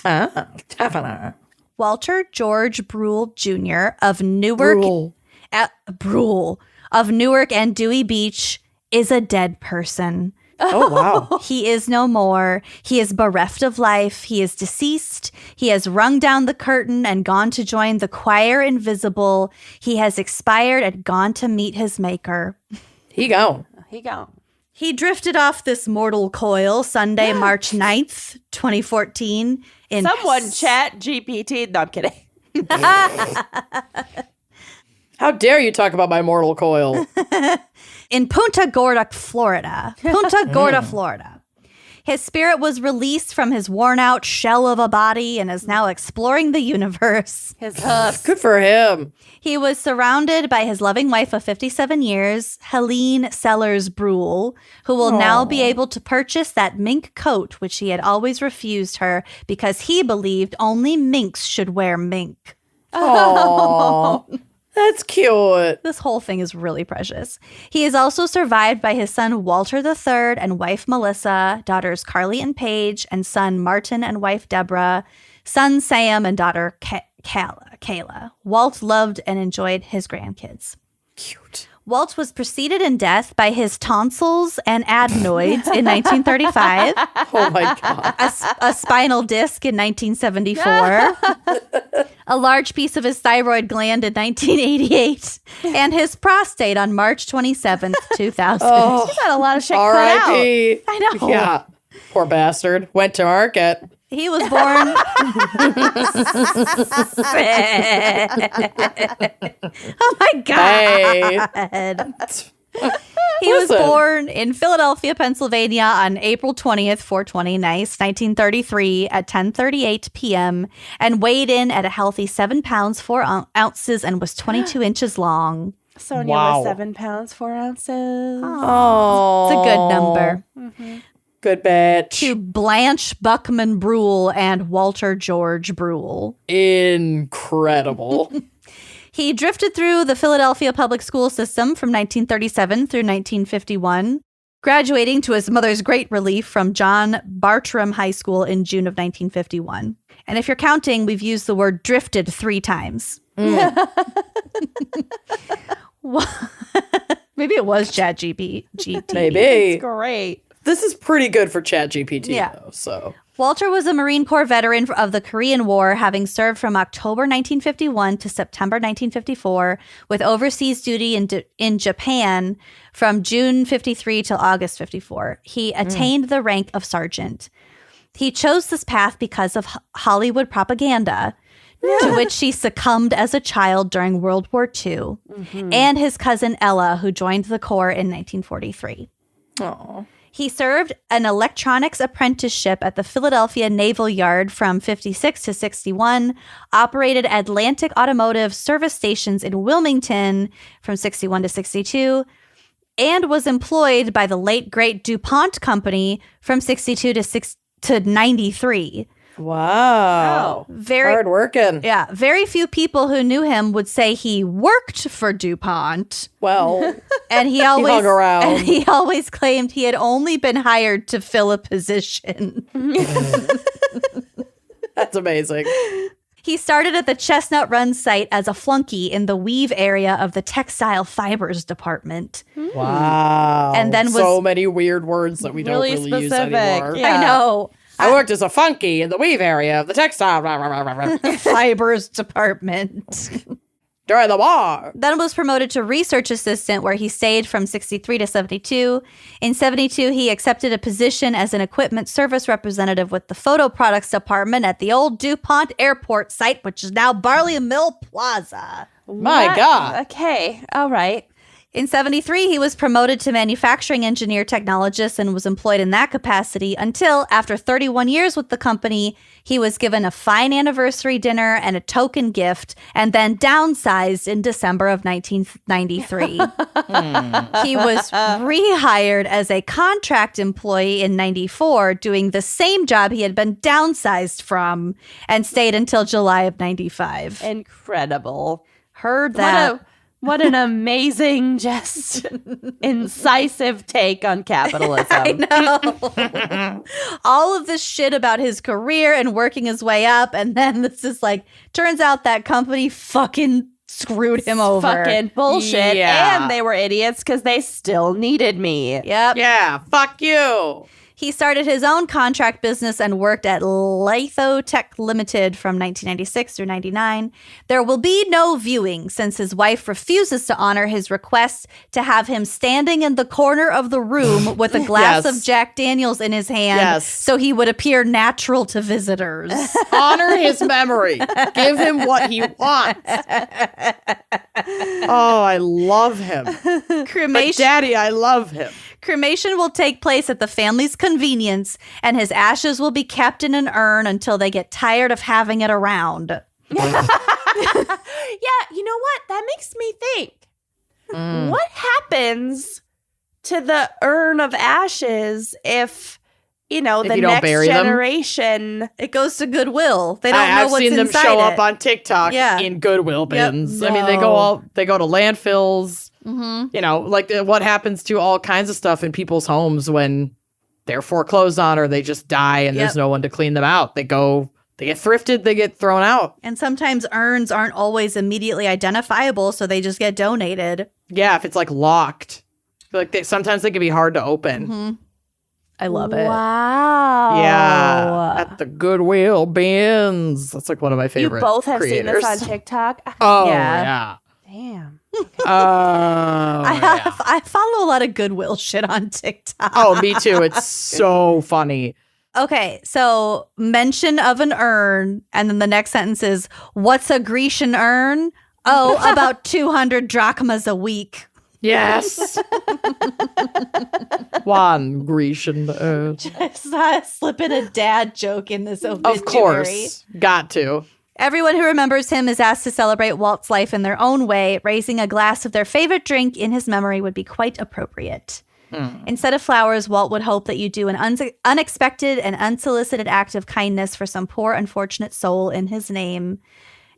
Speaker 1: Tiffany.
Speaker 2: Walter George Brule Jr. of Newark. Brule of Newark and Dewey Beach is a dead person.
Speaker 1: Oh, wow.
Speaker 2: He is no more. He is bereft of life. He is deceased. He has rung down the curtain and gone to join the choir invisible. He has expired and gone to meet his maker.
Speaker 1: He gone.
Speaker 3: He gone.
Speaker 2: He drifted off this mortal coil Sunday, March 9th, 2014.
Speaker 3: Someone chat GPT. No, I'm kidding.
Speaker 1: How dare you talk about my mortal coil?
Speaker 2: In Punta Gorda, Florida. Punta Gorda, Florida. His spirit was released from his worn-out shell of a body and is now exploring the universe.
Speaker 3: His hooves.
Speaker 1: Good for him.
Speaker 2: He was surrounded by his loving wife of 57 years, Helene Sellers Brule, who will now be able to purchase that mink coat, which he had always refused her because he believed only minks should wear mink.
Speaker 1: Oh, that's cute.
Speaker 2: This whole thing is really precious. He is also survived by his son Walter III and wife Melissa, daughters Carly and Paige, and son Martin and wife Deborah, son Sam and daughter Kayla. Walt loved and enjoyed his grandkids.
Speaker 1: Cute.
Speaker 2: Walt was preceded in death by his tonsils and adenoids in 1935,
Speaker 1: Oh, my God.
Speaker 2: a spinal disc in 1974, a large piece of his thyroid gland in 1988, and his prostate on March 27th, 2000.
Speaker 1: Oh,
Speaker 3: He's got a lot of shit cut out.
Speaker 1: R.I.P.
Speaker 2: I know.
Speaker 1: Yeah. Poor bastard. Went to market.
Speaker 2: He was born. Oh my God. He was
Speaker 1: Listen.
Speaker 2: born in Philadelphia, Pennsylvania on April 20th, 420, nice, 1933 at 10:38 p.m. and weighed in at a healthy 7 pounds, 4 ounces and was 22 inches long.
Speaker 3: Sonia
Speaker 1: Wow.
Speaker 3: was 7 pounds, 4 ounces.
Speaker 1: Oh.
Speaker 2: It's a good number.
Speaker 1: Good bitch.
Speaker 2: To Blanche Buckman Brule and Walter George Brule.
Speaker 1: Incredible.
Speaker 2: He drifted through the Philadelphia public school system from 1937 through 1951, graduating to his mother's great relief from John Bartram High School in June of 1951. And if you're counting, we've used the word drifted 3 times. Maybe it was ChatGPT.
Speaker 1: Maybe.
Speaker 3: It's great.
Speaker 1: This is pretty good for ChatGPT,
Speaker 2: Yeah.
Speaker 1: though. So
Speaker 2: Walter was a Marine Corps veteran of the Korean War, having served from October 1951 to September 1954, with overseas duty in Japan from June 53 till August 54. He attained the rank of sergeant. He chose this path because of Hollywood propaganda, to which he succumbed as a child during World War II, and his cousin Ella, who joined the Corps in 1943.
Speaker 1: oh.
Speaker 2: He served an electronics apprenticeship at the Philadelphia Naval Yard from 56 to 61, operated Atlantic Automotive service stations in Wilmington from 61 to 62, and was employed by the late great DuPont Company from 62 to 93.
Speaker 1: Wow.
Speaker 2: Very
Speaker 1: hard working.
Speaker 2: Yeah, very few people who knew him would say he worked for DuPont.
Speaker 1: Well,
Speaker 2: And he always
Speaker 1: hung around.
Speaker 2: And he always claimed he had only been hired to fill a position.
Speaker 1: that's amazing.
Speaker 2: He started at the Chestnut Run site as a flunky in the weave area of the textile fibers department.
Speaker 1: Wow.
Speaker 2: And then
Speaker 1: so
Speaker 2: was-
Speaker 1: many weird words that we
Speaker 3: Really
Speaker 1: don't really use
Speaker 3: specific.
Speaker 1: anymore.
Speaker 3: Yeah.
Speaker 2: I know.
Speaker 1: I worked as a funky in the weave area of the textile
Speaker 2: Fibers department.
Speaker 1: during the war.
Speaker 2: Then was promoted to research assistant, where he stayed from 63 to 72. In 72, he accepted a position as an equipment service representative with the photo products department at the old DuPont Airport site, which is now Barley Mill Plaza.
Speaker 1: My
Speaker 3: What?
Speaker 1: God.
Speaker 3: Okay. All right.
Speaker 2: In 73, he was promoted to manufacturing engineer technologist and was employed in that capacity until, after 31 years with the company, he was given a fine anniversary dinner and a token gift, and then downsized in December of 1993. He was rehired as a contract employee in 94, doing the same job he had been downsized from, and stayed until July of 95.
Speaker 3: Incredible.
Speaker 2: Heard that.
Speaker 3: What an amazing, just incisive take on capitalism.
Speaker 2: I know. All of this shit about his career and working his way up. And then this is like, turns out that company fucking screwed him over.
Speaker 3: Fucking bullshit.
Speaker 1: Yeah.
Speaker 3: And they were idiots because they still needed me.
Speaker 2: Yep.
Speaker 1: Yeah, fuck you.
Speaker 2: He started his own contract business and worked at Lithotech Limited from 1996 through 99. There will be no viewing since his wife refuses to honor his request to have him standing in the corner of the room with a glass
Speaker 1: Yes.
Speaker 2: of Jack Daniels in his hand
Speaker 1: Yes.
Speaker 2: so he would appear natural to visitors.
Speaker 1: Honor his memory. Give him what he wants. Oh, I love him. But
Speaker 2: Cremation.
Speaker 1: Daddy, I love him.
Speaker 2: Cremation will take place at the family's convenience, and his ashes will be kept in an urn until they get tired of having it around.
Speaker 3: Yeah, you know what? That makes me think. What happens to the urn of ashes if, the
Speaker 1: you don't
Speaker 3: next
Speaker 1: bury them?
Speaker 3: generation...
Speaker 2: It goes to Goodwill. They don't know
Speaker 1: I've
Speaker 2: what's
Speaker 1: seen them
Speaker 2: inside
Speaker 1: show
Speaker 2: it.
Speaker 1: up on TikTok
Speaker 2: Yeah.
Speaker 1: in Goodwill bins. I mean,
Speaker 3: No.
Speaker 1: they go to landfills.
Speaker 2: Mm-hmm.
Speaker 1: Like what happens to all kinds of stuff in people's homes when they're foreclosed on or they just die and there's
Speaker 2: Yep.
Speaker 1: no one to clean them out. They get thrifted, they get thrown out.
Speaker 2: And sometimes urns aren't always immediately identifiable, so they just get donated.
Speaker 1: Yeah, if it's like locked. Sometimes they can be hard to open.
Speaker 2: Mm-hmm. I love it.
Speaker 3: Wow.
Speaker 1: Yeah, at the Goodwill bins. That's like one of my
Speaker 3: You
Speaker 1: favorite
Speaker 3: both have
Speaker 1: creators.
Speaker 3: seen this on TikTok?
Speaker 1: Oh,
Speaker 2: Yeah.
Speaker 1: yeah.
Speaker 3: Damn.
Speaker 2: I follow a lot of Goodwill shit on TikTok.
Speaker 1: Oh, me too. It's so funny.
Speaker 2: Okay, so mention of an urn, and then the next sentence is, what's a Grecian urn? Oh, about 200 drachmas a week.
Speaker 1: Yes. One Grecian.
Speaker 2: Slip in a dad joke in this obituary.
Speaker 1: Of course. Got to.
Speaker 2: Everyone who remembers him is asked to celebrate Walt's life in their own way. Raising a glass of their favorite drink in his memory would be quite appropriate. Instead of flowers, Walt would hope that you do an unexpected and unsolicited act of kindness for some poor, unfortunate soul in his name.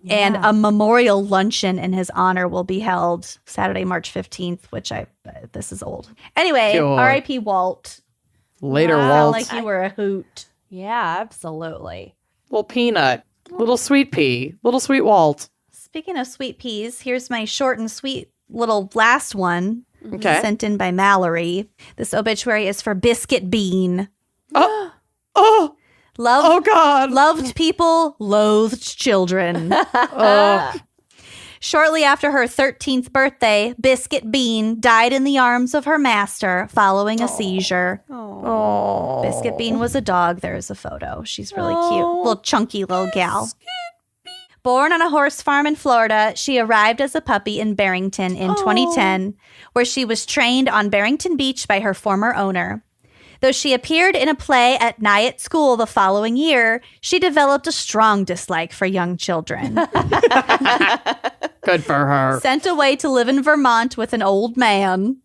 Speaker 3: Yeah.
Speaker 2: And a memorial luncheon in his honor will be held Saturday, March 15th, which this is old. Anyway,
Speaker 1: Sure.
Speaker 2: R.I.P. Walt.
Speaker 1: Later,
Speaker 3: Wow.
Speaker 1: Walt.
Speaker 2: Like you were a hoot.
Speaker 3: Yeah, absolutely.
Speaker 1: Little peanut. Little sweet pea. Little sweet Walt.
Speaker 2: Speaking of sweet peas, here's my short and sweet little last one.
Speaker 1: Okay.
Speaker 2: Sent in by Mallory. This obituary is for Biscuit Bean.
Speaker 1: Oh. Oh. Oh, God.
Speaker 2: Loved people, loathed children. Shortly after her 13th birthday, Biscuit Bean died in the arms of her master following a seizure.
Speaker 1: Oh.
Speaker 2: Biscuit Bean was a dog. There's a photo. She's really cute. Little chunky little gal. Born on a horse farm in Florida, she arrived as a puppy in Barrington in 2010, where she was trained on Barrington Beach by her former owner. Though she appeared in a play at Nyack School the following year, she developed a strong dislike for young children.
Speaker 1: Good for her.
Speaker 2: Sent away to live in Vermont with an old man.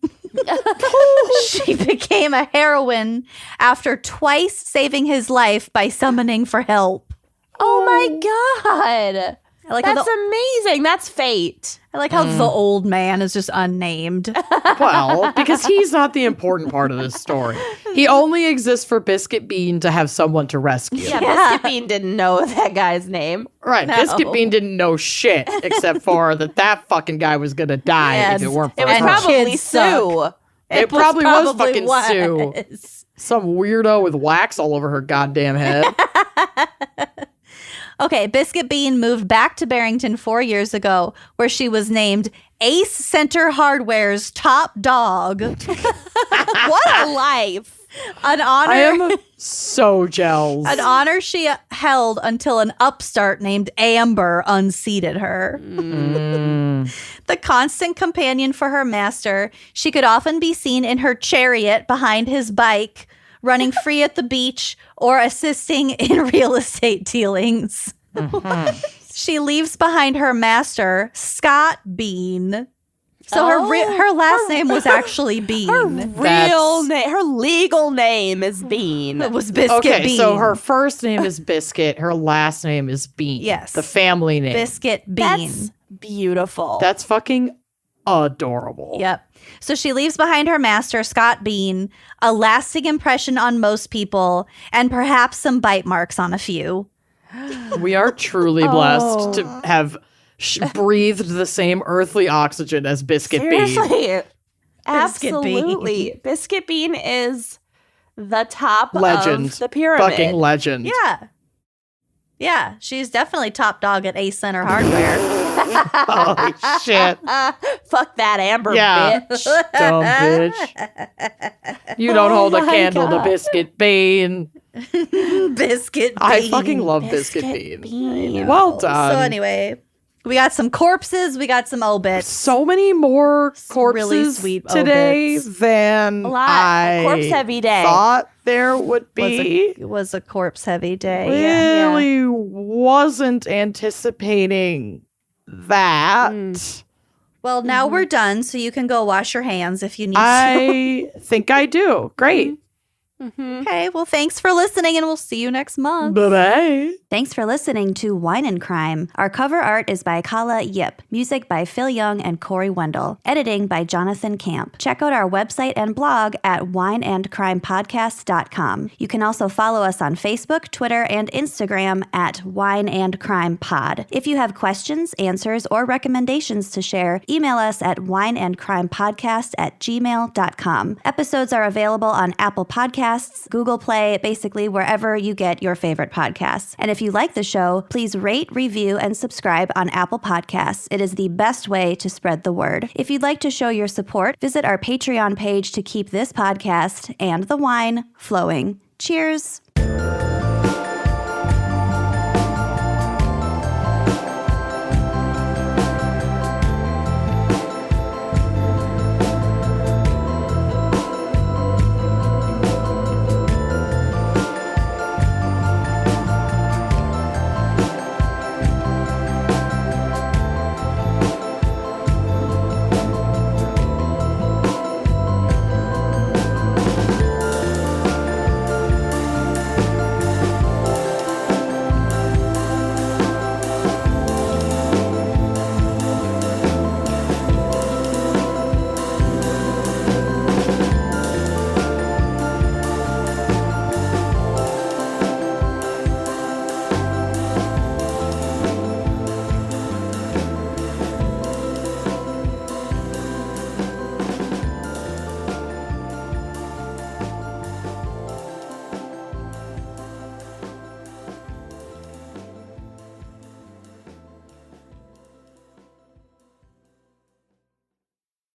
Speaker 2: She became a heroine after twice saving his life by summoning for help.
Speaker 3: Oh my God.
Speaker 2: I like
Speaker 3: That's
Speaker 2: how
Speaker 3: amazing. That's fate.
Speaker 2: I like how the old man is just unnamed.
Speaker 1: Well, because he's not the important part of this story. He only exists for Biscuit Bean to have someone to rescue.
Speaker 3: Yeah, Biscuit Bean didn't know that guy's name.
Speaker 1: Right.
Speaker 2: No.
Speaker 1: Biscuit Bean didn't know shit except for that fucking guy was going to die if it weren't for
Speaker 3: It was
Speaker 1: her.
Speaker 3: probably
Speaker 2: kids
Speaker 3: Sue.
Speaker 1: It probably was fucking Sue.
Speaker 2: was.
Speaker 1: Some weirdo with wax all over her goddamn head.
Speaker 2: Okay, Biscuit Bean moved back to Barrington 4 years ago, where she was named Ace Center Hardware's top dog.
Speaker 3: What a life.
Speaker 2: An honor.
Speaker 1: I am so jealous.
Speaker 2: An honor she held until an upstart named Amber unseated her. The constant companion for her master, she could often be seen in her chariot behind his bike, running free at the beach, or assisting in real estate dealings. She leaves behind her master, Scott Bean. So her last name was actually Bean.
Speaker 3: Her legal name is Bean.
Speaker 2: It was Biscuit
Speaker 1: Okay,
Speaker 2: Bean.
Speaker 1: so her first name is Biscuit. Her last name is Bean.
Speaker 2: Yes.
Speaker 1: The family name.
Speaker 2: Biscuit Bean.
Speaker 3: That's beautiful.
Speaker 1: That's fucking adorable.
Speaker 2: Yep. So she leaves behind her master, Scott Bean, a lasting impression on most people, and perhaps some bite marks on a few.
Speaker 1: We are truly blessed to have breathed the same earthly oxygen as Biscuit Bean.
Speaker 3: Seriously.
Speaker 2: Biscuit Bean.
Speaker 3: Absolutely. Biscuit Bean is the top
Speaker 1: Legend.
Speaker 3: of the pyramid.
Speaker 1: Fucking legend.
Speaker 2: Yeah. Yeah, she's definitely top dog at Ace Center Hardware.
Speaker 1: Holy shit.
Speaker 3: Fuck that Amber
Speaker 1: Yeah.
Speaker 3: bitch.
Speaker 1: Dumb bitch. You don't hold a
Speaker 3: my
Speaker 1: candle
Speaker 3: God.
Speaker 1: to Biscuit Bean.
Speaker 2: Biscuit Bean.
Speaker 1: I fucking love Biscuit Bean. Well done.
Speaker 2: So anyway, we got some corpses, we got some obits.
Speaker 1: So many more corpses
Speaker 2: really sweet
Speaker 1: today
Speaker 2: obits.
Speaker 1: than
Speaker 3: A lot.
Speaker 1: I
Speaker 3: Corpse heavy day.
Speaker 1: thought there would be.
Speaker 2: It was a corpse heavy day. Yeah.
Speaker 1: Really wasn't anticipating that.
Speaker 2: Well, now we're done, so you can go wash your hands if you need to.
Speaker 1: I think I do. Great.
Speaker 2: Okay, well, thanks for listening, and we'll see you next month.
Speaker 1: Bye-bye.
Speaker 2: Thanks for listening to Wine and Crime. Our cover art is by Kala Yip, music by Phil Young and Corey Wendell, editing by Jonathan Camp. Check out our website and blog at wineandcrimepodcast.com. You can also follow us on Facebook, Twitter, and Instagram at Wine and Crime Pod. If you have questions, answers, or recommendations to share, email us at wineandcrimepodcast@gmail.com. Episodes are available on Apple Podcasts, Google Play, basically wherever you get your favorite podcasts. And if you like the show, please rate, review, and subscribe on Apple Podcasts. It is the best way to spread the word. If you'd like to show your support, visit our Patreon page to keep this podcast and the wine flowing. Cheers.